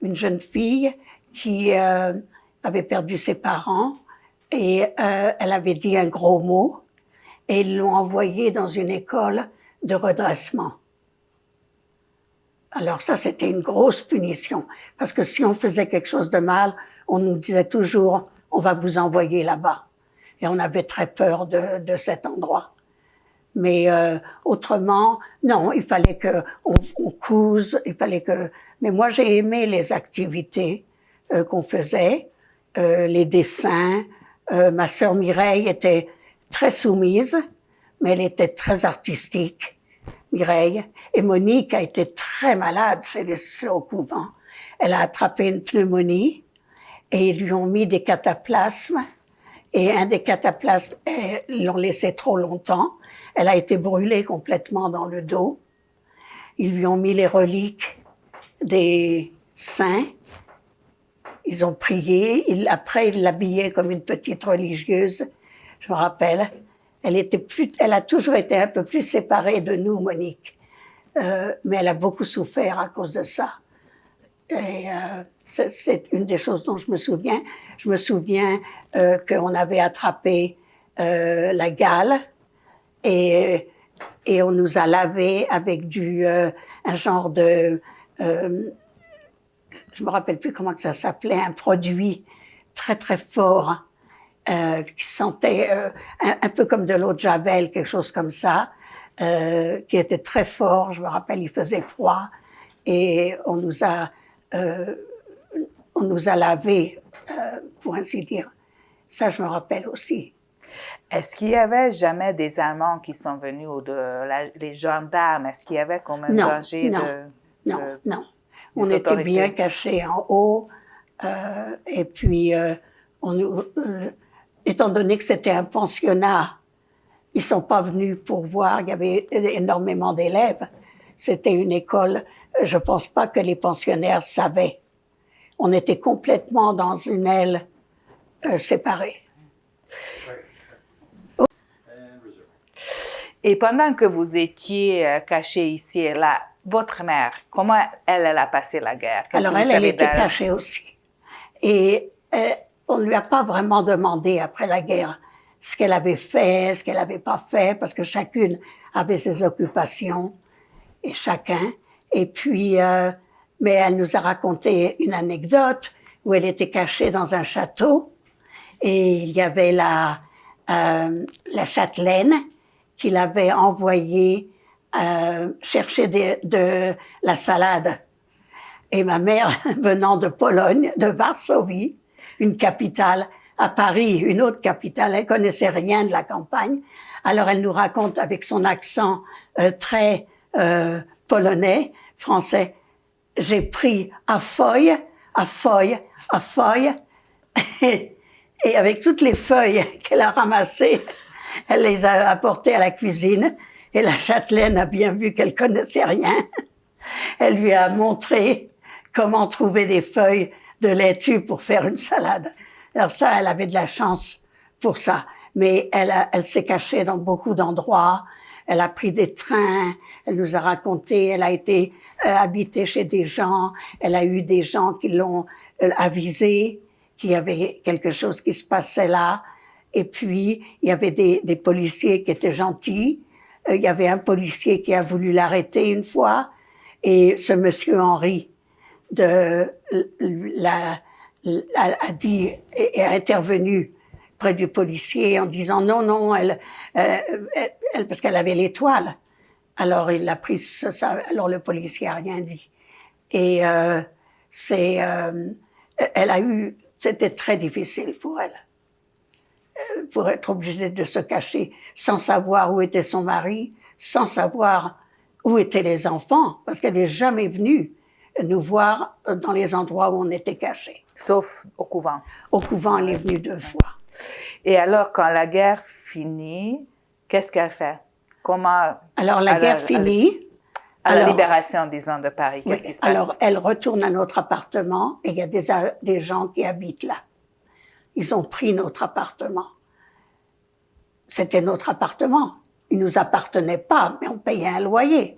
B: une jeune fille qui avait perdu ses parents et elle avait dit un gros mot et ils l'ont envoyée dans une école de redressement. Alors ça, c'était une grosse punition, parce que si on faisait quelque chose de mal, on nous disait toujours, on va vous envoyer là-bas. Et on avait très peur de cet endroit. Mais autrement, non, il fallait que on couse, il fallait que... Mais moi, j'ai aimé les activités qu'on faisait, les dessins. Ma sœur Mireille était très soumise, mais elle était très artistique, Mireille. Et Monique a été très malade au couvent. Elle a attrapé une pneumonie et ils lui ont mis des cataplasmes. Et un des cataplasmes, ils l'ont laissé trop longtemps. Elle a été brûlée complètement dans le dos. Ils lui ont mis les reliques des saints. Ils ont prié. Après, ils l'habillaient comme une petite religieuse. Je me rappelle. Elle a toujours été un peu plus séparée de nous, Monique. Mais elle a beaucoup souffert à cause de ça. Et c'est une des choses dont je me souviens. Je me souviens qu'on avait attrapé la gale et on nous a lavé avec un genre de... je me rappelle plus comment que ça s'appelait, un produit très très fort qui sentait un peu comme de l'eau de Javel, quelque chose comme ça, qui était très fort. Je me rappelle, il faisait froid et on nous a lavé, pour ainsi dire. Ça, je me rappelle aussi.
A: Est-ce qu'il y avait jamais des Allemands qui sont venus ou les gendarmes? Est-ce qu'il y avait comme un danger
B: Non. On était bien cachés en haut. Et puis, étant donné que c'était un pensionnat, ils sont pas venus pour voir. Il y avait énormément d'élèves. C'était une école. Je pense pas que les pensionnaires savaient. On était complètement dans une aile séparée.
A: Et pendant que vous étiez cachés ici et là, votre mère, comment elle a passé la guerre?
B: Alors elle était cachée aussi. Et on ne lui a pas vraiment demandé après la guerre ce qu'elle avait fait, ce qu'elle n'avait pas fait, parce que chacune avait ses occupations, et chacun. Et puis, mais elle nous a raconté une anecdote où elle était cachée dans un château et il y avait la châtelaine qui l'avait envoyée chercher de la salade. Et ma mère, venant de Pologne, de Varsovie, une capitale, à Paris, une autre capitale, elle connaissait rien de la campagne. Alors elle nous raconte avec son accent très polonais, français, j'ai pris à feuille, et avec toutes les feuilles qu'elle a ramassées, elle les a apportées à la cuisine, et la châtelaine a bien vu qu'elle connaissait rien. Elle lui a montré comment trouver des feuilles de laitue pour faire une salade. Alors ça, elle avait de la chance pour ça. Mais elle s'est cachée dans beaucoup d'endroits. Elle a pris des trains. Elle nous a raconté. Elle a été habitée chez des gens. Elle a eu des gens qui l'ont avisée qu'il y avait quelque chose qui se passait là. Et puis, il y avait des policiers qui étaient gentils. Il y avait un policier qui a voulu l'arrêter une fois. Et ce monsieur Henri a dit et a intervenu près du policier en disant non, elle parce qu'elle avait l'étoile. Alors il a pris ça. Alors le policier a rien dit. Et c'était très difficile pour elle, pour être obligée de se cacher, sans savoir où était son mari, sans savoir où étaient les enfants, parce qu'elle n'est jamais venue nous voir dans les endroits où on était cachés.
A: Sauf au couvent.
B: Au couvent, elle est venue 2 fois.
A: Et alors, quand la guerre finit, qu'est-ce qu'elle fait? Comment...
B: Alors, la guerre finit.
A: À la libération, disons, de Paris, qu'est-ce qui se passe?
B: Alors, elle retourne à notre appartement et il y a des gens qui habitent là. Ils ont pris notre appartement. C'était notre appartement. il nous appartenait pas, mais on payait un loyer.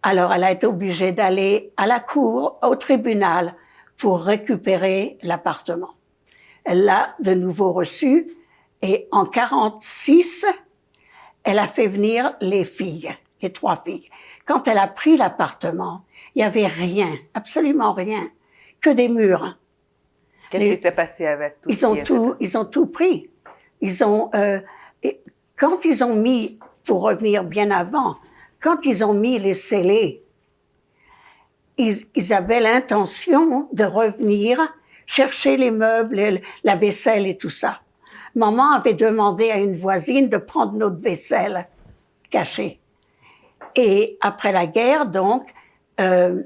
B: Alors, elle a été obligée d'aller à la cour, au tribunal, pour récupérer l'appartement. Elle l'a de nouveau reçu et en 46, elle a fait venir les filles, les 3 filles. Quand elle a pris l'appartement, il y avait rien, absolument rien, que des murs.
A: Qu'est-ce qui s'est passé avec tout
B: Ils ont tout pris. Quand ils ont mis, pour revenir bien avant, quand ils ont mis les scellés, ils avaient l'intention de revenir chercher les meubles, la vaisselle et tout ça. Maman avait demandé à une voisine de prendre notre vaisselle cachée. Et après la guerre, donc, elle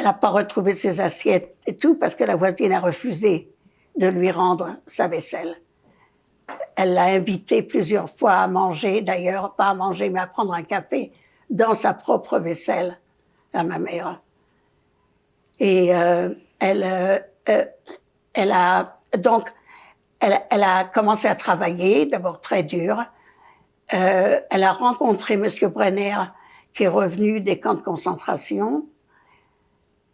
B: n'a pas retrouvé ses assiettes et tout parce que la voisine a refusé de lui rendre sa vaisselle. Elle l'a invitée plusieurs fois à manger, d'ailleurs, pas à manger, mais à prendre un café dans sa propre vaisselle, à ma mère. Et elle a commencé à travailler, d'abord très dur. Elle a rencontré M. Brenner, qui est revenu des camps de concentration.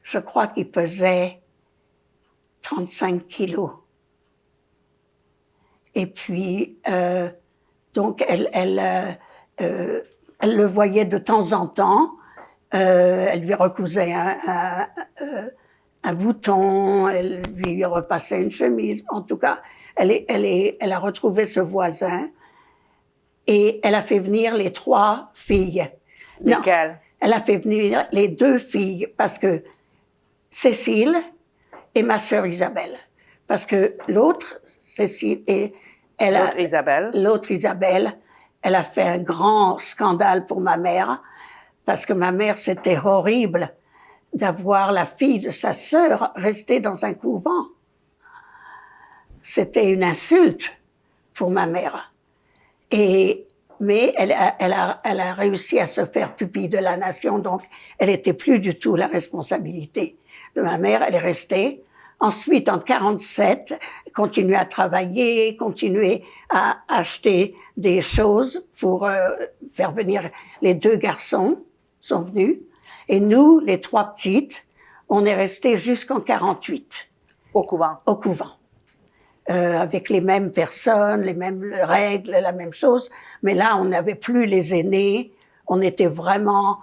B: Je crois qu'il pesait 35 kilos. Et puis, donc, elle le voyait de temps en temps. Elle lui recousait un bouton, elle lui repassait une chemise. En tout cas, elle a retrouvé ce voisin et elle a fait venir les 3 filles.
A: Lesquelles?
B: Non, elle a fait venir les 2 filles parce que Cécile et ma sœur Isabelle. Parce que l'autre, Cécile, l'autre Isabelle, elle a fait un grand scandale pour ma mère parce que ma mère, c'était horrible d'avoir la fille de sa sœur rester dans un couvent. C'était une insulte pour ma mère. Mais elle a réussi à se faire pupille de la nation, donc elle n'était plus du tout la responsabilité de ma mère. Elle est restée. Ensuite, en 47, continuer à travailler, continuer à acheter des choses pour faire venir les 2 garçons sont venus. Et nous, les 3 petites, on est restés jusqu'en 48.
A: Au couvent? Au
B: couvent. Avec les mêmes personnes, les mêmes règles, la même chose. Mais là, on n'avait plus les aînés. On était vraiment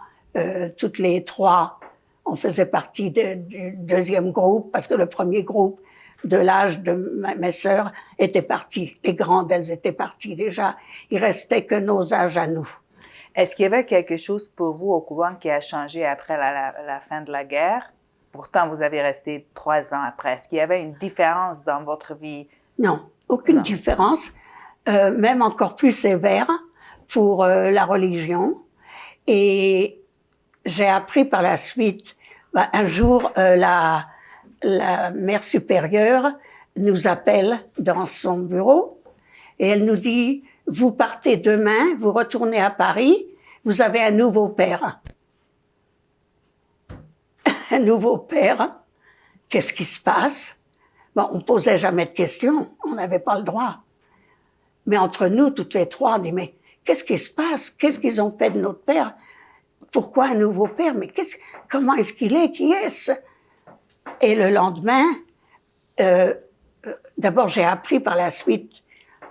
B: toutes les 3. On faisait partie du 2e groupe parce que le premier groupe de l'âge de mes sœurs était parti. Les grandes, elles étaient parties déjà. Il restait que nos âges à nous.
A: Est-ce qu'il y avait quelque chose pour vous au couvent qui a changé après la fin de la guerre? Pourtant, vous avez resté 3 ans après. Est-ce qu'il y avait une différence dans votre vie?
B: Non, aucune différence, même encore plus sévère pour la religion. Et j'ai appris par la suite, un jour, la mère supérieure nous appelle dans son bureau et elle nous dit « Vous partez demain, vous retournez à Paris, vous avez un nouveau père. » Un nouveau père, qu'est-ce qui se passe? Bon, on posait jamais de questions, on n'avait pas le droit. Mais entre nous, toutes les 3, on dit, mais qu'est-ce qui se passe? Qu'est-ce qu'ils ont fait de notre père? Pourquoi un nouveau père? Mais comment est-ce qu'il est? Qui est-ce? Et le lendemain, d'abord j'ai appris par la suite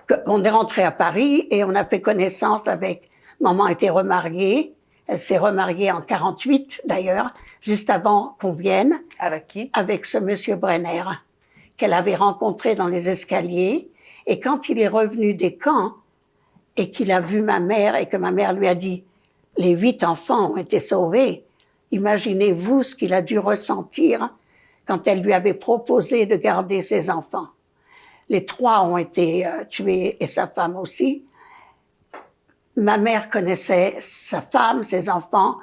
B: qu'on est rentré à Paris et on a fait connaissance avec, maman était remariée, elle s'est remariée en 48 d'ailleurs, juste avant qu'on vienne.
A: Avec qui? Avec
B: ce monsieur Brenner, qu'elle avait rencontré dans les escaliers. Et quand il est revenu des camps et qu'il a vu ma mère et que ma mère lui a dit « Les 8 enfants ont été sauvés », imaginez-vous ce qu'il a dû ressentir quand elle lui avait proposé de garder ses enfants. Les 3 ont été tués et sa femme aussi. Ma mère connaissait sa femme, ses enfants,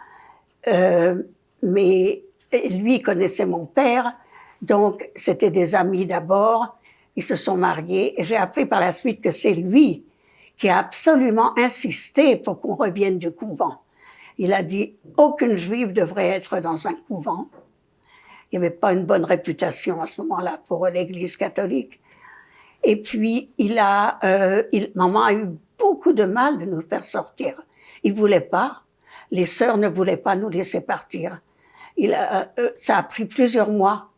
B: mais lui connaissait mon père. Donc, c'était des amis d'abord. Ils se sont mariés. Et j'ai appris par la suite que c'est lui qui a absolument insisté pour qu'on revienne du couvent. Il a dit « Aucune juive devrait être dans un couvent ». Il n'y avait pas une bonne réputation à ce moment-là pour l'Église catholique. Et puis, maman a eu beaucoup de mal de nous faire sortir. Ils voulaient pas. Les sœurs ne voulaient pas nous laisser partir. Ça a pris plusieurs mois,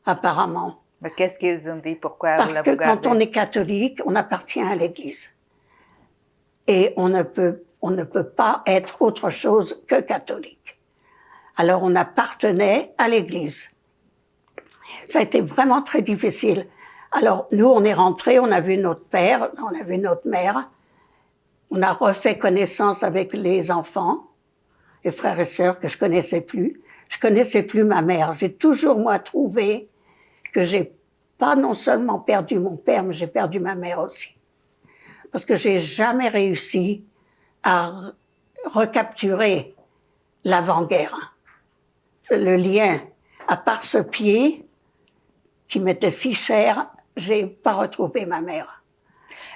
B: apparemment.
A: Mais qu'est-ce qu'ils ont dit? Pourquoi
B: Parce
A: vous
B: que
A: vous gardez?
B: quand on est catholique, on appartient à l'Église. Et on ne peut pas être autre chose que catholique. Alors on appartenait à l'Église. Ça a été vraiment très difficile. Alors nous, on est rentrés, on a vu notre père, on a vu notre mère. On a refait connaissance avec les enfants, les frères et sœurs que je connaissais plus. Je connaissais plus ma mère. J'ai toujours, moi, trouvé que j'ai pas non seulement perdu mon père, mais j'ai perdu ma mère aussi. Parce que j'ai jamais réussi à recapturer l'avant-guerre. Le lien, à part ce pied qui m'était si cher, j'ai pas retrouvé ma mère.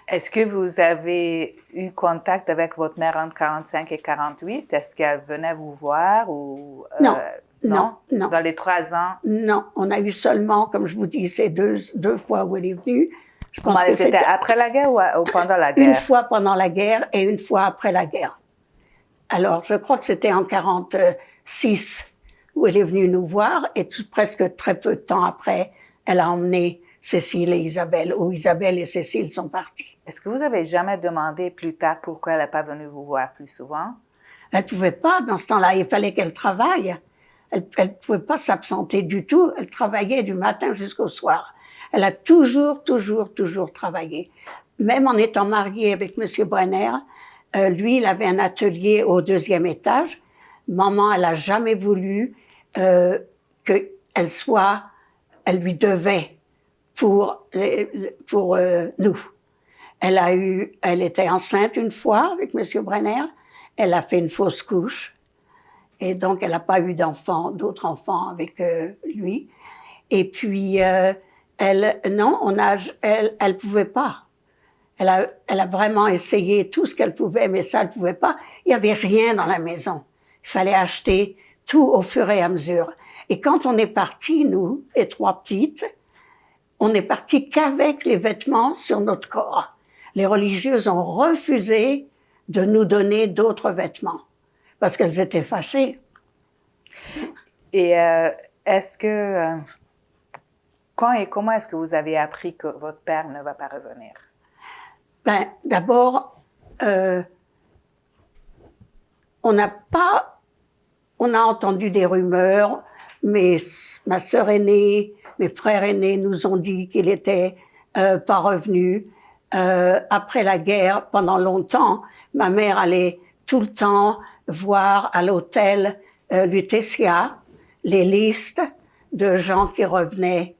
A: Est-ce que vous avez eu contact avec votre mère entre 45 et 48? Est-ce qu'elle venait vous voir ou
B: Non, non.
A: Dans les 3 ans?
B: Non, on a eu seulement, comme je vous dis, ces deux fois où elle est venue. Je pense que
A: C'était après la guerre ou pendant la guerre?
B: Une fois pendant la guerre et une fois après la guerre. Alors, je crois que c'était en 46 où elle est venue nous voir et presque très peu de temps après, elle a emmené Cécile et Isabelle, où Isabelle et Cécile sont parties.
A: Est-ce que vous avez jamais demandé plus tard pourquoi elle n'est pas venue vous voir plus souvent?
B: Elle pouvait pas, dans ce temps-là, il fallait qu'elle travaille. Elle pouvait pas s'absenter du tout. Elle travaillait du matin jusqu'au soir. Elle a toujours travaillé. Même en étant mariée avec Monsieur Brenner, lui, il avait un atelier au 2e étage. Maman, elle a jamais voulu qu'elle lui devait pour nous. Elle était enceinte une fois avec Monsieur Brenner. Elle a fait une fausse couche. Et donc, elle n'a pas eu d'autres enfants avec lui. Et puis, elle pouvait pas. Elle a vraiment essayé tout ce qu'elle pouvait, mais ça, elle pouvait pas. Il y avait rien dans la maison. Il fallait acheter tout au fur et à mesure. Et quand on est partis, nous, les 3 petites, on est partis qu'avec les vêtements sur notre corps. Les religieuses ont refusé de nous donner d'autres vêtements parce qu'elles étaient fâchées.
A: Et est-ce que quand et comment est-ce que vous avez appris que votre père ne va pas revenir?
B: Ben, d'abord, on a entendu des rumeurs, mais ma sœur aînée, mes frères aînés nous ont dit qu'il était pas revenu. Après la guerre, pendant longtemps, ma mère allait tout le temps voir à l'hôtel Lutetia les listes de gens qui revenaient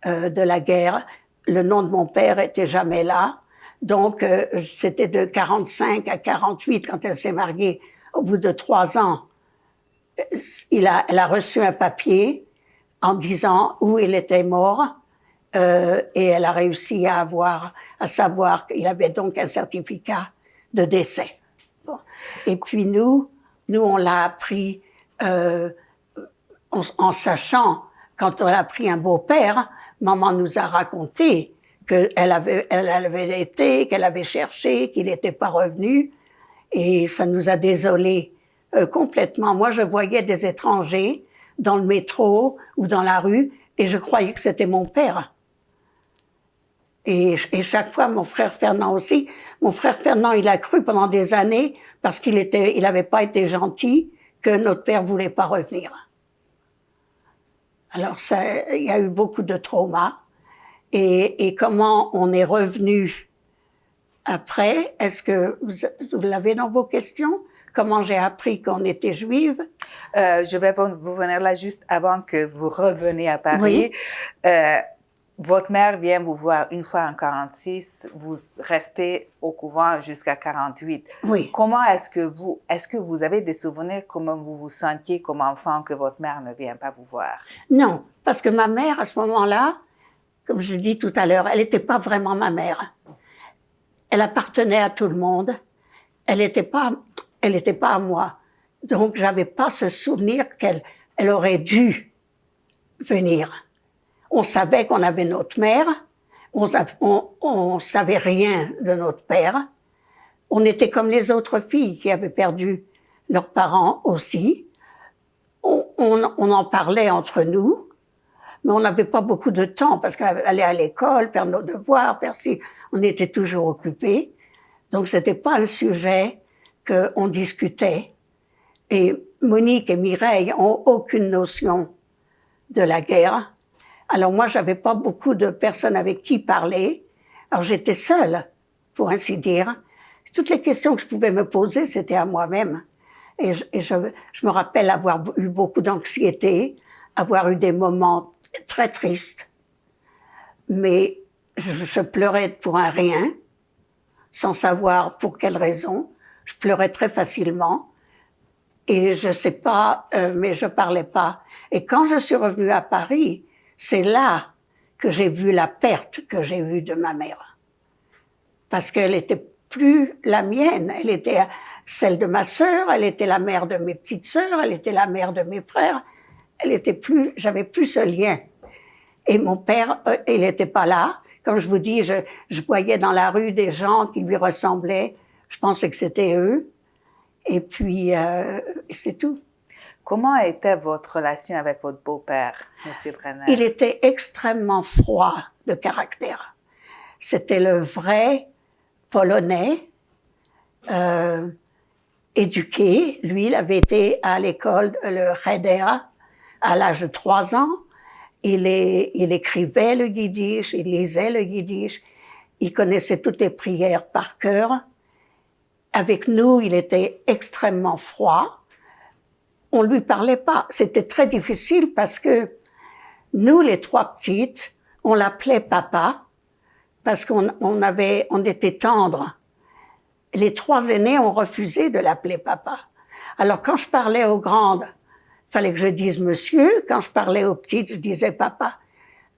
B: de la guerre. Le nom de mon père était jamais là. Donc, c'était de 45 à 48 quand elle s'est mariée. Au bout de 3 ans, elle a reçu un papier en disant où il était mort. Et elle a réussi à savoir qu'il avait donc un certificat de décès. Bon. Et puis nous, on l'a appris en sachant, quand on a pris un beau-père, maman nous a raconté qu'elle avait été, qu'elle avait cherché, qu'il n'était pas revenu, et ça nous a désolés complètement. Moi, je voyais des étrangers dans le métro ou dans la rue, et je croyais que c'était mon père. Et chaque fois, mon frère Fernand aussi. Mon frère Fernand, il a cru pendant des années, parce qu'il avait pas été gentil, que notre père voulait pas revenir. Alors il y a eu beaucoup de traumas. Et comment on est revenu après? Est-ce que vous l'avez dans vos questions? Comment j'ai appris qu'on était juive?
A: Je vais vous venir là juste avant que vous reveniez à Paris.
B: Oui.
A: Votre mère vient vous voir une fois en 46, vous restez au couvent jusqu'à 48.
B: Oui.
A: Comment est-ce que vous avez des souvenirs, comment vous vous sentiez comme enfant que votre mère ne vient pas vous voir?
B: Non, parce que ma mère, à ce moment-là, comme je dis tout à l'heure, elle n'était pas vraiment ma mère. Elle appartenait à tout le monde. Elle n'était pas à moi. Donc, j'avais pas ce souvenir elle aurait dû venir. On savait qu'on avait notre mère. On savait rien de notre père. On était comme les autres filles qui avaient perdu leurs parents aussi. On en parlait entre nous, mais on n'avait pas beaucoup de temps parce qu'aller à l'école, faire nos devoirs, faire ci, on était toujours occupés. Donc c'était pas un sujet qu'on discutait. Et Monique et Mireille ont aucune notion de la guerre. Alors moi, j'avais pas beaucoup de personnes avec qui parler. Alors j'étais seule, pour ainsi dire. Toutes les questions que je pouvais me poser, c'était à moi-même. Et je me rappelle avoir eu beaucoup d'anxiété, avoir eu des moments très tristes. Mais je pleurais pour un rien, sans savoir pour quelle raison. Je pleurais très facilement. Et je sais pas, mais je parlais pas. Et quand je suis revenue à Paris, c'est là que j'ai vu la perte que j'ai eue de ma mère. Parce qu'elle était plus la mienne, elle était celle de ma sœur, elle était la mère de mes petites sœurs, elle était la mère de mes frères. Elle était plus, j'avais plus ce lien. Et mon père, il n'était pas là. Comme je vous dis, je voyais dans la rue des gens qui lui ressemblaient. Je pensais que c'était eux. Et puis, c'est tout.
A: Comment était votre relation avec votre beau-père, M. Brenner?
B: Il était extrêmement froid de caractère. C'était le vrai Polonais, éduqué. Lui, il avait été à l'école, le Cheder, à l'âge de 3 ans. Il écrivait le yiddish, il lisait le yiddish, il connaissait toutes les prières par cœur. Avec nous, il était extrêmement froid. On lui parlait pas. C'était très difficile parce que nous, les 3 petites, on l'appelait papa parce on était tendres. Les 3 aînés ont refusé de l'appeler papa. Alors quand je parlais aux grandes, fallait que je dise monsieur. Quand je parlais aux petites, je disais papa.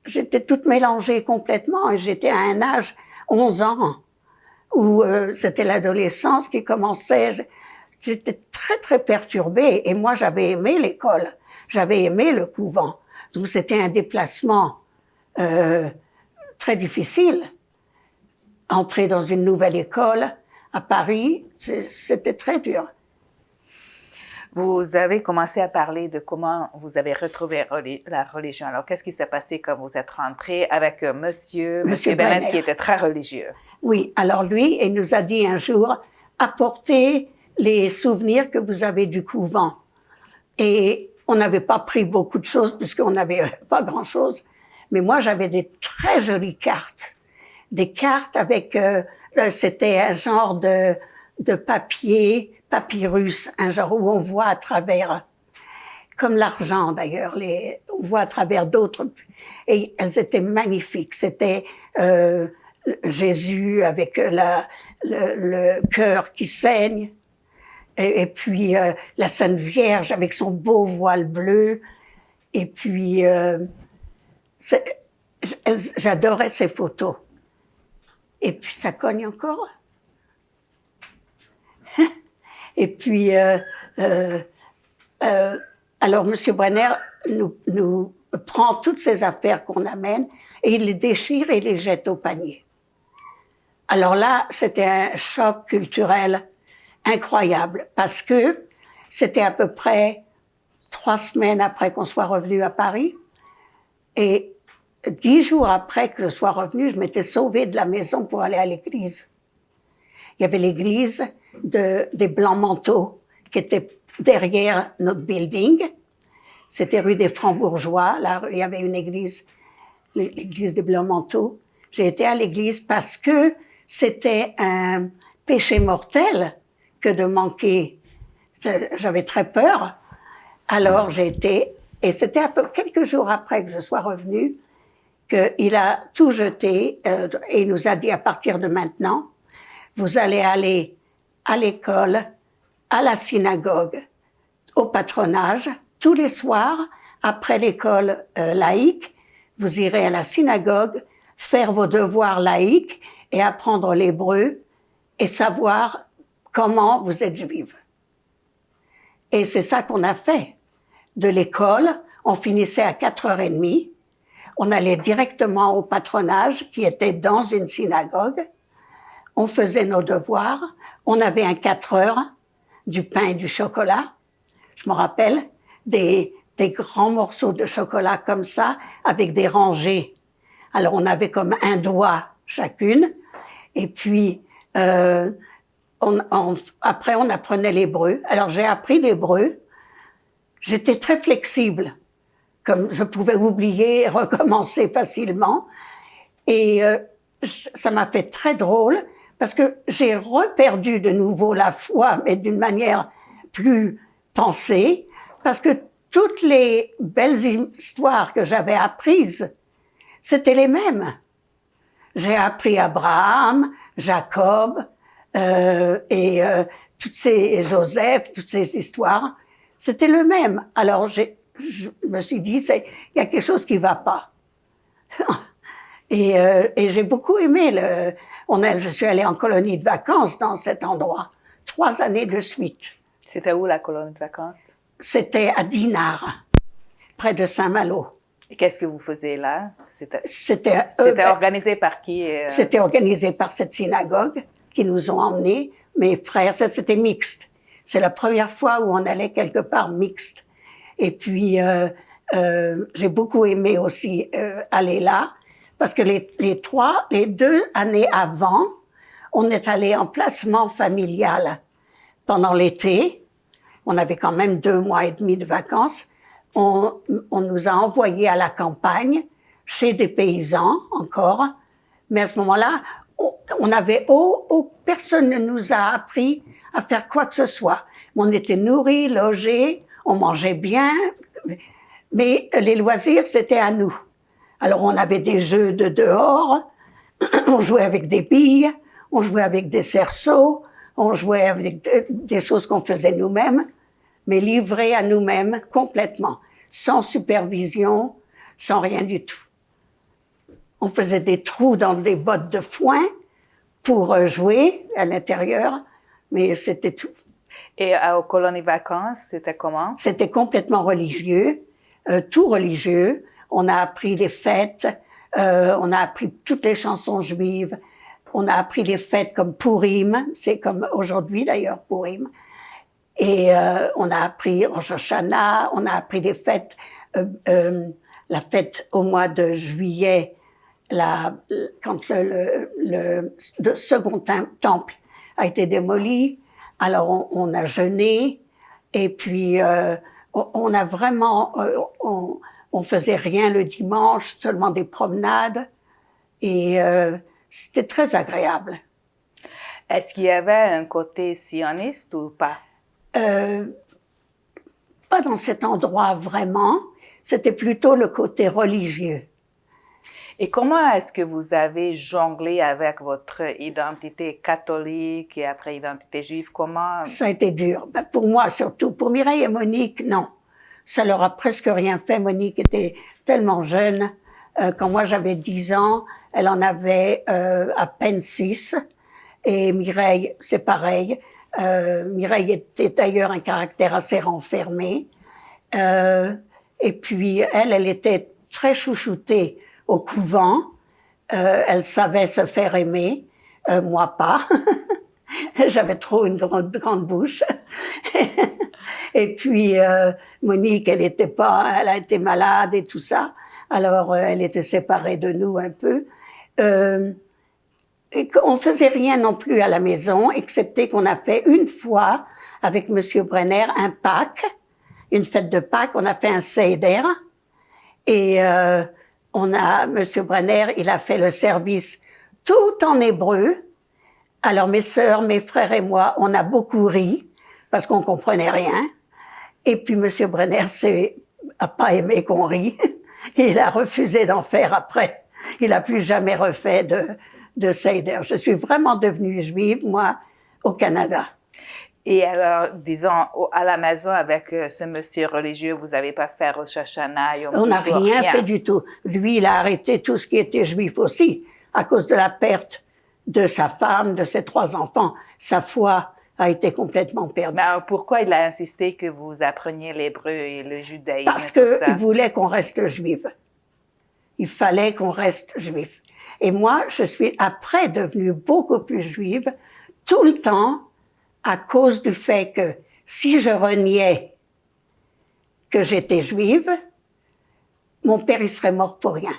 B: J'étais toute mélangée complètement et j'étais à un âge, 11 ans, où c'était l'adolescence qui commençait. J'étais très, très perturbée. Et moi, j'avais aimé l'école. J'avais aimé le couvent. Donc, c'était un déplacement très difficile. Entrer dans une nouvelle école à Paris, c'était très dur.
A: Vous avez commencé à parler de comment vous avez retrouvé la religion. Alors, qu'est-ce qui s'est passé quand vous êtes rentré avec Monsieur Bennett, qui était très religieux?
B: Oui, alors lui, il nous a dit un jour, apportez les souvenirs que vous avez du couvent. Et on n'avait pas pris beaucoup de choses, puisqu'on n'avait pas grand-chose. Mais moi, j'avais des très jolies cartes. Des cartes avec, c'était un genre de papier, papyrus, un genre où on voit à travers, comme l'argent d'ailleurs, on voit à travers d'autres, et elles étaient magnifiques. C'était Jésus avec le cœur qui saigne, et puis la Sainte Vierge avec son beau voile bleu, et puis j'adorais ces photos. Et puis ça cogne encore. Et puis, alors, M. Brenner nous prend toutes ces affaires qu'on amène et il les déchire et les jette au panier. Alors là, c'était un choc culturel incroyable parce que c'était à peu près 3 semaines après qu'on soit revenu à Paris et 10 jours après que je sois revenu, je m'étais sauvée de la maison pour aller à l'église. Il y avait l'église des Blancs-Manteaux qui était derrière notre building. C'était rue des Francs-Bourgeois. Là, il y avait une église, l'église des Blancs-Manteaux. J'ai été à l'église parce que c'était un péché mortel que de manquer. J'avais très peur. Alors j'ai été, et c'était à peu quelques jours après que je sois revenue, qu'il a tout jeté et il nous a dit à partir de maintenant, vous allez aller à l'école, à la synagogue, au patronage, tous les soirs, après l'école laïque, vous irez à la synagogue, faire vos devoirs laïques et apprendre l'hébreu et savoir comment vous êtes juive. Et c'est ça qu'on a fait. De l'école, on finissait à 4h30, on allait directement au patronage qui était dans une synagogue, on faisait nos devoirs, On avait un 4 heures, du pain et du chocolat. Je me rappelle des grands morceaux de chocolat comme ça, avec des rangées. Alors, on avait comme un doigt chacune. Et puis, après, on apprenait l'hébreu. Alors, j'ai appris l'hébreu. J'étais très flexible, comme je pouvais oublier et recommencer facilement. Et ça m'a fait très drôle, parce que j'ai reperdu de nouveau la foi, mais d'une manière plus pensée, parce que toutes les belles histoires que j'avais apprises, c'était les mêmes. J'ai appris Abraham, Jacob, toutes ces Joseph, toutes ces histoires, c'était le même. Alors je me suis dit, il y a quelque chose qui va pas. Et j'ai beaucoup aimé je suis allée en colonie de vacances dans cet endroit, 3 années de suite.
A: C'était où la colonie de vacances?
B: C'était à Dinard, près de Saint-Malo.
A: Et qu'est-ce que vous faisiez là?
B: C'était
A: organisé par qui?
B: C'était organisé par cette synagogue qui nous ont emmenés, mes frères. C'était mixte. C'est la première fois où on allait quelque part mixte. Et puis, j'ai beaucoup aimé aussi aller là, parce que les 2 années avant, on est allé en placement familial pendant l'été. On avait quand même 2 mois et demi de vacances. On nous a envoyés à la campagne, chez des paysans encore. Mais à ce moment-là, personne ne nous a appris à faire quoi que ce soit. On était nourris, logés, on mangeait bien, mais les loisirs, c'était à nous. Alors, on avait des jeux de dehors, on jouait avec des billes, on jouait avec des cerceaux, on jouait avec des choses qu'on faisait nous-mêmes, mais livrés à nous-mêmes complètement, sans supervision, sans rien du tout. On faisait des trous dans des bottes de foin pour jouer à l'intérieur, mais c'était tout.
A: Et aux colonies vacances, c'était comment? C'était
B: complètement religieux, tout religieux. On a appris les fêtes, on a appris toutes les chansons juives, on a appris les fêtes comme Purim, c'est comme aujourd'hui d'ailleurs Purim. Et on a appris Rosh Hashanah, on a appris les fêtes, la fête au mois de juillet, quand le second temple a été démoli. Alors on a jeûné, et puis on a vraiment, on faisait rien le dimanche, seulement des promenades, et c'était très agréable.
A: Est-ce qu'il y avait un côté sioniste ou pas?
B: Pas dans cet endroit vraiment, c'était plutôt le côté religieux.
A: Et comment est-ce que vous avez jonglé avec votre identité catholique et après identité juive? Comment?
B: Ça a été dur. Ben, pour moi surtout. Pour Mireille et Monique, non. Ça leur a presque rien fait. Monique était tellement jeune. Quand moi j'avais 10 ans, elle en avait à peine 6. Et Mireille, c'est pareil. Mireille était d'ailleurs un caractère assez renfermé. Et puis elle était très chouchoutée au couvent. Elle savait se faire aimer. Moi pas. J'avais trop une grande bouche. Et puis Monique, elle a été malade et tout ça. Alors elle était séparée de nous un peu. Et on faisait rien non plus à la maison, excepté qu'on a fait une fois avec Monsieur Brenner un Pâques, une fête de Pâques. On a fait un Seder, et Monsieur Brenner, il a fait le service tout en hébreu. Alors mes sœurs, mes frères et moi, on a beaucoup ri parce qu'on comprenait rien. Et puis Monsieur Brenner a pas aimé qu'on rit. Il a refusé d'en faire après. Il a plus jamais refait de Seder. Je suis vraiment devenue juive, moi, au Canada.
A: Et alors, disons, à la maison, avec ce monsieur religieux, vous n'avez pas fait Rosh Hashanah, Yom Kippur,
B: on n'a rien fait du tout. Lui, il a arrêté tout ce qui était juif aussi, à cause de la perte de sa femme, de ses 3 enfants. Sa foi a été complètement perdue.
A: Mais alors, pourquoi il a insisté que vous appreniez l'hébreu et le judaïsme?
B: Parce qu'il voulait qu'on reste juive. Il fallait qu'on reste juif. Et moi, je suis après devenue beaucoup plus juive. Tout le temps, à cause du fait que si je reniais que j'étais juive, mon père, il serait mort pour rien.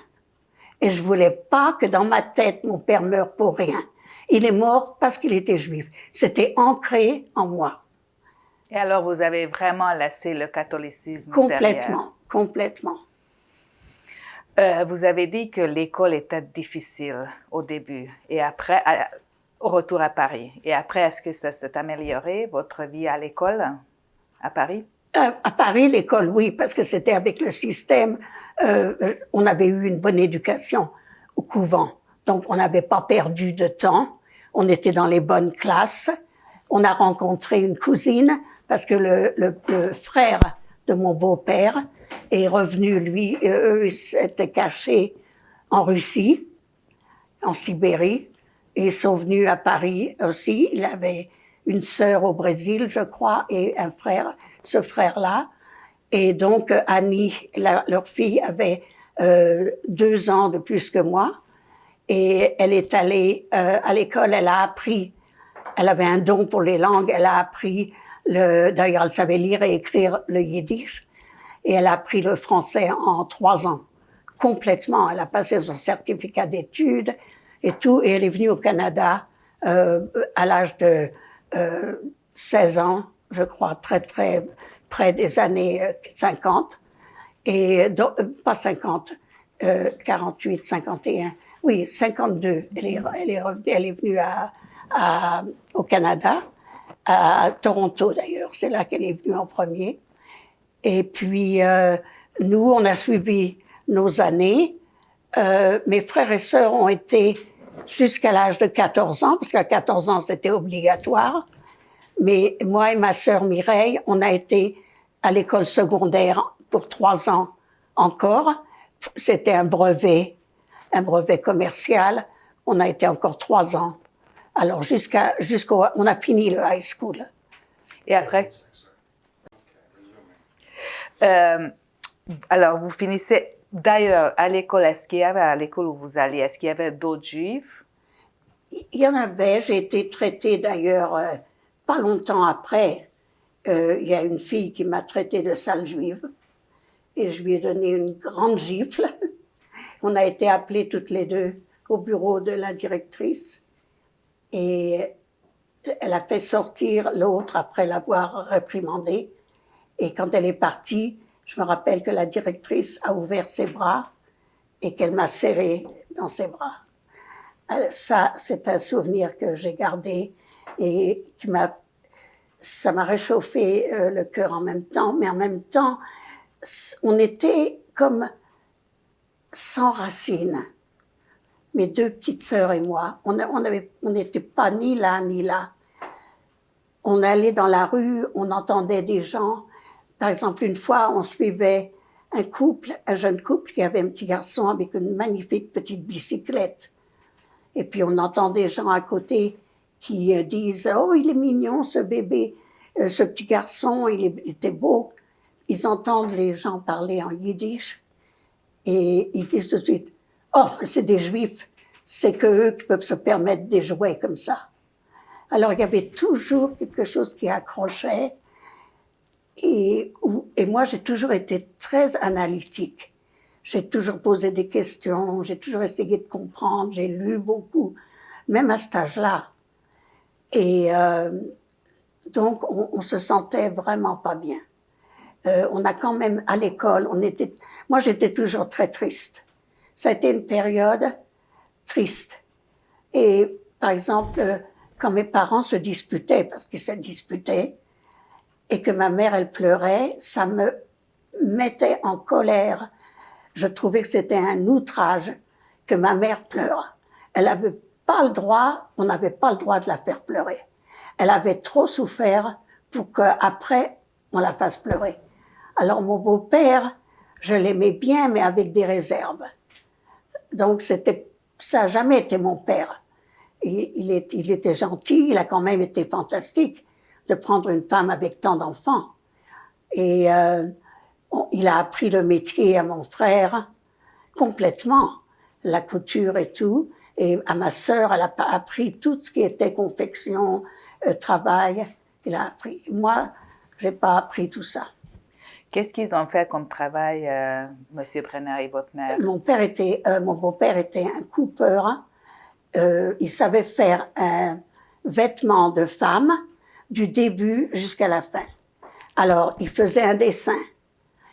B: Et je voulais pas que dans ma tête, mon père meure pour rien. Il est mort parce qu'il était juif. C'était ancré en moi.
A: Et alors, vous avez vraiment laissé le catholicisme
B: Complètement, complètement.
A: Vous avez dit que l'école était difficile au début et après, au retour à Paris. Et après, est-ce que ça s'est amélioré, votre vie à l'école à Paris?
B: À Paris, l'école, oui, parce que c'était avec le système. On avait eu une bonne éducation au couvent. Donc, on n'avait pas perdu de temps. On était dans les bonnes classes. On a rencontré une cousine parce que le frère de mon beau-père est revenu, lui, eux, ils s'étaient cachés en Russie, en Sibérie, et ils sont venus à Paris aussi. Il avait une sœur au Brésil, je crois, et un frère, ce frère-là. Et donc, Annie, leur fille, avait 2 ans de plus que moi. Et elle est allée à l'école, elle a appris, elle avait un don pour les langues, elle a appris, d'ailleurs, elle savait lire et écrire le yiddish. Et elle a appris le français en 3 ans, complètement. Elle a passé son certificat d'études et tout. Et elle est venue au Canada à l'âge de 16 ans, je crois, très, très près des années 50. Et pas 50, 48, 51. Oui, 52. Elle est venue au Canada, à Toronto d'ailleurs. C'est là qu'elle est venue en premier. Et puis, nous, on a suivi nos années. Mes frères et sœurs ont été jusqu'à l'âge de 14 ans, parce qu'à 14 ans, c'était obligatoire. Mais moi et ma sœur Mireille, on a été à l'école secondaire pour 3 ans encore. C'était un brevet commercial. On a été encore 3 ans. Alors, on a fini le high school.
A: Et après? Alors, vous finissez d'ailleurs à l'école. Est-ce qu'il y avait à l'école où vous alliez, est-ce qu'il y avait d'autres juifs?
B: Il y en avait. J'ai été traitée d'ailleurs pas longtemps après. Il y a une fille qui m'a traitée de sale juive et je lui ai donné une grande gifle. On a été appelées toutes les deux au bureau de la directrice et elle a fait sortir l'autre après l'avoir réprimandée. Et quand elle est partie, je me rappelle que la directrice a ouvert ses bras et qu'elle m'a serré dans ses bras. Ça, c'est un souvenir que j'ai gardé et ça m'a réchauffé le cœur en même temps. Mais en même temps, on était comme sans racines. Mes 2 petites sœurs et moi, on n'était pas ni là ni là. On allait dans la rue, on entendait des gens. Par exemple, une fois, on suivait un jeune couple qui avait un petit garçon avec une magnifique petite bicyclette. Et puis, on entend des gens à côté qui disent « Oh, il est mignon, ce bébé, ce petit garçon, il était beau. » Ils entendent les gens parler en yiddish et ils disent tout de suite « Oh, c'est des juifs, c'est qu'eux qui peuvent se permettre des jouets comme ça. » Alors, il y avait toujours quelque chose qui accrochait. Et moi, j'ai toujours été très analytique. J'ai toujours posé des questions, j'ai toujours essayé de comprendre, j'ai lu beaucoup, même à cet âge-là. Et donc, on se sentait vraiment pas bien. On a quand même, à l'école, moi, j'étais toujours très triste. Ça a été une période triste. Et, par exemple, quand mes parents se disputaient, parce qu'ils se disputaient, et que ma mère, elle pleurait, ça me mettait en colère. Je trouvais que c'était un outrage que ma mère pleure. Elle avait pas le droit, on n'avait pas le droit de la faire pleurer. Elle avait trop souffert pour qu'après, on la fasse pleurer. Alors, mon beau-père, je l'aimais bien, mais avec des réserves. Donc, ça n'a jamais été mon père. Il était gentil, il a quand même été fantastique de prendre une femme avec tant d'enfants. Et il a appris le métier à mon frère complètement, la couture et tout. Et à ma sœur, elle a appris tout ce qui était confection, travail. Il a appris. Moi, j'ai pas appris tout ça.
A: Qu'est-ce qu'ils ont fait comme travail, Monsieur Brenner et votre mère?
B: Mon beau-père était un coupeur. Il savait faire un vêtement de femme du début jusqu'à la fin. Alors, il faisait un dessin.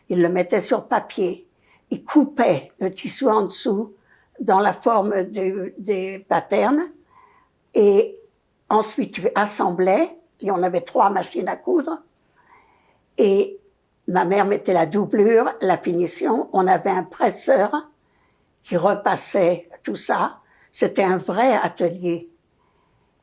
B: Il le mettait sur papier. Il coupait le tissu en dessous dans la forme des patterns et ensuite il assemblait. Et on avait 3 machines à coudre. Et ma mère mettait la doublure, la finition. On avait un presseur qui repassait tout ça. C'était un vrai atelier.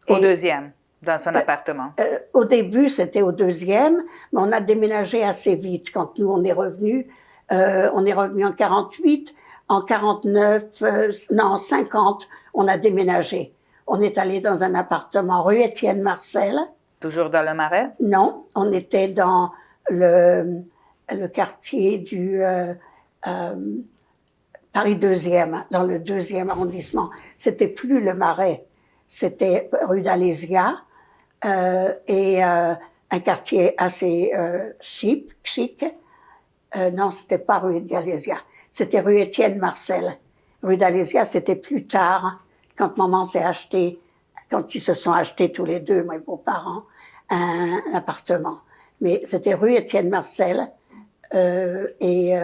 A: Au deuxième, dans son appartement?
B: Au début, c'était au deuxième, mais on a déménagé assez vite. Quand nous, on est revenus en 48. En 49, en 50, on a déménagé. On est allé dans un appartement rue Étienne Marcel.
A: Toujours dans le Marais?
B: Non, on était dans le quartier du Paris 2e, dans le 2e arrondissement. C'était plus le Marais, c'était rue d'Alésia et un quartier assez chic. Non, c'était pas rue d'Alésia, c'était rue Étienne Marcel. Rue d'Alésia, c'était plus tard, quand maman s'est acheté, quand ils se sont achetés tous les deux, mes beaux-parents, un appartement. Mais c'était rue Étienne Marcel et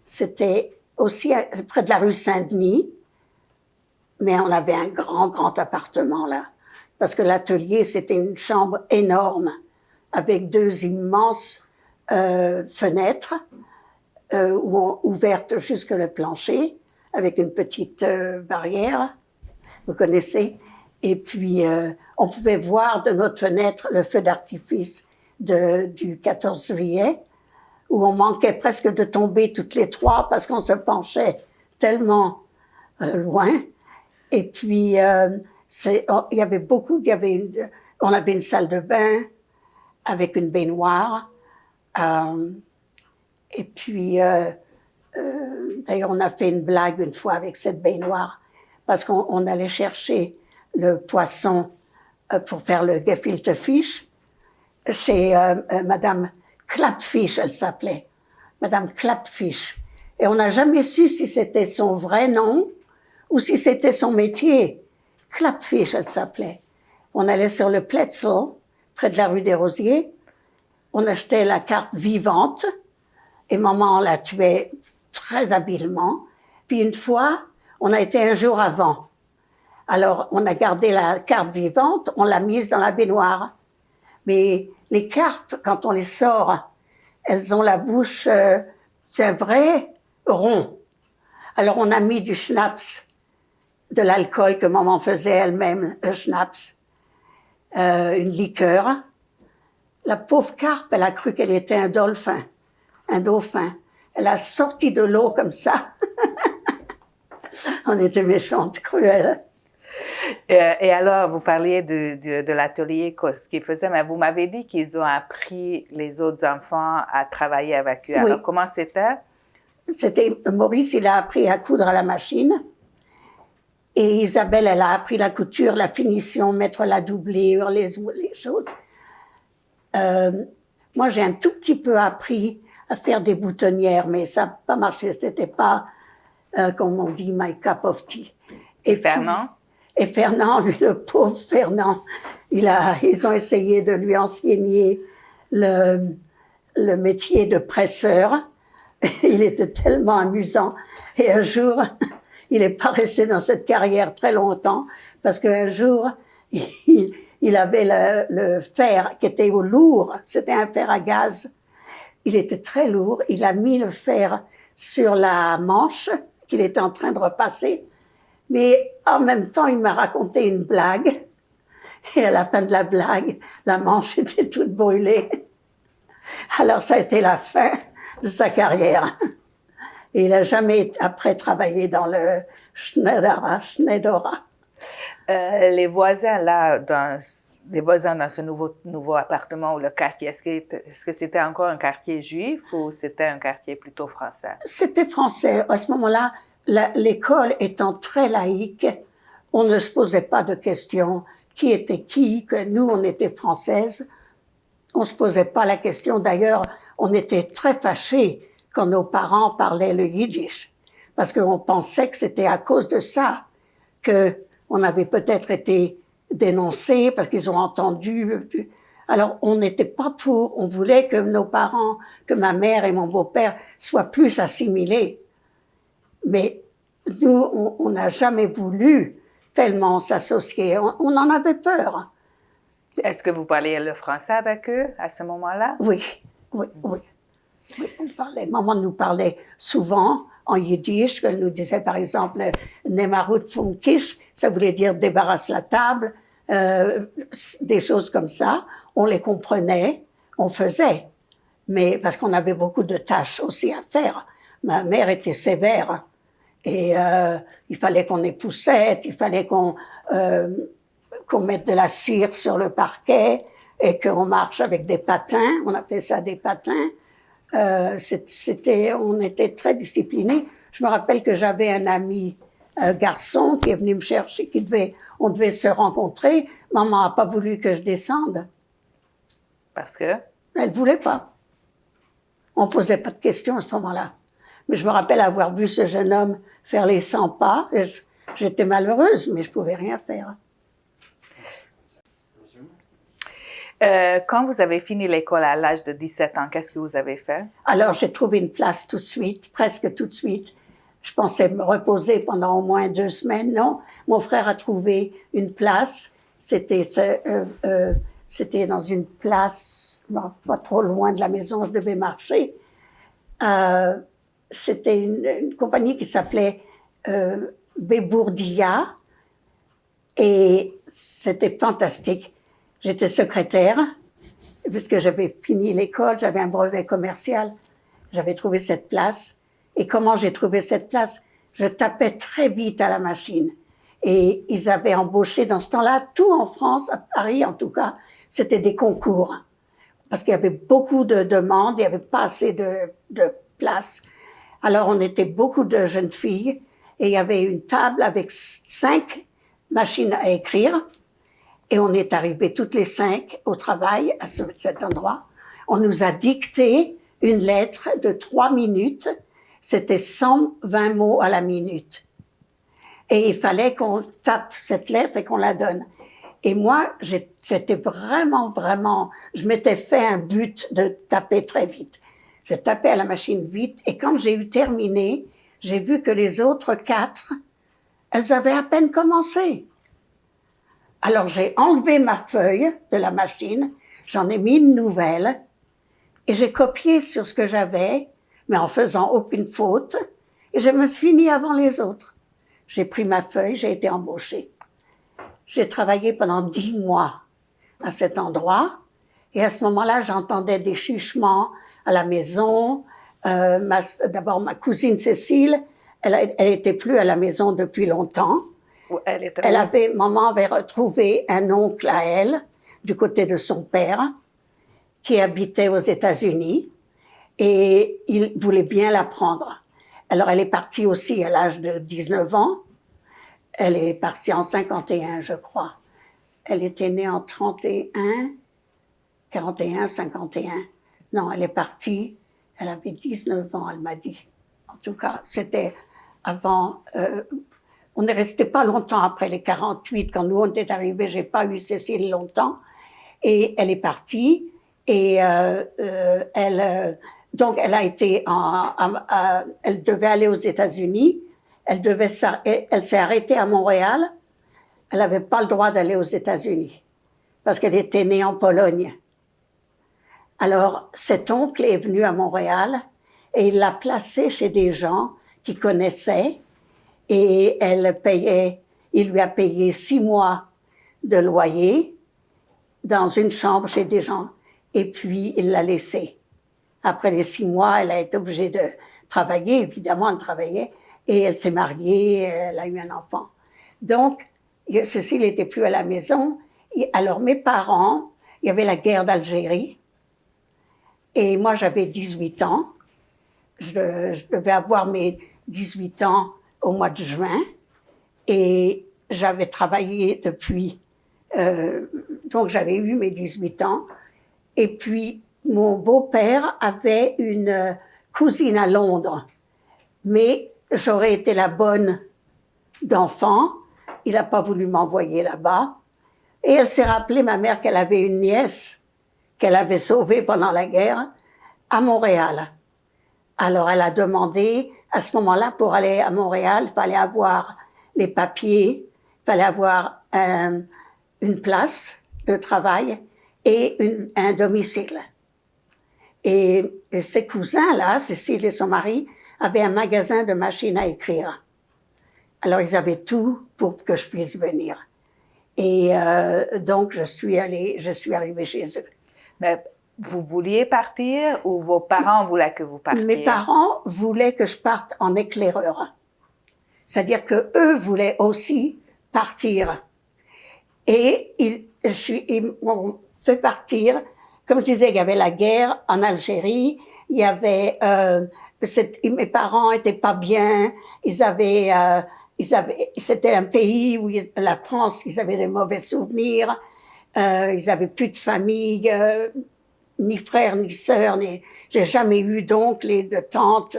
B: c'était aussi près de la rue Saint-Denis, mais on avait un grand appartement là, parce que l'atelier c'était une chambre énorme avec 2 immenses fenêtres ouvertes jusque le plancher, avec une petite barrière, vous connaissez. Et puis on pouvait voir de notre fenêtre le feu d'artifice du 14 juillet, où on manquait presque de tomber toutes les 3 parce qu'on se penchait tellement loin. Et puis, il y avait on avait une salle de bain avec une baignoire. Et puis, d'ailleurs, on a fait une blague une fois avec cette baignoire parce qu'on allait chercher le poisson pour faire le gefilte fish chez Madame Clapfish, elle s'appelait. Madame Clapfish. Et on n'a jamais su si c'était son vrai nom ou si c'était son métier. Clapfish, elle s'appelait. On allait sur le Pletzel, près de la rue des Rosiers. On achetait la carpe vivante et maman la tuait très habilement. Puis une fois, on a été un jour avant. Alors, on a gardé la carpe vivante, on l'a mise dans la baignoire. Mais les carpes, quand on les sort, elles ont la bouche, c'est un vrai rond. Alors on a mis du schnapps, de l'alcool que maman faisait elle-même, le schnapps, une liqueur. La pauvre carpe, elle a cru qu'elle était un dauphin. Elle a sorti de l'eau comme ça. On était méchantes, cruelles.
A: Et alors, vous parliez de l'atelier, ce qu'ils faisaient, mais vous m'avez dit qu'ils ont appris les autres enfants à travailler avec eux.
B: Oui.
A: Alors, comment c'était?
B: Maurice, il a appris à coudre à la machine. Et Isabelle, elle a appris la couture, la finition, mettre la doublure, les choses. Moi, j'ai un tout petit peu appris à faire des boutonnières, mais ça n'a pas marché. C'était pas, comme on dit, my cup of tea.
A: Et Fernand?
B: Et Fernand, lui, le pauvre Fernand, ils ont essayé de lui enseigner le métier de presseur. Il était tellement amusant. Et un jour, il n'est pas resté dans cette carrière très longtemps, parce qu'un jour, il avait le fer qui était au lourd. C'était un fer à gaz. Il était très lourd. Il a mis le fer sur la manche qu'il était en train de repasser. Mais en même temps, il m'a raconté une blague. Et à la fin de la blague, la manche était toute brûlée. Alors ça a été la fin de sa carrière. Et il n'a jamais après travaillé dans le Schneidera.
A: Les voisins là, dans ce nouveau appartement ou le quartier, est-ce que c'était encore un quartier juif ou c'était un quartier plutôt français?
B: C'était français. À ce moment-là, l'école étant très laïque, on ne se posait pas de questions qui était qui, que nous, on était françaises. On se posait pas la question. D'ailleurs, on était très fâchés quand nos parents parlaient le yiddish. Parce qu'on pensait que c'était à cause de ça que on avait peut-être été dénoncés parce qu'ils ont entendu. Alors, on n'était pas pour. On voulait que nos parents, que ma mère et mon beau-père soient plus assimilés. Mais nous, on n'a jamais voulu tellement s'associer. On en avait peur.
A: Est-ce que vous parliez le français avec eux à ce moment-là?
B: Oui, oui, oui. Oui, on parlait. Maman nous parlait souvent en yiddish, qu'elle nous disait par exemple « Nemarut vom Kish », ça voulait dire « débarrasse la table », des choses comme ça. On les comprenait, on faisait. Mais parce qu'on avait beaucoup de tâches aussi à faire. Ma mère était sévère. Et il fallait qu'on époussette, il fallait qu'on mette de la cire sur le parquet et qu'on marche avec des patins. On appelait ça des patins. On était très disciplinés. Je me rappelle que j'avais un ami garçon qui est venu me chercher, on devait se rencontrer. Maman n'a pas voulu que je descende.
A: Parce que?
B: Elle voulait pas. On posait pas de questions à ce moment-là. Mais je me rappelle avoir vu ce jeune homme faire les 100 pas. J'étais malheureuse, mais je pouvais rien faire.
A: Quand vous avez fini l'école à l'âge de 17 ans, qu'est-ce que vous avez fait?
B: Alors, j'ai trouvé une place tout de suite, presque tout de suite. Je pensais me reposer pendant au moins 2 semaines. Non, mon frère a trouvé une place. C'était dans une place, pas trop loin de la maison, je devais marcher. C'était une compagnie qui s'appelait Bébourdia. Et c'était fantastique. J'étais secrétaire, puisque j'avais fini l'école, j'avais un brevet commercial. J'avais trouvé cette place. Et comment j'ai trouvé cette place? Je tapais très vite à la machine. Et ils avaient embauché dans ce temps-là, tout en France, à Paris en tout cas, c'était des concours. Parce qu'il y avait beaucoup de demandes, il n'y avait pas assez de place. Alors on était beaucoup de jeunes filles et il y avait une table avec 5 machines à écrire. Et on est arrivés toutes les 5 au travail à cet endroit. On nous a dicté une lettre de 3 minutes. C'était 120 mots à la minute. Et il fallait qu'on tape cette lettre et qu'on la donne. Et moi, j'étais vraiment, je m'étais fait un but de taper très vite. Je tapais à la machine vite. Et quand j'ai eu terminé, j'ai vu que les autres 4, elles avaient à peine commencé. Alors, j'ai enlevé ma feuille de la machine, j'en ai mis une nouvelle, et j'ai copié sur ce que j'avais, mais en faisant aucune faute, et je me finis avant les autres. J'ai pris ma feuille, j'ai été embauchée. J'ai travaillé pendant 10 mois à cet endroit, et à ce moment-là, j'entendais des chuchements à la maison. D'abord, ma cousine Cécile, elle était plus à la maison depuis longtemps. Maman avait retrouvé un oncle à elle, du côté de son père, qui habitait aux États-Unis, et il voulait bien la prendre. Alors, elle est partie aussi à l'âge de 19 ans. Elle est partie en 51, je crois. Elle était née en 31, 41, 51. Non, elle est partie, elle avait 19 ans, elle m'a dit. En tout cas, c'était avant... on n'est resté pas longtemps après les 48. Quand nous, on était arrivés, j'ai pas eu Cécile longtemps. Et elle est partie. Et donc, elle a été elle devait aller aux États-Unis. Elle s'est arrêtée à Montréal. Elle n'avait pas le droit d'aller aux États-Unis parce qu'elle était née en Pologne. Alors, cet oncle est venu à Montréal et il l'a placée chez des gens qui connaissaient. Et il lui a payé 6 mois de loyer dans une chambre chez des gens. Et puis, il l'a laissée. Après les 6 mois, elle a été obligée de travailler. Évidemment, elle travaillait. Et elle s'est mariée, elle a eu un enfant. Donc, Cécile n'était plus à la maison. Alors, mes parents, il y avait la guerre d'Algérie. Et moi, j'avais 18 ans. Je devais avoir mes 18 ans au mois de juin, et j'avais travaillé depuis Donc j'avais eu mes 18 ans. Et puis mon beau-père avait une cousine à Londres. Mais j'aurais été la bonne d'enfant. Il n'a pas voulu m'envoyer là-bas. Et elle s'est rappelé, ma mère, qu'elle avait une nièce qu'elle avait sauvée pendant la guerre à Montréal. Alors elle a demandé, à ce moment-là, pour aller à Montréal, il fallait avoir les papiers, il fallait avoir une place de travail et un domicile. Et ses cousins-là, Cécile et son mari, avaient un magasin de machines à écrire. Alors ils avaient tout pour que je puisse venir. Et donc je suis arrivée chez eux.
A: Mais vous vouliez partir ou vos parents voulaient que vous partiez?
B: Mes parents voulaient que je parte en éclaireur. C'est-à-dire que eux voulaient aussi partir. Et ils m'ont fait partir. Comme je disais, il y avait la guerre en Algérie. Il y avait, mes parents étaient pas bien. C'était un pays où la France, ils avaient des mauvais souvenirs. Ils avaient plus de famille, ni frères, ni sœurs, j'ai jamais eu d'oncles de tantes,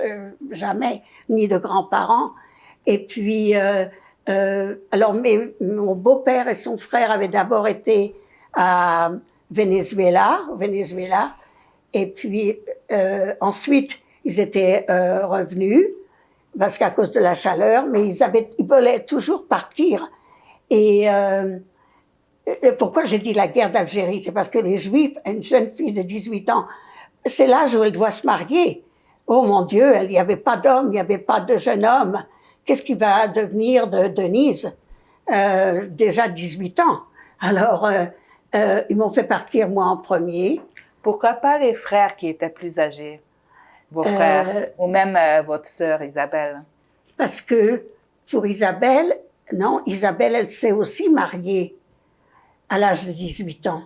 B: jamais, ni de grands-parents. Et puis, alors, mon beau-père et son frère avaient d'abord été au Venezuela, et puis ensuite, ils étaient revenus, parce qu'à cause de la chaleur, mais ils voulaient toujours partir. Et pourquoi j'ai dit la guerre d'Algérie? C'est parce que les Juifs, une jeune fille de 18 ans, c'est l'âge où elle doit se marier. Oh mon Dieu, il n'y avait pas d'homme, il n'y avait pas de jeune homme. Qu'est-ce qui va devenir de Denise? Déjà 18 ans. Alors, ils m'ont fait partir, moi, en premier.
A: Pourquoi pas les frères qui étaient plus âgés? Vos frères, ou même votre sœur Isabelle?
B: Parce que pour Isabelle, elle s'est aussi mariée à l'âge de 18 ans.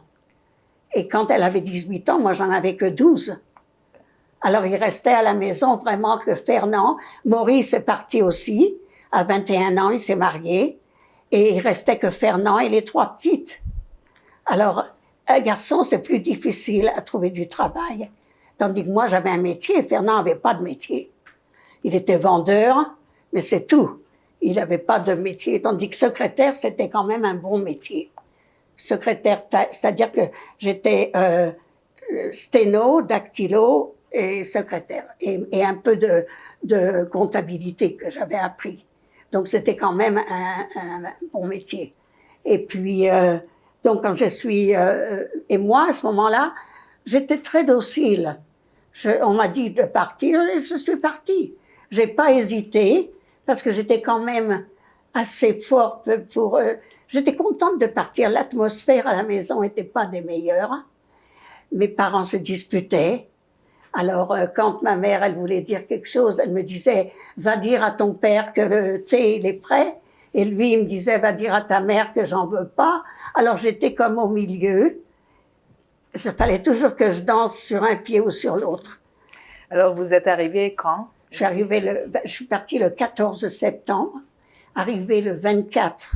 B: Et quand elle avait 18 ans, moi, j'en avais que 12. Alors, il restait à la maison vraiment que Fernand. Maurice est parti aussi. À 21 ans, il s'est marié. Et il restait que Fernand et les 3 petites. Alors, un garçon, c'est plus difficile à trouver du travail. Tandis que moi, j'avais un métier. Fernand n'avait pas de métier. Il était vendeur, mais c'est tout. Il n'avait pas de métier. Tandis que secrétaire, c'était quand même un bon métier. Secrétaire, c'est-à-dire que j'étais sténo, dactylo et secrétaire, et un peu de comptabilité que j'avais appris. Donc c'était quand même un bon métier. Et puis donc quand et moi à ce moment-là, j'étais très docile. On m'a dit de partir et je suis partie. J'ai pas hésité parce que j'étais quand même assez forte pour. J'étais contente de partir. L'atmosphère à la maison était pas des meilleures. Mes parents se disputaient. Alors, quand ma mère, elle voulait dire quelque chose, elle me disait, va dire à ton père que le thé, il est prêt. Et lui, il me disait, va dire à ta mère que j'en veux pas. Alors, j'étais comme au milieu. Il fallait toujours que je danse sur un pied ou sur l'autre.
A: Alors, vous êtes arrivée quand?
B: Je suis partie le 14 septembre, arrivée le 24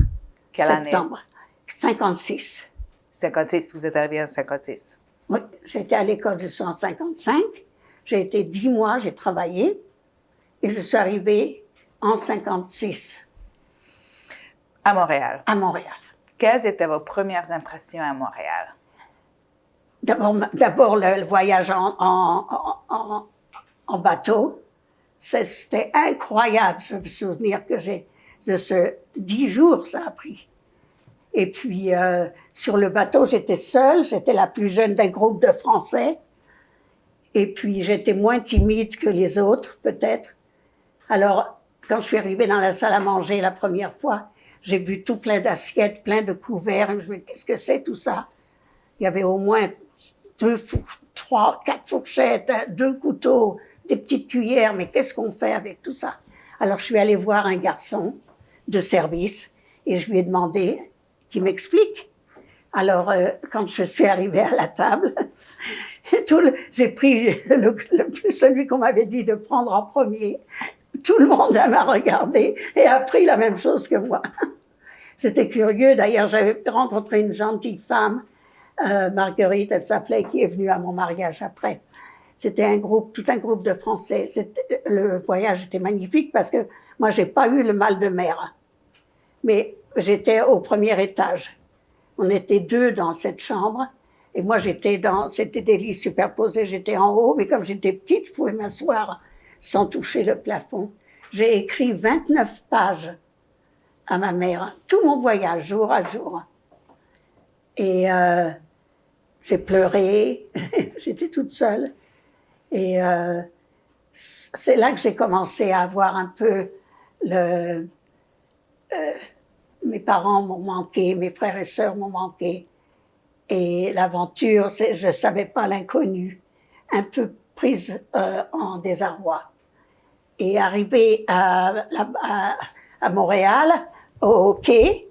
B: septembre. 56.
A: 56, vous êtes arrivée en 56.
B: Oui, j'étais à l'école de 155. J'ai été 10 mois, j'ai travaillé. Et je suis arrivée en 56.
A: À Montréal.
B: À Montréal.
A: Quelles étaient vos premières impressions à Montréal?
B: D'abord le voyage en bateau. C'était incroyable, ce souvenir que j'ai de ce 10 jours, ça a pris. Et puis, sur le bateau, j'étais seule, j'étais la plus jeune d'un groupe de Français. Et puis, j'étais moins timide que les autres, peut-être. Alors, quand je suis arrivée dans la salle à manger la première fois, j'ai vu tout plein d'assiettes, plein de couverts. Je me dis, qu'est-ce que c'est tout ça? Il y avait au moins 3, 4 fourchettes, 2 couteaux, des petites cuillères, mais qu'est-ce qu'on fait avec tout ça? Alors, je suis allée voir un garçon de service et je lui ai demandé qu'il m'explique. Alors, quand je suis arrivée à la table, j'ai pris celui qu'on m'avait dit de prendre en premier. Tout le monde m'a regardé et a pris la même chose que moi. C'était curieux. D'ailleurs, j'avais rencontré une gentille femme, Marguerite, elle s'appelait, qui est venue à mon mariage après. C'était tout un groupe de Français. Le voyage était magnifique parce que moi, j'ai pas eu le mal de mer. Mais j'étais au premier étage. On était 2 dans cette chambre. Et moi, c'était des lits superposés, j'étais en haut, mais comme j'étais petite, je pouvais m'asseoir sans toucher le plafond. J'ai écrit 29 pages à ma mère, tout mon voyage, jour à jour. Et j'ai pleuré, j'étais toute seule. Et c'est là que j'ai commencé à avoir un peu mes parents m'ont manqué, mes frères et sœurs m'ont manqué. Et l'aventure, je savais pas l'inconnu, un peu prise en désarroi. Et arrivée à Montréal, au quai,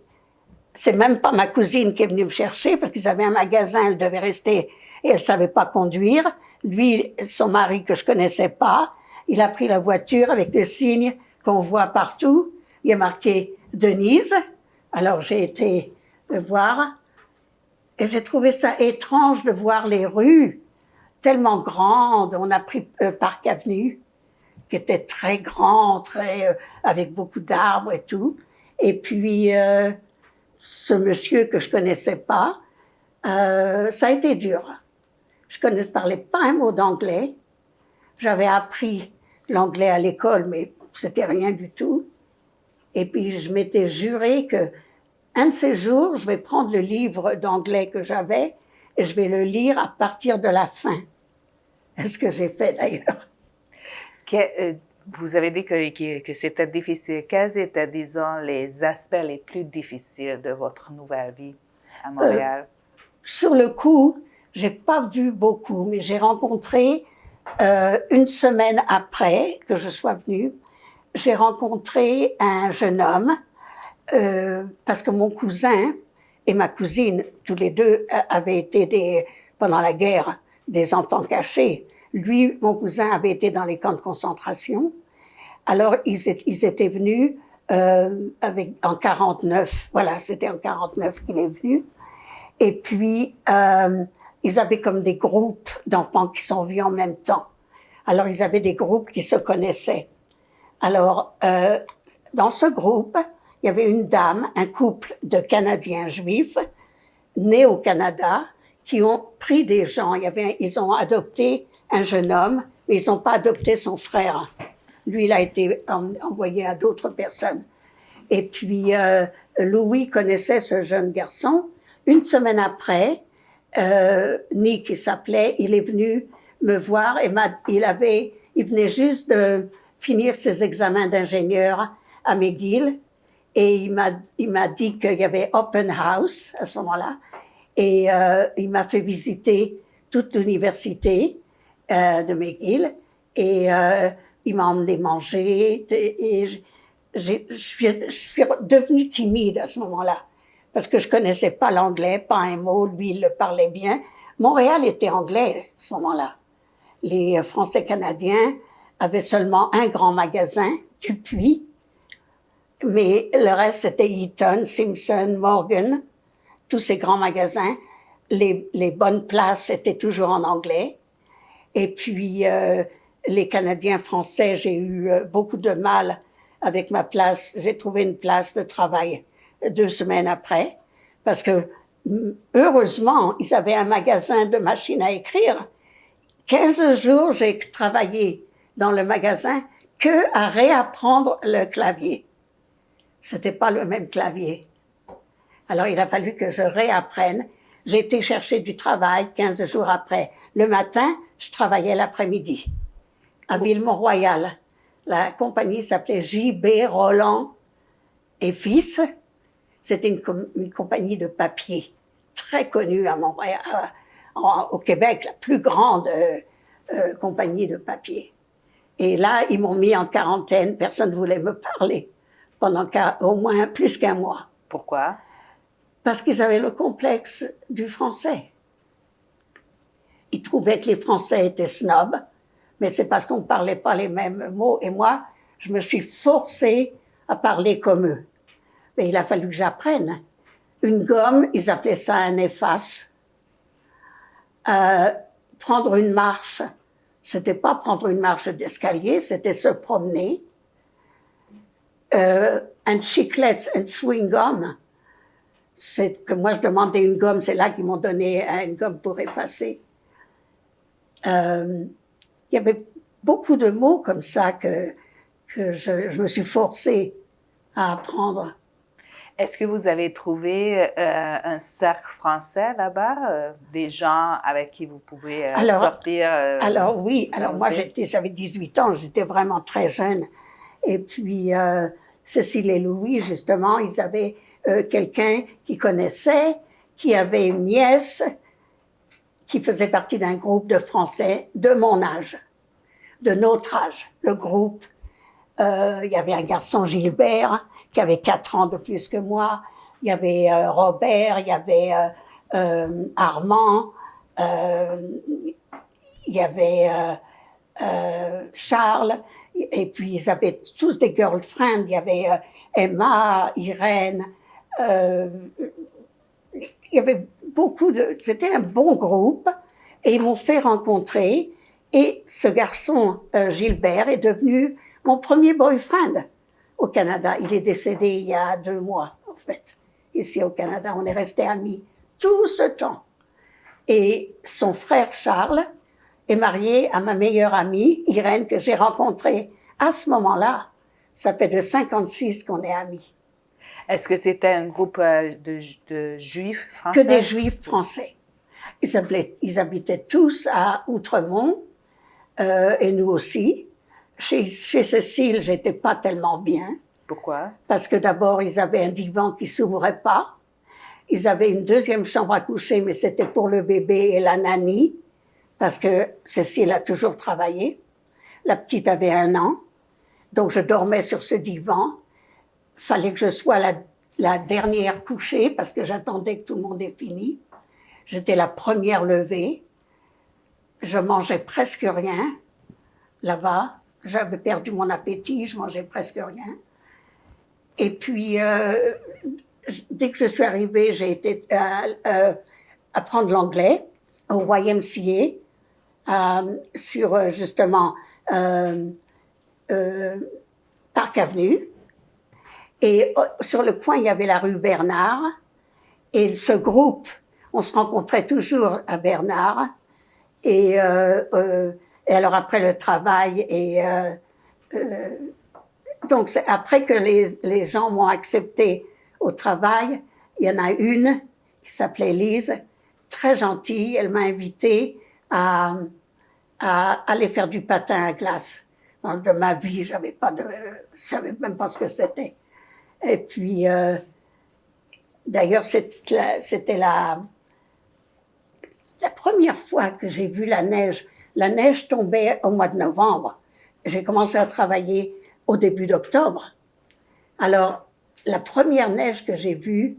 B: c'est même pas ma cousine qui est venue me chercher parce qu'ils avaient un magasin, elle devait rester et elle savait pas conduire. Lui, son mari que je connaissais pas, il a pris la voiture avec le signe qu'on voit partout. Il y a marqué Denise. Alors j'ai été le voir. Et j'ai trouvé ça étrange de voir les rues tellement grandes. On a pris Park Avenue, qui était très grand, avec beaucoup d'arbres et tout. Et puis, ce monsieur que je connaissais pas, ça a été dur. Je parlais pas un mot d'anglais. J'avais appris l'anglais à l'école, mais c'était rien du tout. Et puis, je m'étais juré que un de ces jours, je vais prendre le livre d'anglais que j'avais et je vais le lire à partir de la fin. C'est ce que j'ai fait d'ailleurs.
A: Vous avez dit que c'était difficile. Quels étaient, disons, les aspects les plus difficiles de votre nouvelle vie à Montréal?
B: Sur le coup, j'ai pas vu beaucoup, mais j'ai rencontré, une semaine après que je sois venue, j'ai rencontré un jeune homme, parce que mon cousin et ma cousine, tous les deux, avaient été pendant la guerre, des enfants cachés. Lui, mon cousin, avait été dans les camps de concentration. Alors, ils étaient venus en 49. Voilà, c'était en 49 qu'il est venu. Et puis, ils avaient comme des groupes d'enfants qui sont venus en même temps. Alors, ils avaient des groupes qui se connaissaient. Alors, dans ce groupe, il y avait une dame, un couple de Canadiens juifs, nés au Canada, qui ont pris des gens. Ils ont adopté un jeune homme, mais ils n'ont pas adopté son frère. Lui, il a été envoyé à d'autres personnes. Et puis, Louis connaissait ce jeune garçon. Une semaine après, Nick, il s'appelait, il est venu me voir et il venait juste de finir ses examens d'ingénieur à McGill. Et il m'a dit qu'il y avait open house à ce moment-là. Et il m'a fait visiter toute l'université de McGill. Et il m'a emmené manger. Et je suis devenue timide à ce moment-là. Parce que je connaissais pas l'anglais, pas un mot. Lui, il le parlait bien. Montréal était anglais à ce moment-là. Les Français canadiens avaient seulement un grand magasin, Dupuis. Mais le reste, c'était Eaton, Simpson, Morgan, tous ces grands magasins. Les bonnes places étaient toujours en anglais. Et puis, les Canadiens français, j'ai eu beaucoup de mal avec ma place. J'ai trouvé une place de travail 2 semaines après, parce que, heureusement, ils avaient un magasin de machines à écrire. 15 jours, j'ai travaillé dans le magasin que à réapprendre le clavier. C'était pas le même clavier. Alors, il a fallu que je réapprenne. J'ai été chercher du travail 15 jours après. Le matin, je travaillais l'après-midi à Ville-Mont-Royal. La compagnie s'appelait J.B. Roland et Fils. C'était une compagnie de papier très connue à Montréal, au Québec, la plus grande compagnie de papier. Et là, ils m'ont mis en quarantaine. Personne ne voulait me parler pendant au moins plus qu'1 mois.
A: Pourquoi?
B: Parce qu'ils avaient le complexe du français. Ils trouvaient que les Français étaient snobs, mais c'est parce qu'on ne parlait pas les mêmes mots. Et moi, je me suis forcée à parler comme eux. Mais il a fallu que j'apprenne. Une gomme, ils appelaient ça un efface. Prendre une marche, c'était pas prendre une marche d'escalier, c'était se promener. Un chiclette, un chewing-gum, c'est que moi je demandais une gomme, c'est là qu'ils m'ont donné une gomme pour effacer. Il y avait beaucoup de mots comme ça que je me suis forcée à apprendre.
A: Est-ce que vous avez trouvé un cercle français là-bas, des gens avec qui vous pouvez sortir?
B: Alors oui, alors moi j'avais 18 ans, j'étais vraiment très jeune. Et puis Cécile et Louis, justement, ils avaient quelqu'un qui connaissait, qui avait une nièce, qui faisait partie d'un groupe de Français de mon âge, de notre âge, le groupe. Il y avait un garçon, Gilbert, qui avait 4 ans de plus que moi. Il y avait Robert, il y avait Armand, il y avait Charles, et puis ils avaient tous des girlfriends. Il y avait Emma, Irène. Il y avait beaucoup de... C'était un bon groupe, et ils m'ont fait rencontrer. Et ce garçon, Gilbert, est devenu mon premier boyfriend au Canada. Il est décédé il y a 2 mois, en fait. Ici au Canada, on est restés amis tout ce temps. Et son frère Charles est marié à ma meilleure amie, Irène, que j'ai rencontrée à ce moment-là. Ça fait de 56 qu'on est amis.
A: Est-ce que c'était un groupe de Juifs français?
B: Que des Juifs français. Ils habitaient tous à Outremont, et nous aussi. Chez Cécile, j'étais pas tellement bien.
A: Pourquoi?
B: Parce que d'abord, ils avaient un divan qui s'ouvrait pas. Ils avaient une deuxième chambre à coucher, mais c'était pour le bébé et la nanny, parce que Cécile a toujours travaillé. La petite avait 1 an, donc je dormais sur ce divan. Fallait que je sois la dernière couchée, parce que j'attendais que tout le monde ait fini. J'étais la première levée. Je mangeais presque rien là-bas. J'avais perdu mon appétit, je mangeais presque rien. Et puis, dès que je suis arrivée, j'ai été apprendre l'anglais au YMCA, sur justement Park Avenue. Et sur le coin, il y avait la rue Bernard. Et ce groupe, on se rencontrait toujours à Bernard. Et alors après le travail, donc c'est après que les gens m'ont accepté au travail, il y en a une qui s'appelait Lise, très gentille, elle m'a invitée à aller faire du patin à glace. De ma vie, je savais même pas ce que c'était. Et puis, d'ailleurs, c'était la première fois que j'ai vu la neige. La neige tombait au mois de novembre. J'ai commencé à travailler au début d'octobre. Alors, la première neige que j'ai vue,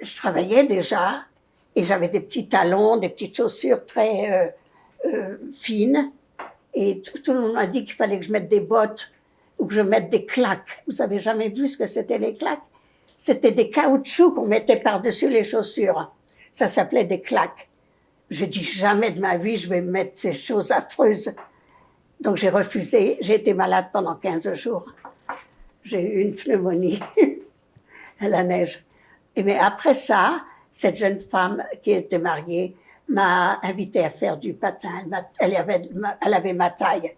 B: je travaillais déjà et j'avais des petits talons, des petites chaussures très fines. Et tout le monde m'a dit qu'il fallait que je mette des bottes ou que je mette des claques. Vous avez jamais vu ce que c'était les claques? C'était des caoutchoucs qu'on mettait par-dessus les chaussures. Ça s'appelait des claques. J'ai dit jamais de ma vie je vais mettre ces choses affreuses. Donc j'ai refusé. J'ai été malade pendant 15 jours. J'ai eu une pneumonie à la neige. Mais après ça, cette jeune femme qui était mariée m'a invitée à faire du patin. Elle avait ma taille.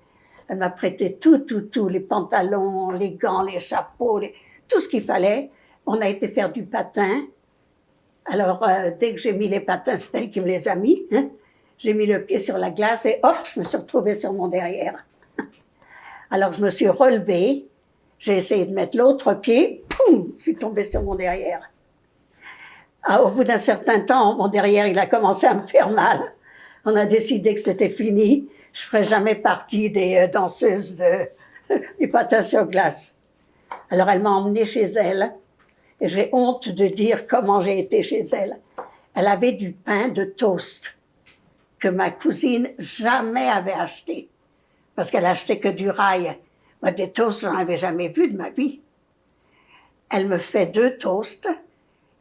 B: Elle m'a prêté tout, les pantalons, les gants, les chapeaux, tout ce qu'il fallait. On a été faire du patin. Alors, dès que j'ai mis les patins, c'est elle qui me les a mis. Hein? J'ai mis le pied sur la glace et hop, je me suis retrouvée sur mon derrière. Alors, je me suis relevée. J'ai essayé de mettre l'autre pied. Poum, je suis tombée sur mon derrière. Ah, au bout d'un certain temps, mon derrière, il a commencé à me faire mal. On a décidé que c'était fini. Je ferais jamais partie des danseuses du patin sur glace. Alors, elle m'a emmenée chez elle. Et j'ai honte de dire comment j'ai été chez elle. Elle avait du pain de toast que ma cousine jamais avait acheté. Parce qu'elle achetait que du rail. Moi, des toasts, j'en avais jamais vu de ma vie. elle me fait 2 toasts,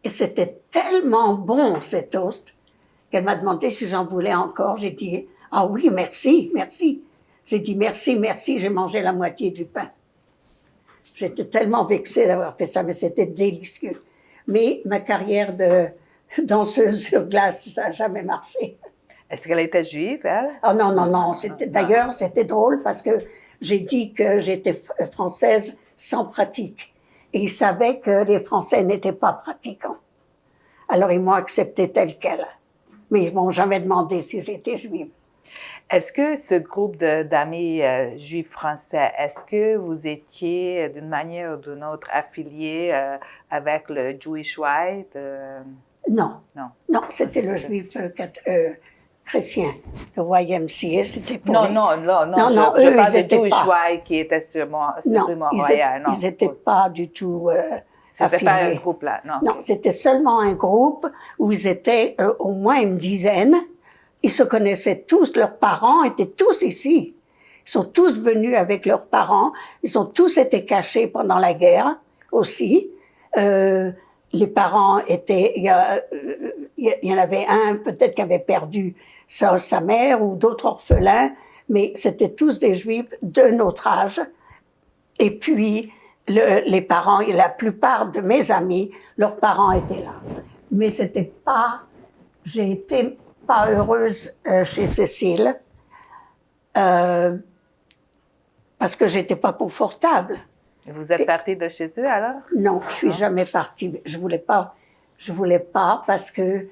B: et c'était tellement bon, ces toasts, qu'elle m'a demandé si j'en voulais encore. J'ai dit, ah oui, merci, merci. J'ai dit, merci, merci, j'ai mangé la moitié du pain. J'étais tellement vexée d'avoir fait ça, mais c'était délicieux. Mais ma carrière de danseuse sur glace, ça n'a jamais marché.
A: Est-ce qu'elle était juive, elle?
B: Oh non, non, non. D'ailleurs, c'était drôle parce que j'ai dit que j'étais française sans pratique. Et ils savaient que les Français n'étaient pas pratiquants. Alors, ils m'ont acceptée telle quelle. Mais ils m'ont jamais demandé si j'étais juive.
A: Est-ce que ce groupe d'amis juifs français, est-ce que vous étiez d'une manière ou d'une autre affiliés avec le Jewish White?
B: Non.
A: Non.
B: Non, c'était le juif chrétien. Le YMCA, c'était pour
A: Non,
B: les...
A: non,
B: non,
A: je
B: eux,
A: parle
B: ils
A: de Jewish
B: pas.
A: White qui était sur
B: Non,
A: rue Mont-Royal.
B: ils n'étaient pas du tout
A: C'était pas un
B: affiliés.
A: groupe là, non.
B: Non, c'était seulement un groupe où ils étaient au moins une dizaine. Ils se connaissaient tous, leurs parents étaient tous ici. Ils sont tous venus avec leurs parents. Ils ont tous été cachés pendant la guerre aussi. Les parents étaient... Il y en avait un peut-être qui avait perdu sa mère ou d'autres orphelins, mais c'était tous des Juifs de notre âge. Et puis, les parents, et la plupart de mes amis, leurs parents étaient là. Mais c'était pas... J'ai été pas heureuse chez Cécile parce que j'étais pas confortable.
A: Vous êtes partie de chez eux alors?
B: Non, je suis jamais partie. Je voulais pas parce que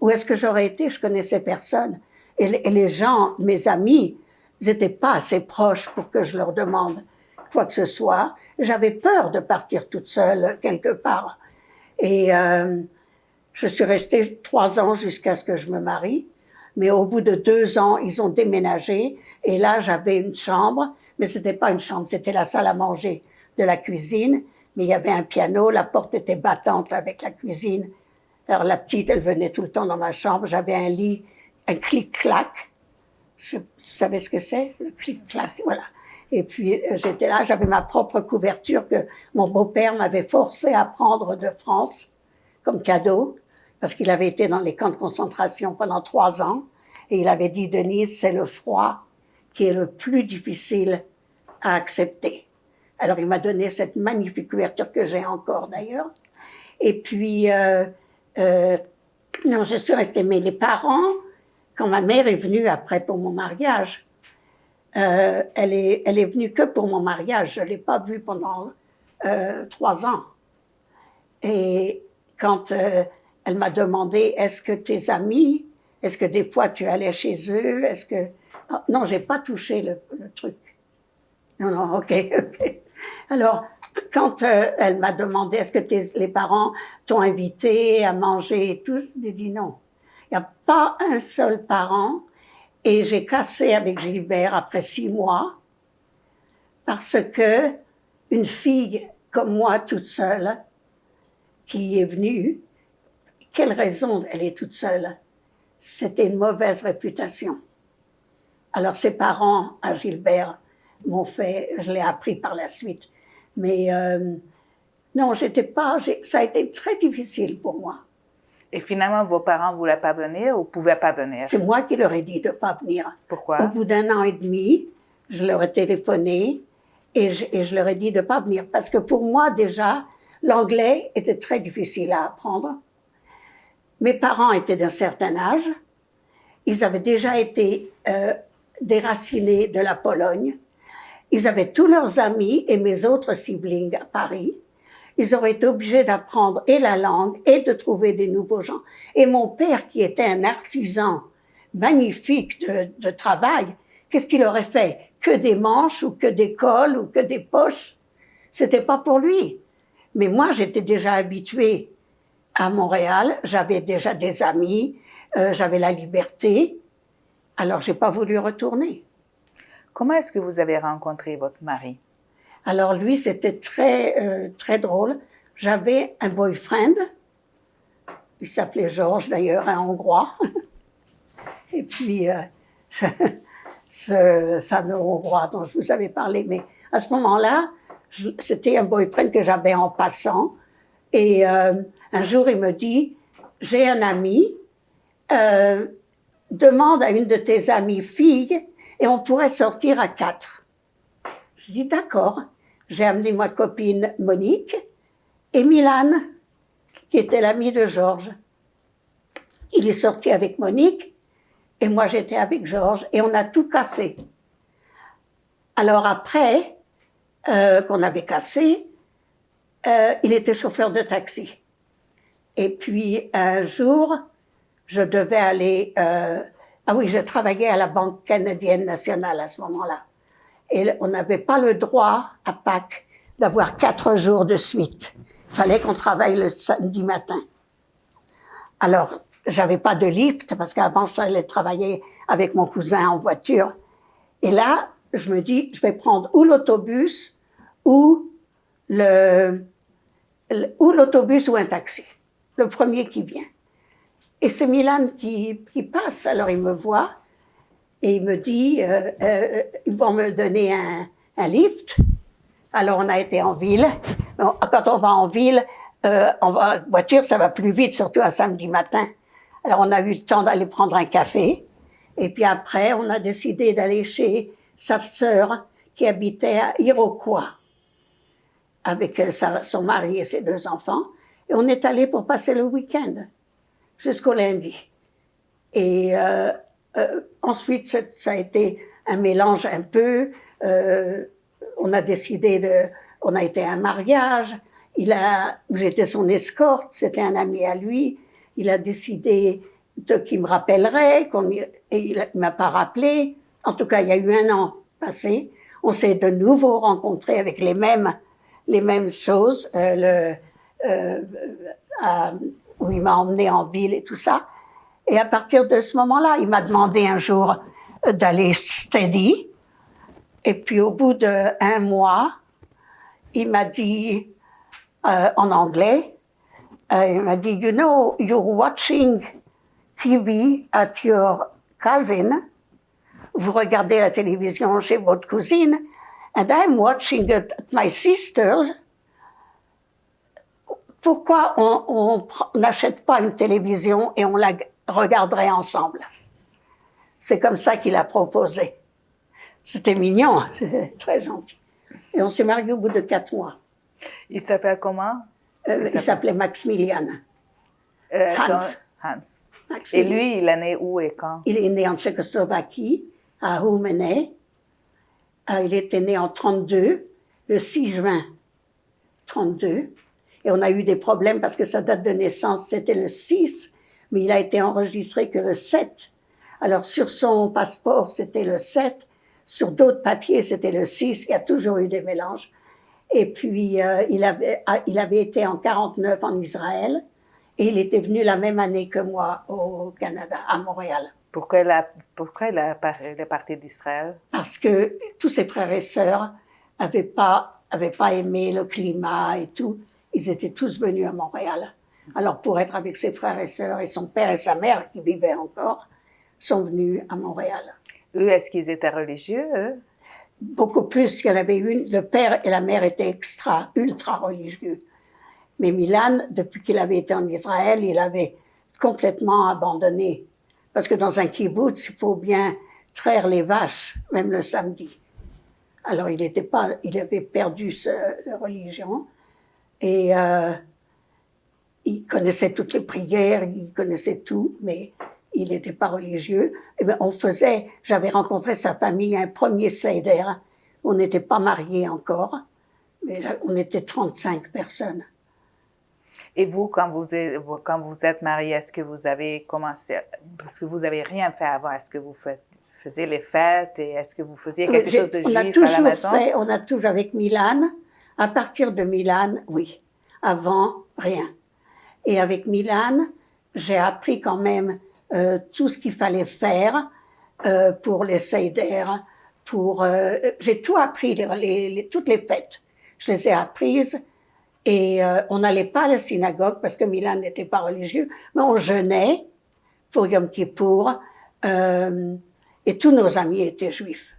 B: où est-ce que j'aurais été? Je connaissais personne. Et les gens, mes amis, ils étaient pas assez proches pour que je leur demande quoi que ce soit. J'avais peur de partir toute seule quelque part. Et je suis restée 3 ans jusqu'à ce que je me marie. Mais au bout de 2 ans, ils ont déménagé. Et là, j'avais une chambre. Mais c'était pas une chambre, c'était la salle à manger de la cuisine. Mais il y avait un piano, la porte était battante avec la cuisine. Alors la petite, elle venait tout le temps dans ma chambre. J'avais un lit, un clic-clac. Vous savez ce que c'est? Le clic-clac, voilà. Et puis j'étais là, j'avais ma propre couverture que mon beau-père m'avait forcé à prendre de France comme cadeau, parce qu'il avait été dans les camps de concentration pendant 3 ans. Et il avait dit, Denise, c'est le froid qui est le plus difficile à accepter. Alors il m'a donné cette magnifique couverture que j'ai encore d'ailleurs. Et puis, non, je suis restée. Mais les parents, quand ma mère est venue après pour mon mariage, elle est venue que pour mon mariage. Je l'ai pas vue pendant 3 ans. Et quand elle m'a demandé, est-ce que tes amis, est-ce que des fois tu allais chez eux, est-ce que... Oh, non, j'ai pas touché le truc. Non, non, ok. Alors, quand elle m'a demandé, est-ce que les parents t'ont invité à manger et tout, j'ai dit non. Il n'y a pas un seul parent. Et j'ai cassé avec Gilbert après 6 mois parce que une fille comme moi toute seule qui est venue, quelle raison elle est toute seule? C'était une mauvaise réputation. Alors ses parents à Gilbert m'ont fait, je l'ai appris par la suite, mais non, j'étais pas, ça a été très difficile pour moi.
A: Et finalement, vos parents ne voulaient pas venir ou ne pouvaient pas venir?
B: C'est moi qui leur ai dit de ne pas venir.
A: Pourquoi?
B: Au bout d'1 an et demi, je leur ai téléphoné et je leur ai dit de ne pas venir. Parce que pour moi, déjà, l'anglais était très difficile à apprendre. Mes parents étaient d'un certain âge. Ils avaient déjà été déracinés de la Pologne. Ils avaient tous leurs amis et mes autres siblings à Paris. Ils auraient été obligés d'apprendre et la langue et de trouver des nouveaux gens. Et mon père, qui était un artisan magnifique de travail, qu'est-ce qu'il aurait fait? Que des manches ou que des cols ou que des poches? C'était pas pour lui. Mais moi, j'étais déjà habituée à Montréal. J'avais déjà des amis. J'avais la liberté. Alors, j'ai pas voulu retourner.
A: Comment est-ce que vous avez rencontré votre mari?
B: Alors lui, c'était très drôle. J'avais un boyfriend, il s'appelait Georges d'ailleurs, un Hongrois. Et puis, ce fameux Hongrois dont je vous avais parlé. Mais à ce moment-là, C'était un boyfriend que j'avais en passant. Et un jour, il me dit, j'ai un ami, demande à une de tes amies filles et on pourrait sortir à 4. Je dis d'accord. J'ai amené ma copine Monique et Milan, qui était l'ami de Georges. Il est sorti avec Monique et moi j'étais avec Georges et on a tout cassé. Alors après qu'on avait cassé, il était chauffeur de taxi. Et puis un jour, je devais aller... ah oui, je travaillais à la Banque canadienne nationale à ce moment-là. Et on n'avait pas le droit, à Pâques, d'avoir 4 jours de suite. Il fallait qu'on travaille le samedi matin. Alors, j'avais pas de lift, parce qu'avant, j'allais travailler avec mon cousin en voiture. Et là, je me dis, je vais prendre ou l'autobus, ou l'autobus ou un taxi. Le premier qui vient. Et c'est Milan qui passe. Alors, il me voit et il me dit, ils vont me donner un lift. Alors, on a été en ville. Quand on va en ville, en voiture, ça va plus vite, surtout un samedi matin. Alors, on a eu le temps d'aller prendre un café. Et puis après, on a décidé d'aller chez sa sœur qui habitait à Iroquois avec son mari et ses 2 enfants. Et on est allé pour passer le week-end jusqu'au lundi. Et ensuite, ça a été un mélange un peu. On a décidé on a été à un mariage. J'étais son escorte, c'était un ami à lui. Il a décidé qu'il me rappellerait, et il m'a pas rappelé. En tout cas, il y a eu 1 an passé. On s'est de nouveau rencontrés avec les mêmes choses. Où il m'a emmené en ville et tout ça. Et à partir de ce moment-là, il m'a demandé un jour d'aller steady. Et puis au bout d'1 mois, il m'a dit en anglais, il m'a dit, you know, you're watching TV at your cousin. Vous regardez la télévision chez votre cousine. And I'm watching it at my sister's. Pourquoi on n'achète pas une télévision et on la regarderait ensemble? C'est comme ça qu'il a proposé. C'était mignon, très gentil. Et on s'est mariés au bout de 4 mois.
A: Il s'appelle comment?
B: Il s'appelait Maximilian. Hans.
A: Et lui, il est né où et quand?
B: Il est né en Tchécoslovaquie, à Humenné. Il était né en 32, le 6 juin 32. Et on a eu des problèmes parce que sa date de naissance, c'était le 6, mais il a été enregistré que le 7. Alors, sur son passeport, c'était le 7. Sur d'autres papiers, c'était le 6. Il y a toujours eu des mélanges. Et puis, il avait été en 49 en Israël. Et il était venu la même année que moi au Canada, à Montréal.
A: Pourquoi il est parti d'Israël? Parce
B: que tous ses frères et sœurs avaient pas aimé le climat et tout. Ils étaient tous venus à Montréal. Alors, pour être avec ses frères et sœurs, et son père et sa mère, qui vivaient encore, sont venus à Montréal.
A: Eux, est-ce qu'ils étaient religieux, eux?
B: Beaucoup plus. Il y en avait une. Le père et la mère étaient ultra religieux. Mais Milan, depuis qu'il avait été en Israël, il avait complètement abandonné. Parce que dans un kibbutz, il faut bien traire les vaches, même le samedi. Alors, il avait perdu sa religion. Et il connaissait toutes les prières, il connaissait tout, mais il n'était pas religieux. Et bien, j'avais rencontré sa famille, un premier seder. On n'était pas mariés encore, mais on était 35 personnes.
A: Et vous, quand vous êtes mariés, est-ce que vous avez commencé, parce que vous n'avez rien fait avant, est-ce que vous faisiez les fêtes et est-ce que vous faisiez quelque chose de juif à la maison?
B: On a toujours avec Milan. À partir de Milan, oui. Avant, rien. Et avec Milan, j'ai appris quand même tout ce qu'il fallait faire pour les Seder, j'ai tout appris, toutes les fêtes. Je les ai apprises et on n'allait pas à la synagogue parce que Milan n'était pas religieux, mais on jeûnait pour Yom Kippour et tous nos amis étaient juifs.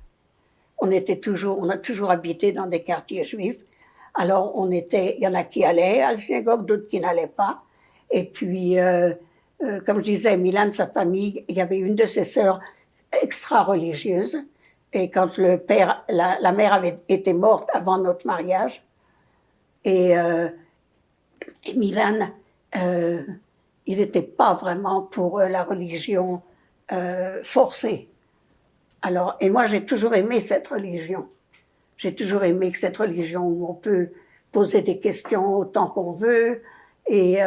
B: On a toujours habité dans des quartiers juifs. Alors, il y en a qui allaient à la synagogue, d'autres qui n'allaient pas. Et puis, comme je disais, Milan, sa famille, il y avait une de ses sœurs extra-religieuse. Et quand la mère avait été morte avant notre mariage, et Milan, il n'était pas vraiment pour la religion forcée. Alors, et moi, j'ai toujours aimé cette religion. J'ai toujours aimé que cette religion où on peut poser des questions autant qu'on veut, et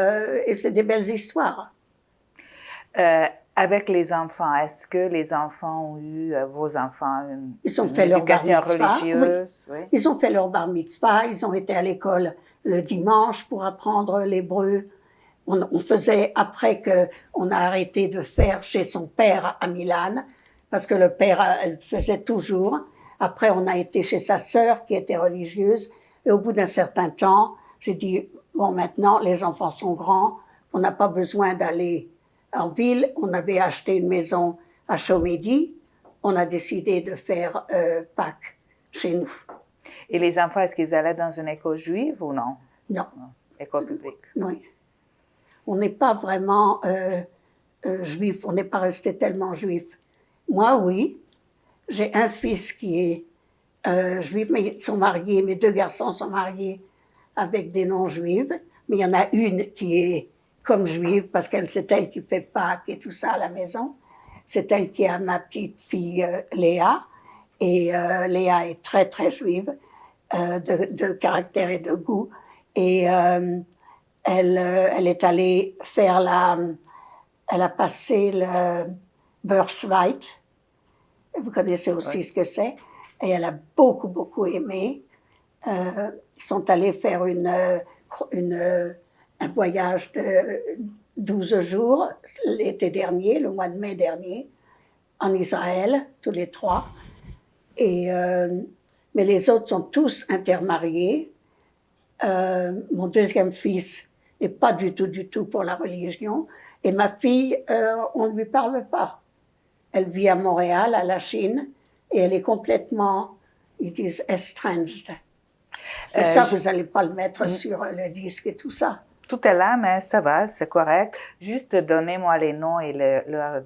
B: c'est des belles histoires.
A: Avec les enfants, est-ce que les enfants ont eu, vos enfants,
B: ils ont fait leur
A: éducation religieuse?
B: Oui. Oui. Ils ont fait leur bar mitzvah, ils ont été à l'école le dimanche pour apprendre l'hébreu. On faisait, après qu'on a arrêté de faire chez son père à Milan, parce que le père, elle faisait toujours. Après, on a été chez sa sœur qui était religieuse. Et au bout d'un certain temps, j'ai dit, bon, maintenant, les enfants sont grands, on n'a pas besoin d'aller en ville. On avait acheté une maison à Chaumédy. On a décidé de faire Pâques chez nous.
A: Et les enfants, est-ce qu'ils allaient dans une école juive ou non?
B: Non.
A: École publique?
B: Oui. On n'est pas vraiment juif, on n'est pas resté tellement juif. Moi, oui. J'ai un fils qui est juif, mais ils sont mariés, mes 2 garçons sont mariés avec des non-juifs, mais il y en a une qui est comme juive, parce que c'est elle qui fait Pâques et tout ça à la maison. C'est elle qui a ma petite fille Léa, et Léa est très, très juive, de caractère et de goût, et elle est allée faire elle a passé le Birthright. Vous connaissez aussi ce que c'est. Et elle a beaucoup, beaucoup aimé. Ils sont allés faire un voyage de 12 jours l'été dernier, le mois de mai dernier, en Israël, tous les 3. Mais les autres sont tous intermariés. Mon 2e fils n'est pas du tout pour la religion. Et ma fille, on ne lui parle pas. Elle vit à Montréal, à la Chine, et elle est complètement, ils disent, estranged. Et ça, vous n'allez pas le mettre sur le disque et tout ça.
A: Tout est là, mais ça va, c'est correct. Juste donnez-moi les noms et leur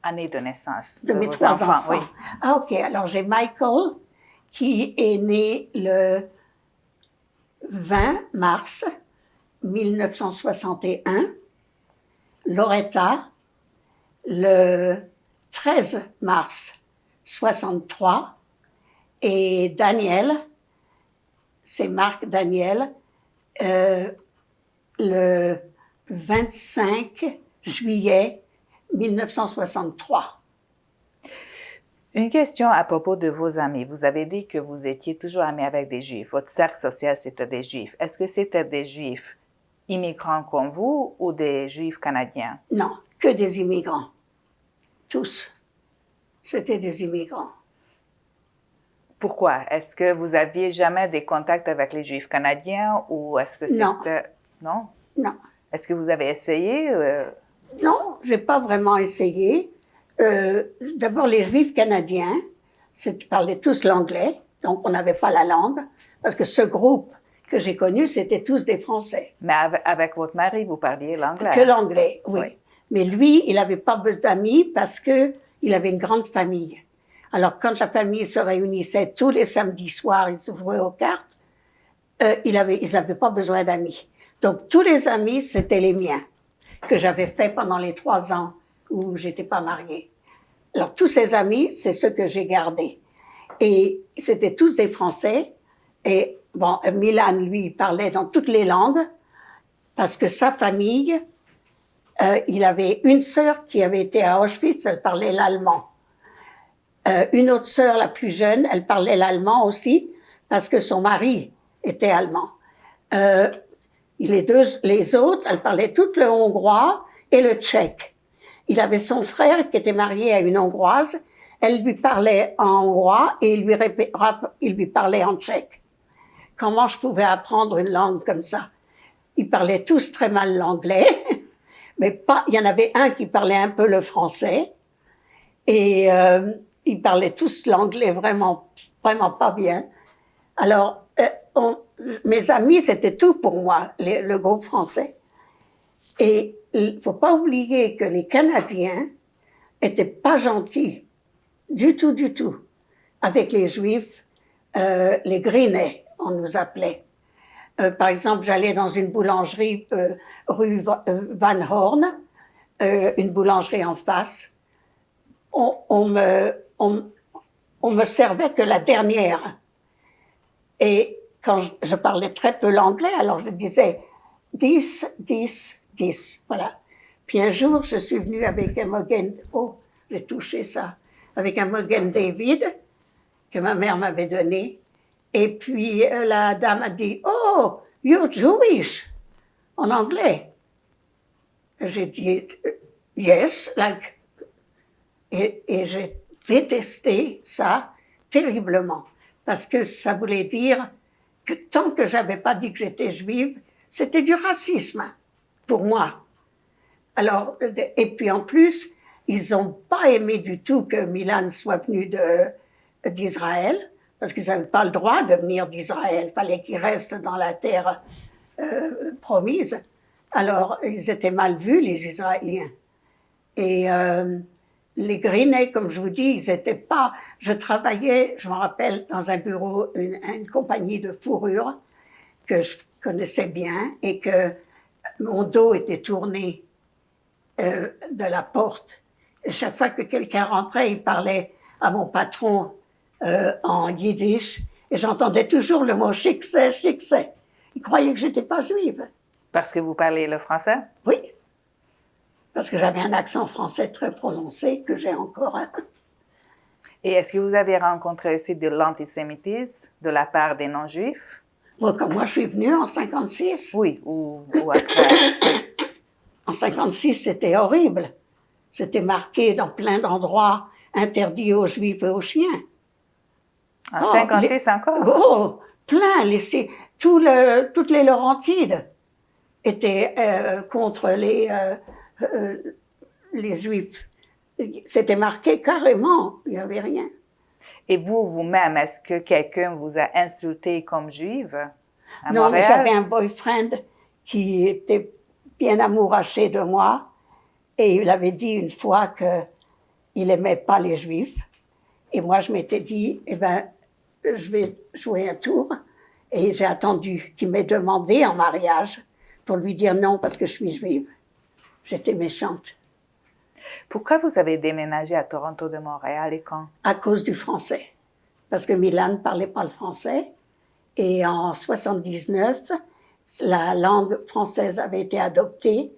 A: année de naissance
B: de mes 3 enfants. Oui. Ah, OK. Alors, j'ai Michael, qui est né le 20 mars 1961. Loretta, le 13 mars 63, et Daniel, c'est Marc Daniel, le 25 juillet 1963.
A: Une question à propos de vos amis. Vous avez dit que vous étiez toujours amis avec des Juifs. Votre cercle social, c'était des Juifs. Est-ce que c'était des Juifs immigrants comme vous ou des Juifs canadiens?
B: Non, que des immigrants. Tous. C'était des immigrants.
A: Pourquoi? Est-ce que vous aviez jamais des contacts avec les Juifs canadiens ou est-ce que c'était... Non?
B: Non.
A: Est-ce que vous avez essayé?
B: Non, j'ai pas vraiment essayé. D'abord, les Juifs canadiens parlaient tous l'anglais, donc on n'avait pas la langue, parce que ce groupe que j'ai connu, c'était tous des Français.
A: Mais avec votre mari, vous parliez l'anglais?
B: Que l'anglais, oui. Mais lui, il n'avait pas d'amis parce qu'il avait une grande famille. Alors, quand la famille se réunissait tous les samedis soirs, ils jouaient aux cartes, ils n'avaient pas besoin d'amis. Donc, tous les amis, c'était les miens, que j'avais fait pendant les 3 ans où j'étais pas mariée. Alors, tous ces amis, c'est ceux que j'ai gardés. Et c'était tous des Français. Et bon, Milan, lui, parlait dans toutes les langues, parce que sa famille, il avait une sœur qui avait été à Auschwitz, elle parlait l'allemand. Une autre sœur, la plus jeune, elle parlait l'allemand aussi, parce que son mari était allemand. Les autres, elles parlaient toutes le hongrois et le tchèque. Il avait son frère qui était marié à une hongroise, elle lui parlait en hongrois et il lui parlait en tchèque. Comment je pouvais apprendre une langue comme ça? Ils parlaient tous très mal l'anglais, mais il y en avait un qui parlait un peu le français, et ils parlaient tous l'anglais vraiment, vraiment pas bien. Alors, mes amis, c'était tout pour moi, le groupe français. Et il faut pas oublier que les Canadiens étaient pas gentils, du tout, avec les Juifs, les Greenets, on nous appelait. Par exemple, j'allais dans une boulangerie rue Van Horn, une boulangerie en face. On me servait que la dernière. Et quand je parlais très peu l'anglais, alors je disais 10, 10, 10, voilà. Puis un jour, je suis venue avec un Mogen, oh, j'ai touché ça, avec un Mogen David que ma mère m'avait donné. Et puis la dame a dit, oh, you're Jewish, en anglais. J'ai dit, yes, like. Et j'ai détesté ça terriblement, parce que ça voulait dire que tant que j'avais pas dit que j'étais juive, c'était du racisme pour moi. Alors, et puis en plus, ils ont pas aimé du tout que Milan soit venu d'Israël, parce qu'ils n'avaient pas le droit de venir d'Israël. Il fallait qu'ils restent dans la terre promise. Alors, ils étaient mal vus, les Israéliens. Et les Greenets, comme je vous dis, ils étaient pas... Je travaillais, je me rappelle, dans un bureau, une compagnie de fourrure que je connaissais bien et que mon dos était tourné de la porte. Et chaque fois que quelqu'un rentrait, il parlait à mon patron en yiddish et j'entendais toujours le mot « chiksé, chiksé ». Il croyait que j'étais pas juive.
A: Parce que vous parlez le français?
B: Oui. Parce que j'avais un accent français très prononcé, que j'ai encore un.
A: Et est-ce que vous avez rencontré aussi de l'antisémitisme de la part des non-juifs?
B: Bon, quand moi je suis venue en 56.
A: Oui, ou après.
B: En 56, c'était horrible. C'était marqué dans plein d'endroits, interdit aux juifs et aux chiens.
A: En 56 encore?
B: Oh, plein. Toutes les Laurentides étaient contre les juifs. C'était marqué carrément, il n'y avait rien.
A: Et vous-même, est-ce que quelqu'un vous a insulté comme juive à
B: Non,
A: Montréal?
B: mais j'avais un boyfriend qui était bien amouraché de moi et il avait dit une fois qu'il aimait pas les juifs. Et moi, je m'étais dit, eh ben, je vais jouer un tour. Et j'ai attendu qu'il m'ait demandé en mariage pour lui dire non parce que je suis juive. J'étais méchante.
A: Pourquoi vous avez déménagé à Toronto de Montréal et quand?
B: À cause du français. Parce que Milan ne parlait pas le français. Et en 79, la langue française avait été adoptée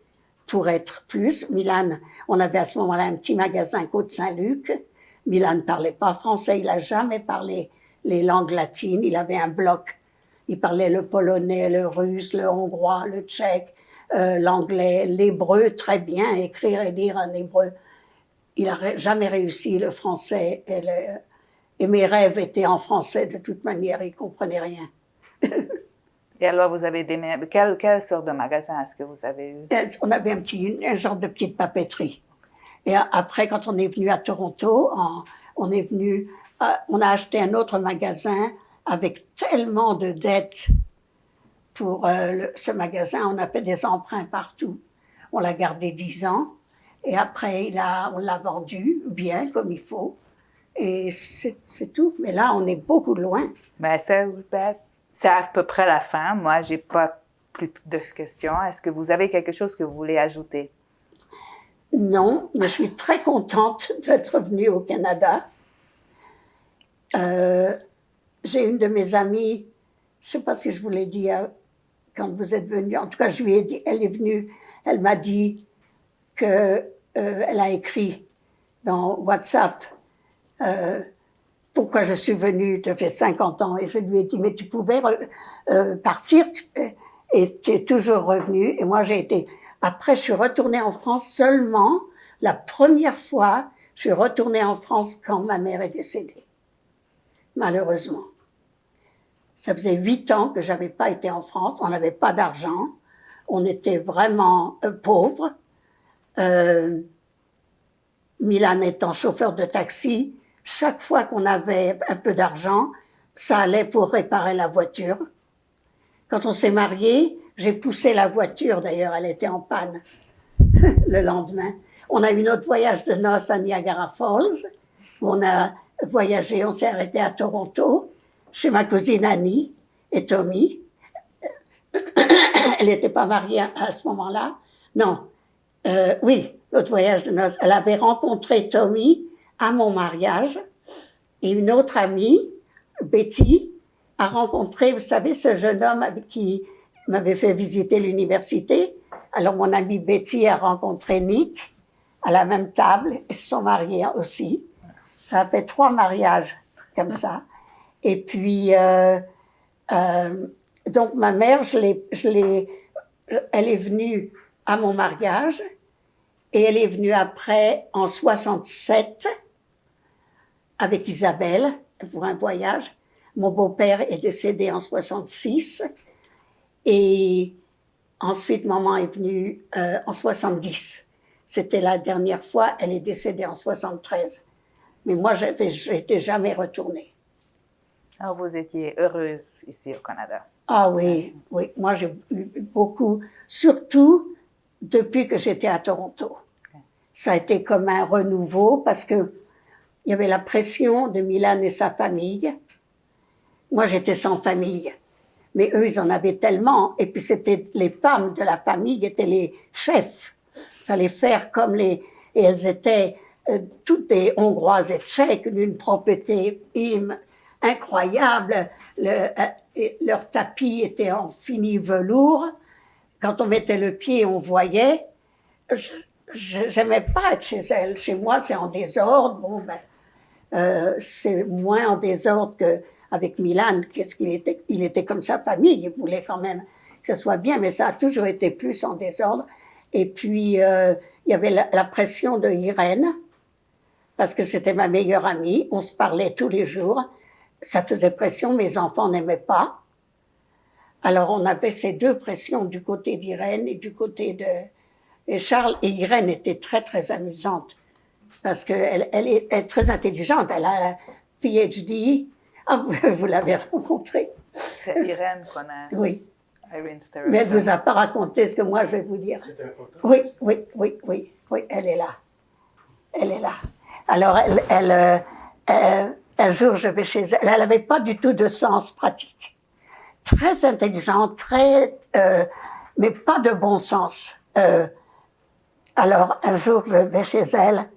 B: pour être plus. Milan, on avait à ce moment-là un petit magasin Côte-Saint-Luc. Milan ne parlait pas français. Il n'a jamais parlé les langues latines. Il avait un bloc. Il parlait le polonais, le russe, le hongrois, le tchèque, l'anglais, l'hébreu très bien, écrire et lire en hébreu. Il n'a jamais réussi le français et mes rêves étaient en français de toute manière, il ne comprenait rien.
A: Et alors, vous avez déménagé. Quelle sorte de magasin est-ce que vous avez eu?
B: On avait un genre de petite papeterie. Et après, quand on est venu à Toronto, on a acheté un autre magasin avec tellement de dettes pour ce magasin. On a fait des emprunts partout. On l'a gardé 10 ans. Et après, on l'a vendu bien, comme il faut. Et c'est tout. Mais là, on est beaucoup loin.
A: Ben, c'est à peu près la fin. Moi, j'ai pas plus de questions. Est-ce que vous avez quelque chose que vous voulez ajouter?
B: Non, mais je suis très contente d'être venue au Canada. J'ai une de mes amies, je sais pas si je vous l'ai dit quand vous êtes venue, en tout cas, je lui ai dit, elle est venue, elle m'a dit que elle a écrit dans WhatsApp pourquoi je suis venue, ça fait 50 ans, et je lui ai dit, mais tu pouvais partir, et tu es toujours revenue, et moi j'ai été, après je suis retournée en France seulement, la première fois, je suis retournée en France quand ma mère est décédée, malheureusement. Ça faisait 8 ans que j'avais pas été en France, on n'avait pas d'argent, on était vraiment pauvres. Milan étant chauffeur de taxi, chaque fois qu'on avait un peu d'argent, ça allait pour réparer la voiture. Quand on s'est mariés, j'ai poussé la voiture, d'ailleurs, elle était en panne le lendemain. On a eu notre voyage de noces à Niagara Falls. On a voyagé, on s'est arrêté à Toronto, chez ma cousine Annie et Tommy. Elle n'était pas mariée à ce moment-là. Non, oui, notre voyage de noces. Elle avait rencontré Tommy à mon mariage et une autre amie, Betty, a rencontré, vous savez, ce jeune homme avec qui m'avait fait visiter l'université. Alors mon amie Betty a rencontré Nick à la même table et se sont mariés aussi. Ça a fait 3 mariages comme ça. Et puis, donc ma mère, elle est venue à mon mariage et elle est venue après en 67 avec Isabelle pour un voyage. Mon beau-père est décédé en 66 et ensuite maman est venue en 70. C'était la dernière fois, elle est décédée en 73. Mais moi, j'étais jamais retournée.
A: Alors, vous étiez heureuse ici au Canada?
B: Ah oui, oui. Moi, j'ai eu beaucoup, surtout depuis que j'étais à Toronto. Okay. Ça a été comme un renouveau parce que il y avait la pression de Milan et sa famille. Moi, j'étais sans famille. Mais eux, ils en avaient tellement. Et puis, c'était les femmes de la famille qui étaient les chefs. Il fallait faire comme les... Et elles étaient toutes des Hongroises et Tchèques, d'une propreté incroyable. Leur tapis était en fini velours. Quand on mettait le pied, on voyait. J'aimais pas être chez elles. Chez moi, c'est en désordre. Bon, c'est moins en désordre qu'avec Milan, parce il était comme sa famille. Il voulait quand même que ce soit bien, mais ça a toujours été plus en désordre. Et puis, il y avait la pression de Irène, parce que c'était ma meilleure amie. On se parlait tous les jours. Ça faisait pression. Mes enfants n'aimaient pas. Alors, on avait ces 2 pressions du côté d'Irène et du côté de Charles. Et Irène était très, très amusante. Parce qu'elle est très intelligente. Elle a un PhD. Ah, vous l'avez rencontrée.
A: C'est Irène qu'on a.
B: Oui.
A: Irene Sterrett.
B: Mais elle ne vous a pas raconté ce que moi je vais vous dire.
C: C'est important.
B: Oui, elle est là. Elle est là. Alors, un jour, je vais chez elle. Elle n'avait pas du tout de sens pratique. Très intelligente, mais pas de bon sens. Alors, un jour, je vais chez elle.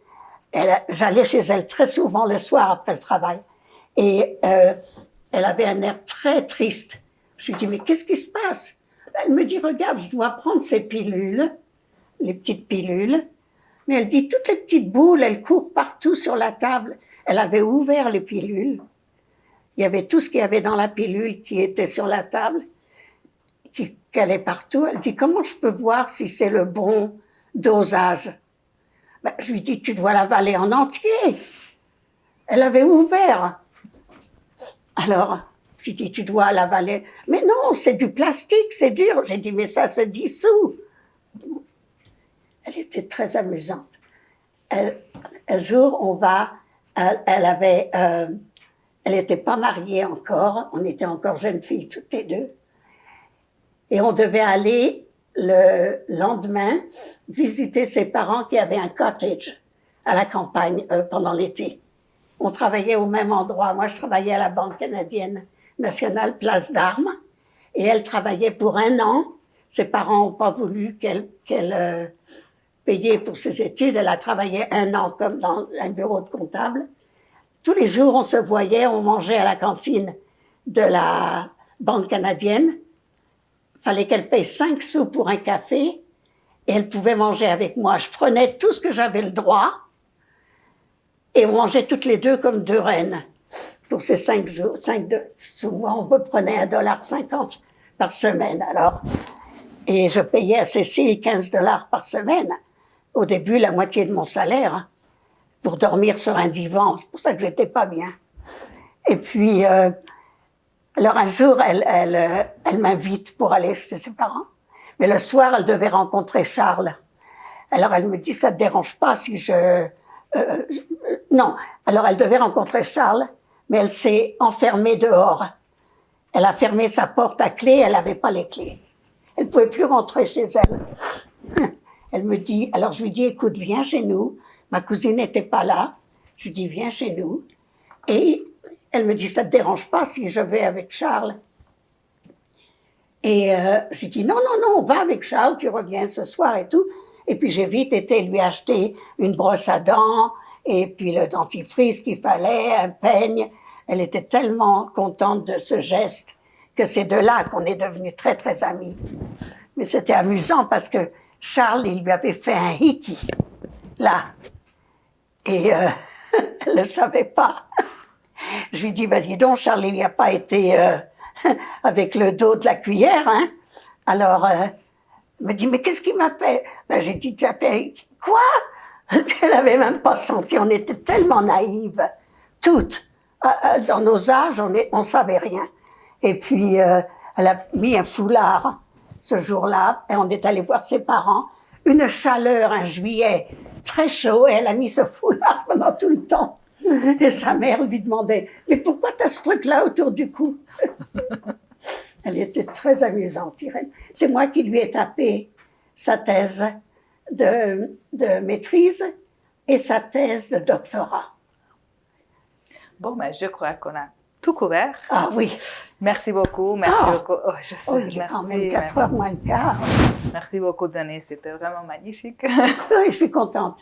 B: J'allais chez elle très souvent le soir après le travail. Et elle avait un air très triste. Je lui dis, mais qu'est-ce qui se passe? Elle me dit, regarde, je dois prendre ces pilules, les petites pilules. Mais elle dit, toutes les petites boules, elles courent partout sur la table. Elle avait ouvert les pilules. Il y avait tout ce qu'il y avait dans la pilule qui était sur la table, qui allait partout. Elle dit, comment je peux voir si c'est le bon dosage? Ben, je lui dis, tu dois l'avaler en entier. Elle avait ouvert. Alors, je lui dis, tu dois l'avaler. Mais non, c'est du plastique, c'est dur. J'ai dit, mais ça se dissout. Elle était très amusante. Un jour, elle n'était pas mariée encore. On était encore jeunes filles, toutes les 2. Et on devait aller le lendemain visiter ses parents qui avaient un cottage à la campagne pendant l'été. On travaillait au même endroit. Moi, je travaillais à la Banque canadienne nationale, Place d'Armes, et elle travaillait pour 1 an. Ses parents n'ont pas voulu qu'elle payait pour ses études. Elle a travaillé 1 an comme dans un bureau de comptable. Tous les jours, on se voyait, on mangeait à la cantine de la Banque canadienne. Fallait qu'elle paye 5 sous pour un café et elle pouvait manger avec moi. Je prenais tout ce que j'avais le droit et on mangeait toutes les 2 comme 2 reines pour ces 5 sous. On me prenait $1,50 par semaine, alors. Et je payais à Cécile $15 par semaine. Au début, la moitié de mon salaire pour dormir sur un divan. C'est pour ça que j'étais pas bien. Et puis, alors un jour, elle m'invite pour aller chez ses parents. Mais le soir, elle devait rencontrer Charles. Alors elle me dit, ça te dérange pas si non. Alors elle devait rencontrer Charles, mais elle s'est enfermée dehors. Elle a fermé sa porte à clé, elle n'avait pas les clés. Elle ne pouvait plus rentrer chez elle. Elle me dit, alors je lui dis, écoute, viens chez nous. Ma cousine n'était pas là. Je lui dis, viens chez nous. Et elle me dit, ça te dérange pas si je vais avec Charles? Et je lui dis, non, non, non, va avec Charles, tu reviens ce soir et tout. Et puis j'ai vite été lui acheter une brosse à dents, et puis le dentifrice qu'il fallait, un peigne. Elle était tellement contente de ce geste que c'est de là qu'on est devenus très, très amis. Mais c'était amusant parce que Charles, il lui avait fait un hickey, là. Et elle ne savait pas. Je lui dis, bah, dis donc, Charles, il n'y a pas été avec le dos de la cuillère, hein. Alors, elle me dit, mais qu'est-ce qu'il m'a fait? Ben, j'ai dit, tu as fait quoi? Elle n'avait même pas senti, on était tellement naïves, toutes. Dans nos âges, on savait rien. Et puis, elle a mis un foulard ce jour-là, et on est allé voir ses parents. Une chaleur, un juillet très chaud, et elle a mis ce foulard pendant tout le temps. Et sa mère lui demandait, mais pourquoi t'as ce truc-là autour du cou? Elle était très amusante, Irène. C'est moi qui lui ai tapé sa thèse de maîtrise et sa thèse de doctorat.
A: Bon, ben, je crois qu'on a tout couvert.
B: Ah oui.
A: Merci beaucoup. Merci beaucoup. Oh, je sais,
B: il est quand même 4 heures moins le quart.
A: Merci beaucoup, Denis. C'était vraiment magnifique.
B: Oui, je suis contente.